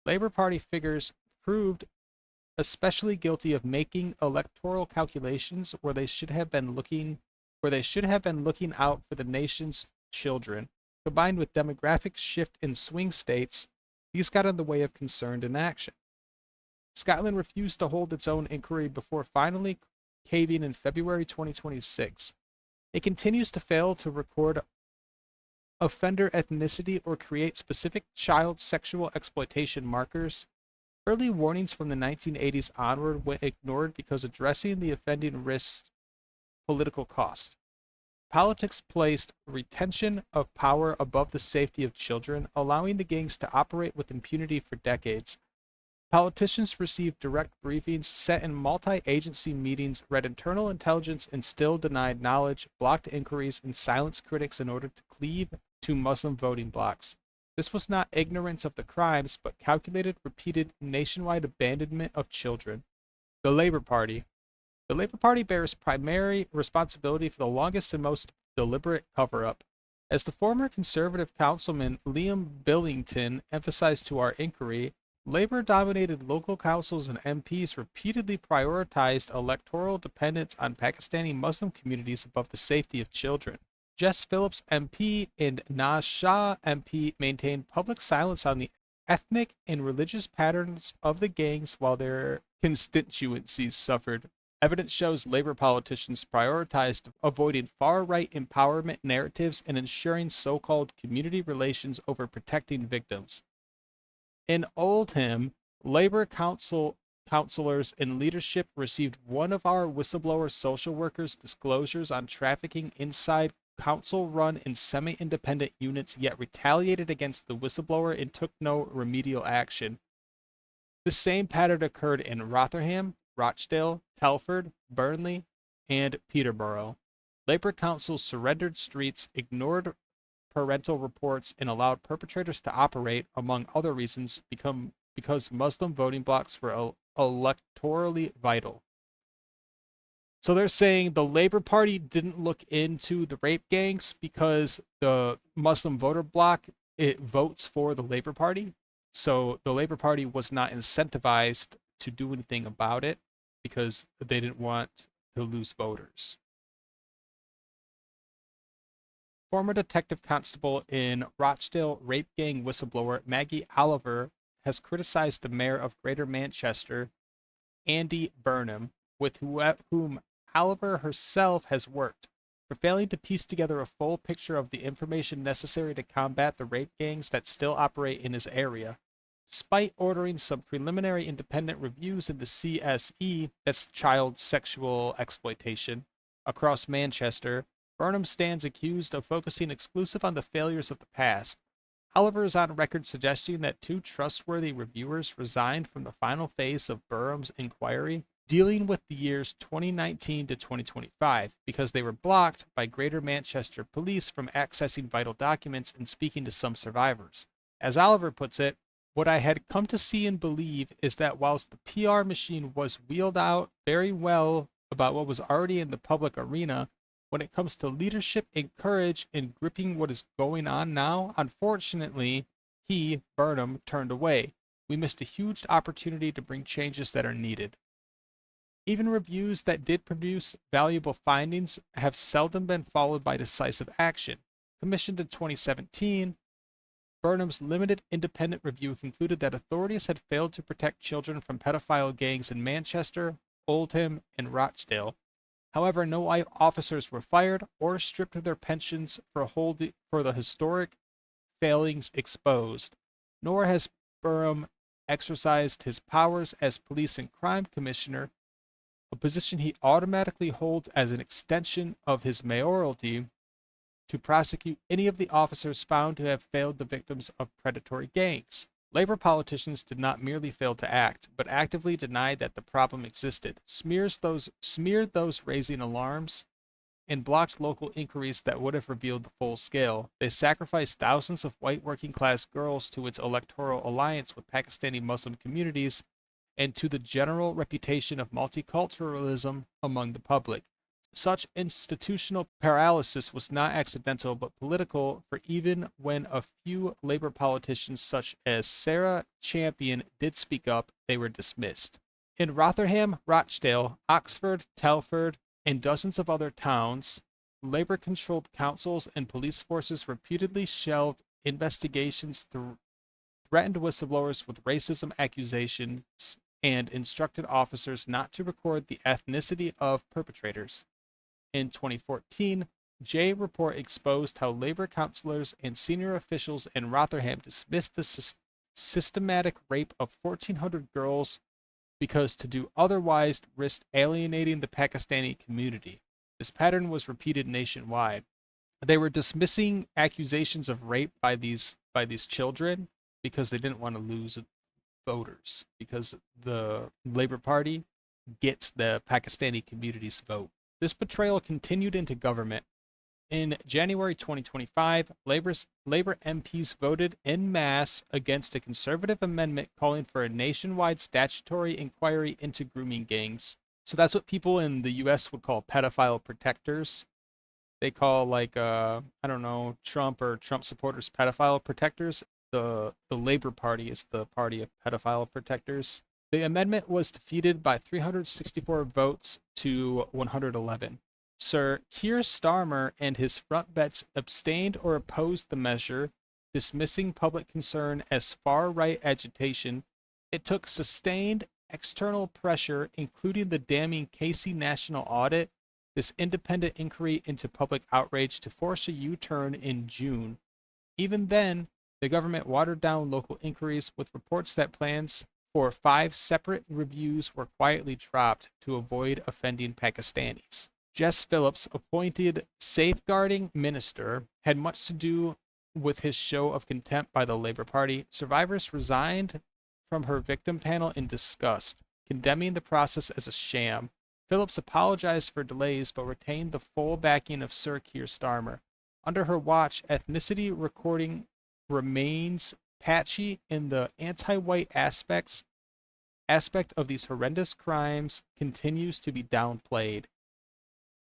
Labor Party figures proved especially guilty of making electoral calculations where they should have been looking out for the nation's children. Combined with demographic shift in swing states, these got in the way of concerned inaction. Scotland refused to hold its own inquiry before finally caving in February 2026. It continues to fail to record offender ethnicity or create specific child sexual exploitation markers. Early warnings from the 1980s onward went ignored because addressing the offending risked political cost. Politics placed retention of power above the safety of children, allowing the gangs to operate with impunity for decades. Politicians received direct briefings, sat in multi-agency meetings, read internal intelligence, and still denied knowledge, blocked inquiries, and silenced critics in order to cleave to Muslim voting blocs. This was not ignorance of the crimes, but calculated, repeated, nationwide abandonment of children. The Labor Party. The Labor Party bears primary responsibility for the longest and most deliberate cover-up. As the former Conservative councilman Liam Billington emphasized to our inquiry, Labor-dominated local councils and MPs repeatedly prioritized electoral dependence on Pakistani Muslim communities above the safety of children. Jess Phillips MP and Naz Shah MP maintained public silence on the ethnic and religious patterns of the gangs while their constituencies suffered Evidence shows Labor politicians prioritized avoiding far-right empowerment narratives and ensuring so-called community relations over protecting victims. In Oldham, Labor counselors and leadership received one of our whistleblower social workers' disclosures on trafficking inside council-run and semi-independent units, yet retaliated against the whistleblower and took no remedial action. The same pattern occurred in Rotherham, Rochdale, Telford, Burnley, and Peterborough. Labor councils surrendered streets, ignored parental reports, and allowed perpetrators to operate, among other reasons, because Muslim voting blocks were electorally vital. So they're saying the Labor Party didn't look into the rape gangs because the Muslim voter bloc, it votes for the Labor Party. So the Labor Party was not incentivized to do anything about it because they didn't want to lose voters. Former detective constable in Rochdale rape gang whistleblower Maggie Oliver has criticized the mayor of Greater Manchester, Andy Burnham, with whom Oliver herself has worked, for failing to piece together a full picture of the information necessary to combat the rape gangs that still operate in his area. Despite ordering some preliminary independent reviews in the CSE, that's child sexual exploitation, across Manchester, Burnham stands accused of focusing exclusive on the failures of the past. Oliver is on record suggesting that two trustworthy reviewers resigned from the final phase of Burnham's inquiry, dealing with the years 2019 to 2025, because they were blocked by Greater Manchester Police from accessing vital documents and speaking to some survivors. As Oliver puts it, what I had come to see and believe is that whilst the PR machine was wheeled out very well about what was already in the public arena, when it comes to leadership and courage in gripping what is going on now, unfortunately, he, Burnham, turned away. We missed a huge opportunity to bring changes that are needed. Even reviews that did produce valuable findings have seldom been followed by decisive action. Commissioned in 2017, Burnham's limited independent review concluded that authorities had failed to protect children from pedophile gangs in Manchester, Oldham, and Rochdale. However, no officers were fired or stripped of their pensions for the historic failings exposed, nor has Burnham exercised his powers as police and crime commissioner, a position he automatically holds as an extension of his mayoralty, to prosecute any of the officers found to have failed the victims of predatory gangs. Labor politicians did not merely fail to act, but actively denied that the problem existed, smeared those raising alarms, and blocked local inquiries that would have revealed the full scale. They sacrificed thousands of white working-class girls to its electoral alliance with Pakistani Muslim communities and to the general reputation of multiculturalism among the public. Such institutional paralysis was not accidental but political, for even when a few Labor politicians such as Sarah Champion did speak up, they were dismissed. In Rotherham, Rochdale, Oxford, Telford, and dozens of other towns, Labor-controlled councils and police forces repeatedly shelved investigations, threatened whistleblowers with racism accusations, and instructed officers not to record the ethnicity of perpetrators. In 2014, J report exposed how Labor councillors and senior officials in Rotherham dismissed the systematic rape of 1,400 girls because to do otherwise risked alienating the Pakistani community. This pattern was repeated nationwide. They were dismissing accusations of rape by these children because they didn't want to lose voters, because the Labor Party gets the Pakistani community's vote. This betrayal continued into government. In January 2025, Labor MPs voted en masse against a conservative amendment calling for a nationwide statutory inquiry into grooming gangs. So that's what people in the US would call pedophile protectors. They call, like, I don't know, Trump or Trump supporters pedophile protectors. The Labor Party is the party of pedophile protectors. The amendment was defeated by 364 votes to 111. Sir Keir Starmer and his front bets abstained or opposed the measure, dismissing public concern as far-right agitation. It took sustained external pressure, including the damning Casey National Audit, this independent inquiry into public outrage to force a U-turn in June. Even then, the government watered down local inquiries with reports that plans for 5 separate reviews were quietly dropped to avoid offending Pakistanis. Jess Phillips, appointed safeguarding minister, had much to do with his show of contempt by the Labour Party. Survivors resigned from her victim panel in disgust, condemning the process as a sham. Phillips apologized for delays but retained the full backing of Sir Keir Starmer. Under her watch, ethnicity recording remains patchy, and the anti-white aspect of these horrendous crimes continues to be downplayed.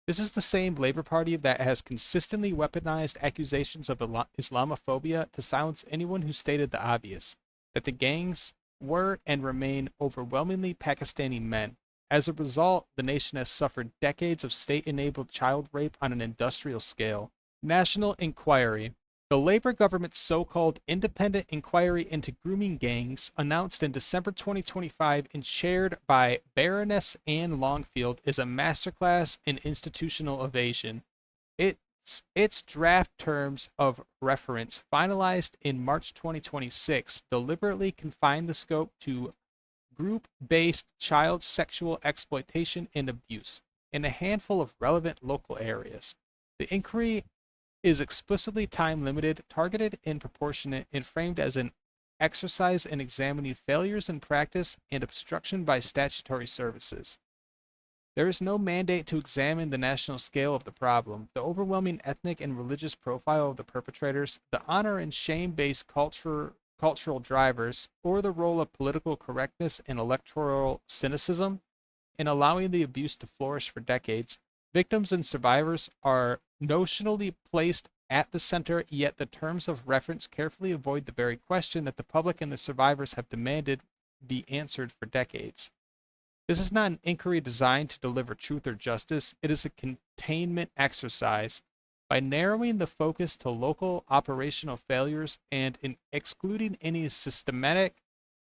This is the same Labour Party that has consistently weaponized accusations of Islamophobia to silence anyone who stated the obvious, that the gangs were and remain overwhelmingly Pakistani men. As a result, the nation has suffered decades of state-enabled child rape on an industrial scale. National Inquiry. The Labour government's so-called Independent Inquiry into Grooming Gangs, announced in December 2025 and chaired by Baroness Anne Longfield, is a masterclass in institutional evasion. Its draft terms of reference, finalized in March 2026, deliberately confine the scope to group-based child sexual exploitation and abuse in a handful of relevant local areas. The inquiry is explicitly time-limited, targeted, and proportionate, and framed as an exercise in examining failures in practice and obstruction by statutory services. There is no mandate to examine the national scale of the problem, the overwhelming ethnic and religious profile of the perpetrators, the honor and shame-based cultural drivers, or the role of political correctness and electoral cynicism in allowing the abuse to flourish for decades. Victims and survivors are notionally placed at the center, yet the terms of reference carefully avoid the very question that the public and the survivors have demanded be answered for decades. This is not an inquiry designed to deliver truth or justice. It is a containment exercise. By narrowing the focus to local operational failures and in excluding any systematic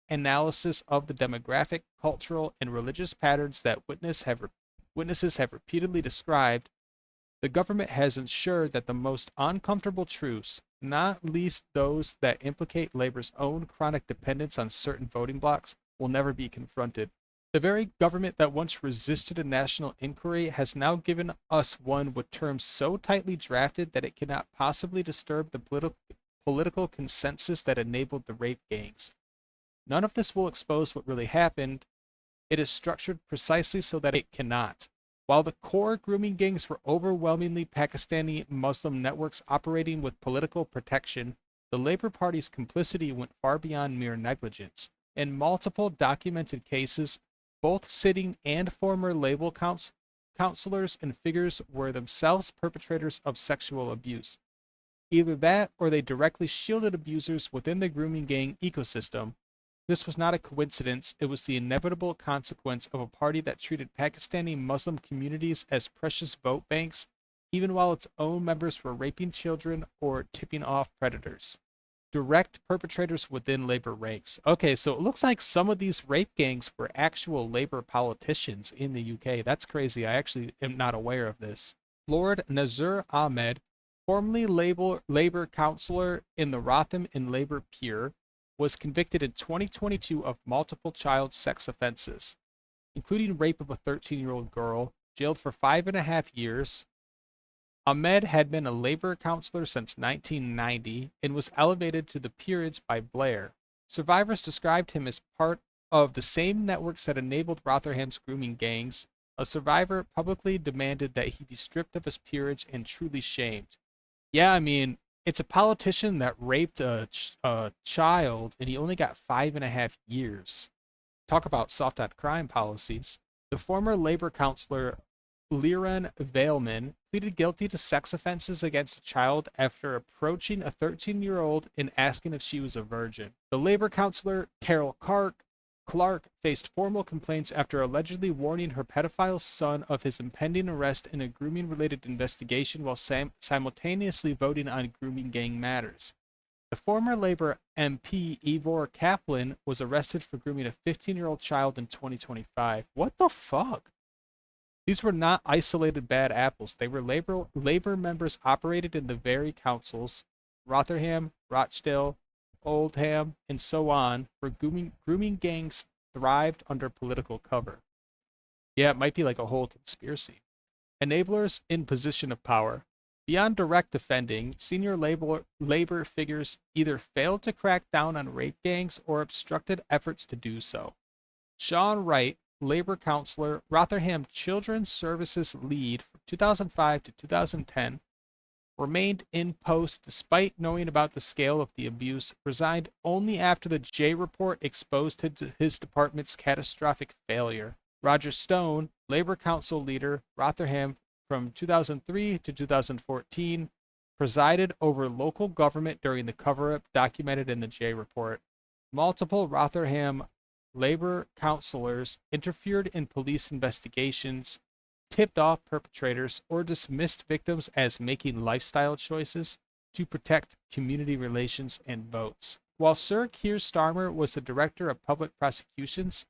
analysis of the demographic, cultural, and religious patterns that witnesses have repeatedly described, the government has ensured that the most uncomfortable truths, not least those that implicate Labor's own chronic dependence on certain voting blocs, will never be confronted. The very government that once resisted a national inquiry has now given us one with terms so tightly drafted that it cannot possibly disturb the political consensus that enabled the rape gangs. None of this will expose what really happened. It is structured precisely so that it cannot. While the core grooming gangs were overwhelmingly Pakistani Muslim networks operating with political protection, the Labour Party's complicity went far beyond mere negligence. In multiple documented cases, both sitting and former Labour counselors and figures were themselves perpetrators of sexual abuse. Either that, or they directly shielded abusers within the grooming gang ecosystem. This was not a coincidence. It was the inevitable consequence of a party that treated Pakistani Muslim communities as precious vote banks, even while its own members were raping children or tipping off predators. Direct perpetrators within Labour ranks. Okay, so it looks like some of these rape gangs were actual Labour politicians in the UK. That's crazy. I actually am not aware of this. Lord Nazir Ahmed, formerly Labour councillor in the Wrotham and Labour peer, was convicted in 2022 of multiple child sex offenses, including rape of a 13-year-old girl, jailed for 5.5 years. Ahmed had been a Labour councillor since 1990 and was elevated to the peerage by Blair. Survivors described him as part of the same networks that enabled Rotherham's grooming gangs. A survivor publicly demanded that he be stripped of his peerage and truly shamed. Yeah, I mean, it's a politician that raped a child, and he only got 5.5 years. Talk about soft on crime policies. The former Labour councillor Liran Vailman pleaded guilty to sex offenses against a child after approaching a 13-year-old and asking if she was a virgin. The Labour councillor Carol Clark faced formal complaints after allegedly warning her pedophile son of his impending arrest in a grooming-related investigation while simultaneously voting on grooming gang matters. The former Labour MP Ivor Kaplan was arrested for grooming a 15-year-old child in 2025. What the fuck? These were not isolated bad apples. They were labor members operated in the very councils, Rotherham, Rochdale, Oldham, and so on, where grooming gangs thrived under political cover. Yeah, it might be like a whole conspiracy. Enablers in position of power. Beyond direct offending, senior labor figures either failed to crack down on rape gangs or obstructed efforts to do so. Sean Wright, labor counselor, Rotherham Children's Services lead from 2005 to 2010, remained in post despite knowing about the scale of the abuse, resigned only after the J report exposed his department's catastrophic failure. Roger Stone, labor council leader, Rotherham from 2003 to 2014, presided over local government during the cover-up documented in the J report. Multiple Rotherham labor counselors interfered in police investigations, tipped off perpetrators, or dismissed victims as making lifestyle choices to protect community relations and votes. While Sir Keir Starmer was the director of public prosecutions,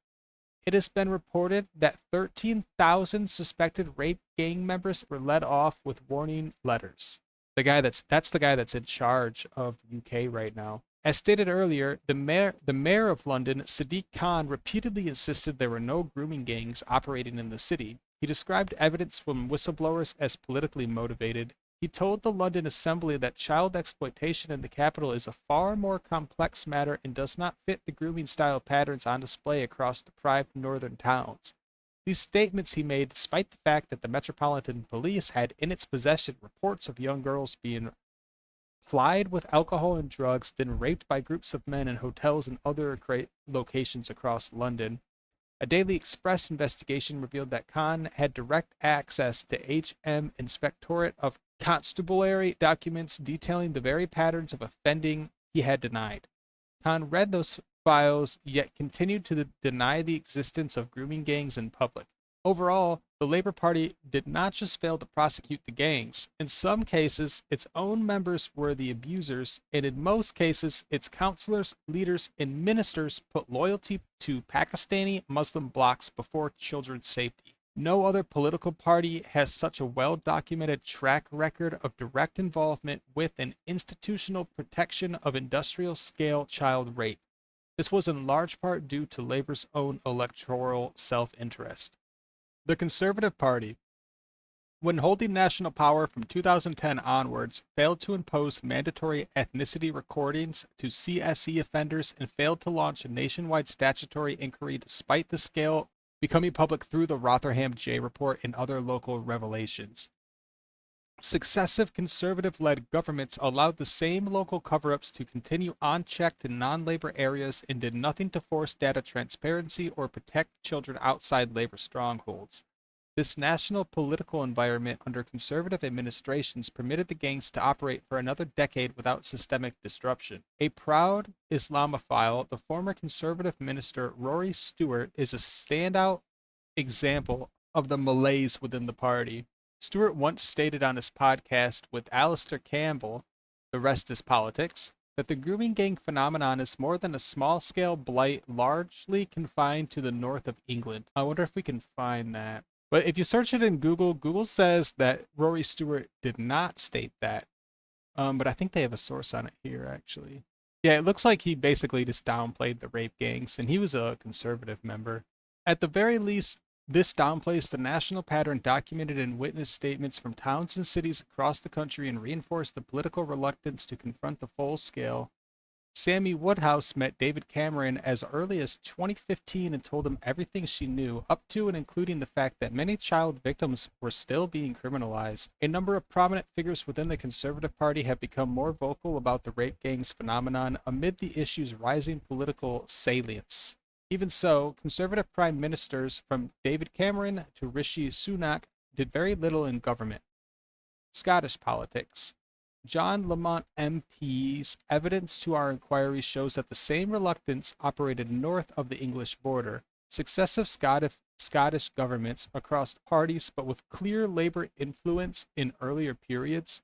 it has been reported that 13,000 suspected rape gang members were let off with warning letters. That's the guy that's in charge of the UK right now. As stated earlier, the mayor of London, Sadiq Khan, repeatedly insisted there were no grooming gangs operating in the city. He described evidence from whistleblowers as politically motivated. He told the London Assembly that child exploitation in the capital is a far more complex matter and does not fit the grooming style patterns on display across deprived northern towns. These statements he made despite the fact that the Metropolitan Police had in its possession reports of young girls being plied with alcohol and drugs, then raped by groups of men in hotels and other locations across London. A Daily Express investigation revealed that Khan had direct access to HM Inspectorate of Constabulary documents detailing the very patterns of offending he had denied. Khan read those files, yet continued to deny the existence of grooming gangs in public. Overall, the Labour Party did not just fail to prosecute the gangs. In some cases, its own members were the abusers, and in most cases, its councillors, leaders, and ministers put loyalty to Pakistani Muslim blocs before children's safety. No other political party has such a well-documented track record of direct involvement with and institutional protection of industrial-scale child rape. This was in large part due to Labour's own electoral self-interest. The Conservative Party, when holding national power from 2010 onwards, failed to impose mandatory ethnicity recordings to CSE offenders and failed to launch a nationwide statutory inquiry despite the scale becoming public through the Rotherham J report and other local revelations. Successive conservative-led governments allowed the same local cover-ups to continue unchecked in non-labor areas and did nothing to force data transparency or protect children outside labor strongholds. This national political environment under conservative administrations permitted the gangs to operate for another decade without systemic disruption. A proud Islamophile, the former conservative minister Rory Stewart is a standout example of the malaise within the party. Stewart once stated on his podcast with Alistair Campbell, The Rest is Politics, that the grooming gang phenomenon is more than a small-scale blight largely confined to the north of England. I wonder if we can find that. But if you search it in Google, Google says that Rory Stewart did not state that. But I think they have a source on it here, actually. Yeah, it looks like he basically just downplayed the rape gangs, and he was a conservative member. At the very least, this downplays the national pattern documented in witness statements from towns and cities across the country and reinforced the political reluctance to confront the full scale. Sammy Woodhouse met David Cameron as early as 2015 and told him everything she knew, up to and including the fact that many child victims were still being criminalized. A number of prominent figures within the Conservative Party have become more vocal about the rape gangs phenomenon amid the issue's rising political salience. Even so, Conservative Prime Ministers from David Cameron to Rishi Sunak did very little in government. Scottish politics. John Lamont MP's evidence to our inquiry shows that the same reluctance operated north of the English border. Successive Scottish governments across parties, but with clear Labour influence in earlier periods,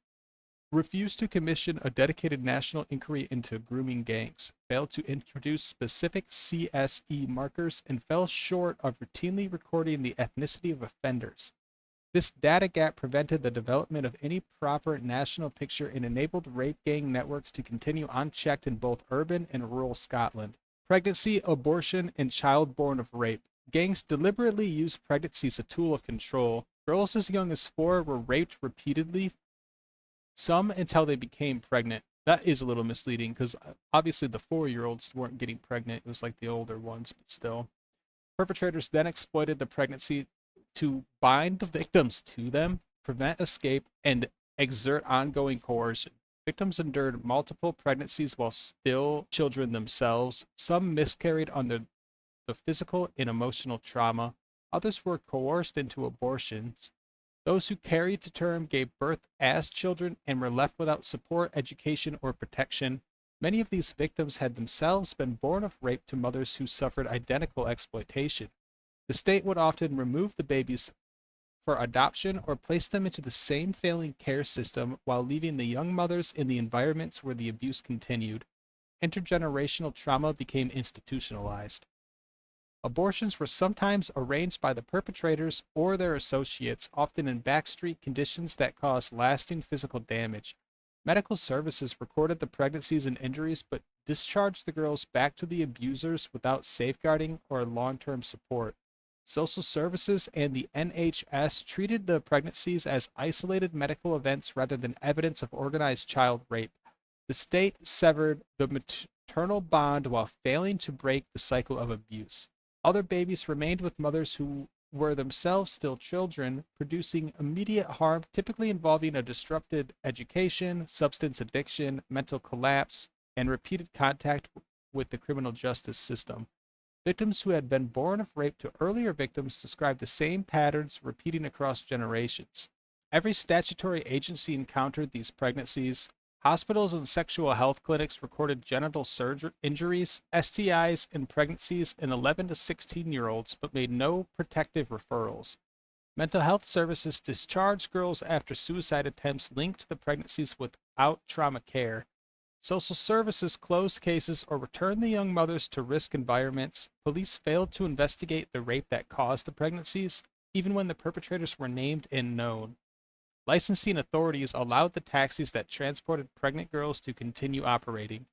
refused to commission a dedicated national inquiry into grooming gangs, failed to introduce specific CSE markers, and fell short of routinely recording the ethnicity of offenders. This data gap prevented the development of any proper national picture and enabled rape gang networks to continue unchecked in both urban and rural Scotland. Pregnancy, abortion, and child born of rape. Gangs deliberately used pregnancy as a tool of control. Girls as young as 4 were raped repeatedly, some until they became pregnant. That is a little misleading because obviously the 4-year-olds weren't getting pregnant. It was like the older ones, but still. Perpetrators then exploited the pregnancy to bind the victims to them, prevent escape, and exert ongoing coercion. Victims endured multiple pregnancies while still children themselves. Some miscarried under the physical and emotional trauma. Others were coerced into abortions. Those who carried to term gave birth as children and were left without support, education, or protection. Many of these victims had themselves been born of rape to mothers who suffered identical exploitation. The state would often remove the babies for adoption or place them into the same failing care system while leaving the young mothers in the environments where the abuse continued. Intergenerational trauma became institutionalized. Abortions were sometimes arranged by the perpetrators or their associates, often in backstreet conditions that caused lasting physical damage. Medical services recorded the pregnancies and injuries but discharged the girls back to the abusers without safeguarding or long-term support. Social services and the NHS treated the pregnancies as isolated medical events rather than evidence of organized child rape. The state severed the maternal bond while failing to break the cycle of abuse. Other babies remained with mothers who were themselves still children, producing immediate harm, typically involving a disrupted education, substance addiction, mental collapse, and repeated contact with the criminal justice system. Victims who had been born of rape to earlier victims described the same patterns repeating across generations. Every statutory agency encountered these pregnancies. Hospitals and sexual health clinics recorded genital injuries, STIs, and pregnancies in 11 to 16-year-olds, but made no protective referrals. Mental health services discharged girls after suicide attempts linked to the pregnancies without trauma care. Social services closed cases or returned the young mothers to risk environments. Police failed to investigate the rape that caused the pregnancies, even when the perpetrators were named and known. Licensing authorities allowed the taxis that transported pregnant girls to continue operating.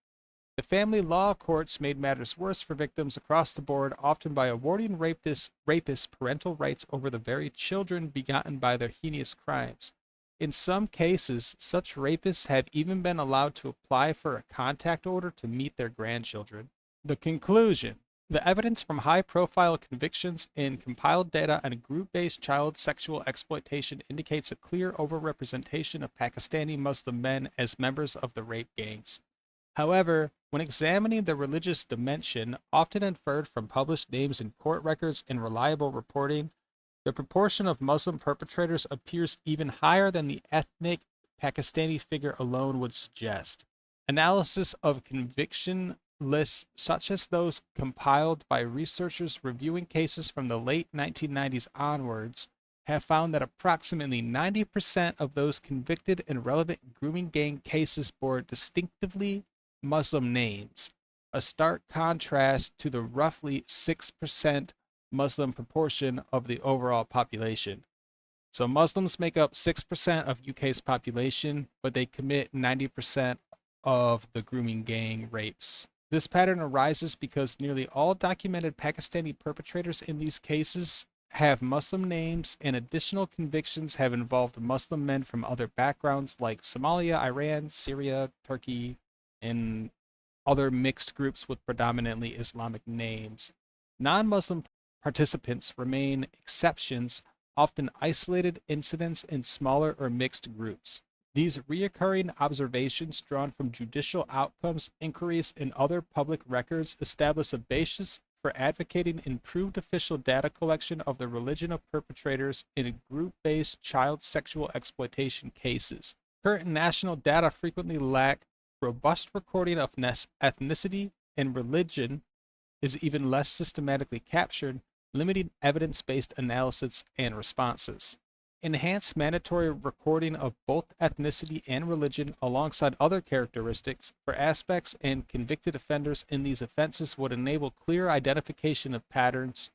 The family law courts made matters worse for victims across the board, often by awarding rapists parental rights over the very children begotten by their heinous crimes. In some cases, such rapists have even been allowed to apply for a contact order to meet their grandchildren. The conclusion: the evidence from high-profile convictions and compiled data on group-based child sexual exploitation indicates a clear overrepresentation of Pakistani Muslim men as members of the rape gangs. However, when examining the religious dimension, often inferred from published names in court records and reliable reporting, the proportion of Muslim perpetrators appears even higher than the ethnic Pakistani figure alone would suggest. Analysis of conviction lists such as those compiled by researchers reviewing cases from the late 1990s onwards have found that approximately 90% of those convicted in relevant grooming gang cases bore distinctively Muslim names, a stark contrast to the roughly 6% Muslim proportion of the overall population. So Muslims make up 6% of UK's population, but they commit 90% of the grooming gang rapes. This pattern arises because nearly all documented Pakistani perpetrators in these cases have Muslim names, and additional convictions have involved Muslim men from other backgrounds like Somalia, Iran, Syria, Turkey, and other mixed groups with predominantly Islamic names. Non-Muslim participants remain exceptions, often isolated incidents in smaller or mixed groups. These reoccurring observations drawn from judicial outcomes, inquiries, and other public records establish a basis for advocating improved official data collection of the religion of perpetrators in group-based child sexual exploitation cases. Current national data frequently lack robust recording of ethnicity, and religion is even less systematically captured, limiting evidence-based analysis and responses. enhanced mandatory recording of both ethnicity and religion alongside other characteristics for aspects and convicted offenders in these offenses would enable clear identification of patterns,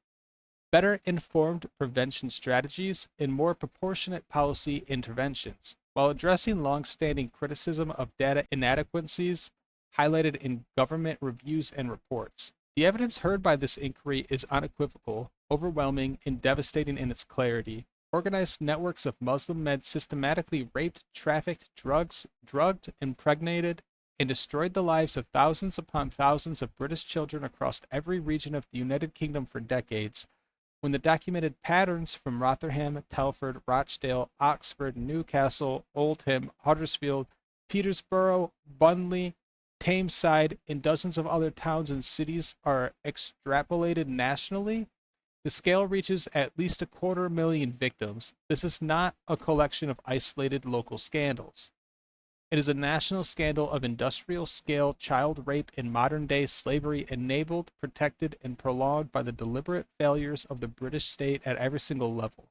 better informed prevention strategies, and more proportionate policy interventions, while addressing long-standing criticism of data inadequacies highlighted in government reviews and reports. The evidence heard by this inquiry is unequivocal, overwhelming, and devastating in its clarity. Organized networks of Muslim men systematically raped, trafficked, drugged, impregnated, and destroyed the lives of thousands upon thousands of British children across every region of the United Kingdom for decades, when the documented patterns from Rotherham, Telford, Rochdale, Oxford, Newcastle, Oldham, Huddersfield, Peterborough, Burnley, Tameside, and dozens of other towns and cities are extrapolated nationally, the scale reaches at least 250,000 victims. This is not a collection of isolated local scandals. It is a national scandal of industrial scale child rape and modern day slavery enabled, protected, and prolonged by the deliberate failures of the British state at every single level.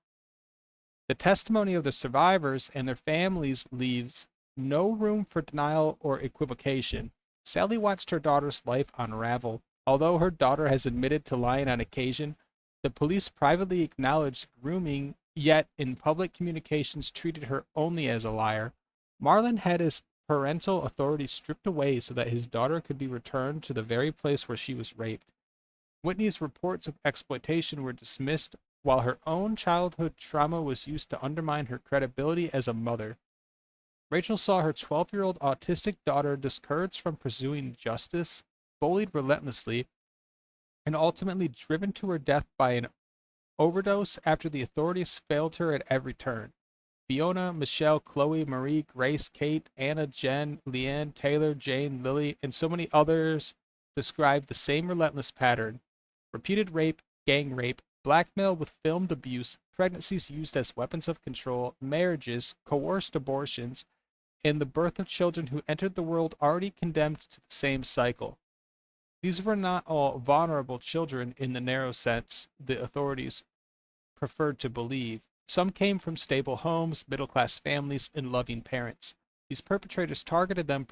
The testimony of the survivors and their families leaves no room for denial or equivocation. Sally watched her daughter's life unravel. Although her daughter has admitted to lying on occasion, the police privately acknowledged grooming, yet in public communications treated her only as a liar. Marlon had his parental authority stripped away so that his daughter could be returned to the very place where she was raped. Whitney's reports of exploitation were dismissed, while her own childhood trauma was used to undermine her credibility as a mother. Rachel saw her 12-year-old autistic daughter discouraged from pursuing justice, bullied relentlessly, and ultimately driven to her death by an overdose after the authorities failed her at every turn. Fiona, Michelle, Chloe, Marie, Grace, Kate, Anna, Jen, Leanne, Taylor, Jane, Lily, and so many others describe the same relentless pattern. Repeated rape, gang rape, blackmail with filmed abuse, pregnancies used as weapons of control, marriages, coerced abortions, and the birth of children who entered the world already condemned to the same cycle. These were not all vulnerable children in the narrow sense the authorities preferred to believe. Some came from stable homes, middle-class families, and loving parents. These perpetrators targeted them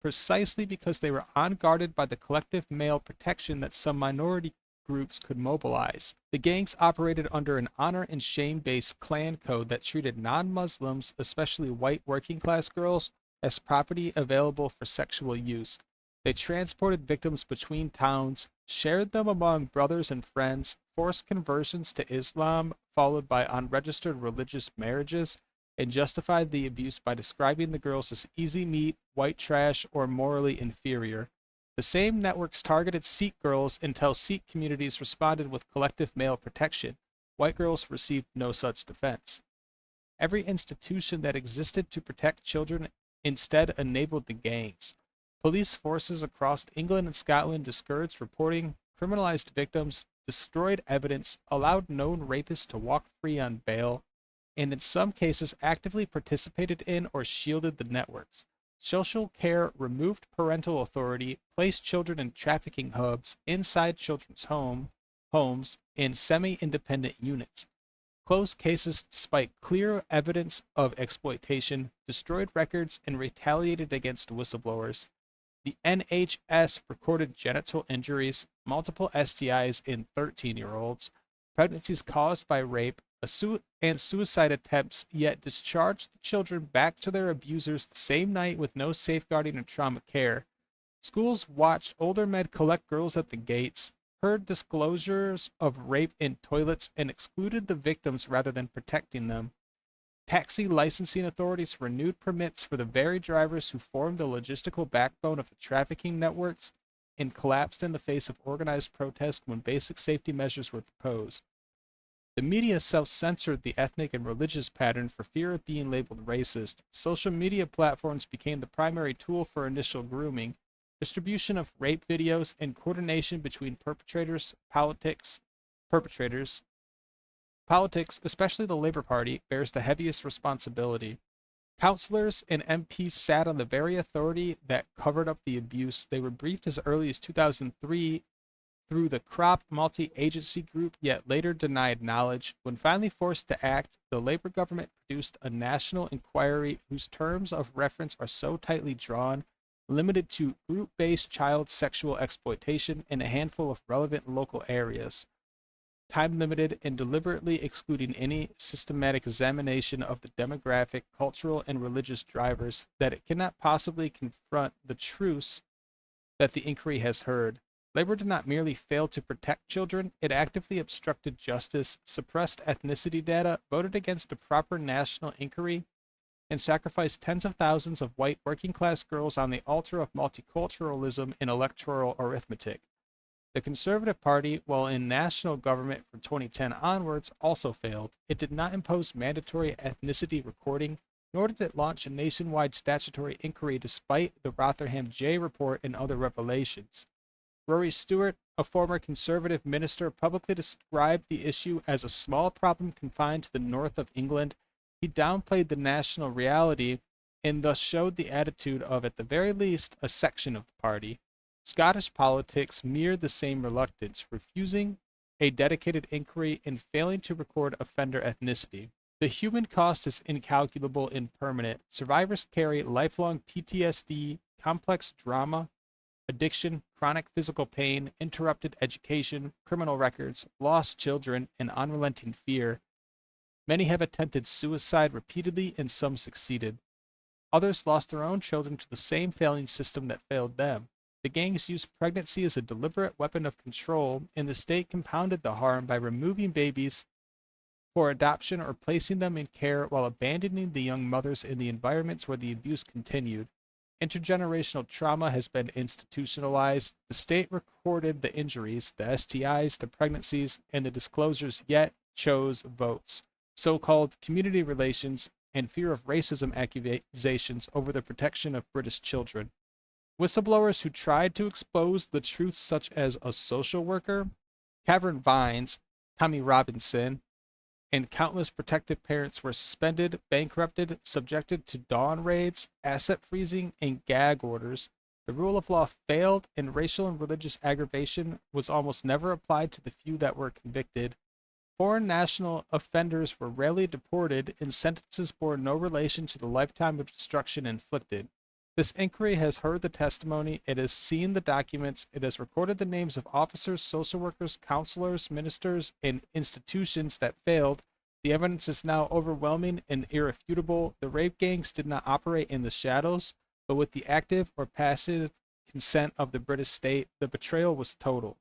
precisely because they were unguarded by the collective male protection that some minority groups could mobilize. The gangs operated under an honor and shame-based clan code that treated non-Muslims, especially white working-class girls, as property available for sexual use. They transported victims between towns, shared them among brothers and friends, forced conversions to Islam, followed by unregistered religious marriages, and justified the abuse by describing the girls as easy meat, white trash, or morally inferior. The same networks targeted Sikh girls until Sikh communities responded with collective male protection. White girls received no such defense. Every institution that existed to protect children instead enabled the gangs. Police forces across England and Scotland discouraged reporting, criminalized victims, destroyed evidence, allowed known rapists to walk free on bail, and in some cases actively participated in or shielded the networks. Social care removed parental authority, placed children in trafficking hubs, inside children's homes, and semi-independent units. Closed cases despite clear evidence of exploitation, destroyed records, and retaliated against whistleblowers. The NHS recorded genital injuries, multiple STIs in 13-year-olds, pregnancies caused by rape, and suicide attempts, yet discharged the children back to their abusers the same night with no safeguarding or trauma care. Schools watched older men collect girls at the gates, heard disclosures of rape in toilets, and excluded the victims rather than protecting them. Taxi licensing authorities renewed permits for the very drivers who formed the logistical backbone of the trafficking networks and collapsed in the face of organized protest when basic safety measures were proposed. The media self-censored the ethnic and religious pattern for fear of being labeled racist. Social media platforms became the primary tool for initial grooming, distribution of rape videos, and coordination between perpetrators. Politics, especially the Labour Party, bears the heaviest responsibility. Councillors and MPs sat on the very authority that covered up the abuse. They were briefed as early as 2003 through the Crop Multi-Agency Group, yet later denied knowledge. When finally forced to act, the Labor government produced a national inquiry whose terms of reference are so tightly drawn, limited to group-based child sexual exploitation in a handful of relevant local areas, time-limited and deliberately excluding any systematic examination of the demographic, cultural, and religious drivers, that it cannot possibly confront the truths that the inquiry has heard. Labor did not merely fail to protect children, it actively obstructed justice, suppressed ethnicity data, voted against a proper national inquiry, and sacrificed tens of thousands of white working class girls on the altar of multiculturalism and electoral arithmetic. The Conservative Party, while in national government from 2010 onwards, also failed. It did not impose mandatory ethnicity recording, nor did it launch a nationwide statutory inquiry despite the Rotherham J report and other revelations. Rory Stewart, a former Conservative minister, publicly described the issue as a small problem confined to the north of England. He downplayed the national reality and thus showed the attitude of, at the very least, a section of the party. Scottish politics mirrored the same reluctance, refusing a dedicated inquiry and failing to record offender ethnicity. The human cost is incalculable and permanent. Survivors carry lifelong PTSD, complex trauma, addiction, chronic physical pain, interrupted education, criminal records, lost children, and unrelenting fear. Many have attempted suicide repeatedly, and some succeeded. Others lost their own children to the same failing system that failed them. The gangs used pregnancy as a deliberate weapon of control, and the state compounded the harm by removing babies for adoption or placing them in care while abandoning the young mothers in the environments where the abuse continued. Intergenerational trauma has been institutionalized. The state recorded the injuries, the STIs, the pregnancies, and the disclosures, yet chose votes, so-called community relations, and fear of racism accusations over the protection of British children. Whistleblowers who tried to expose the truths, such as a social worker, Cavern Vines, Tommy Robinson, and countless protective parents, were suspended, bankrupted, subjected to dawn raids, asset freezing, and gag orders. The rule of law failed, and racial and religious aggravation was almost never applied to the few that were convicted. Foreign national offenders were rarely deported, and sentences bore no relation to the lifetime of destruction inflicted. This inquiry has heard the testimony, it has seen the documents, it has recorded the names of officers, social workers, counselors, ministers, and institutions that failed. The evidence is now overwhelming and irrefutable. The rape gangs did not operate in the shadows, but with the active or passive consent of the British state. The betrayal was total.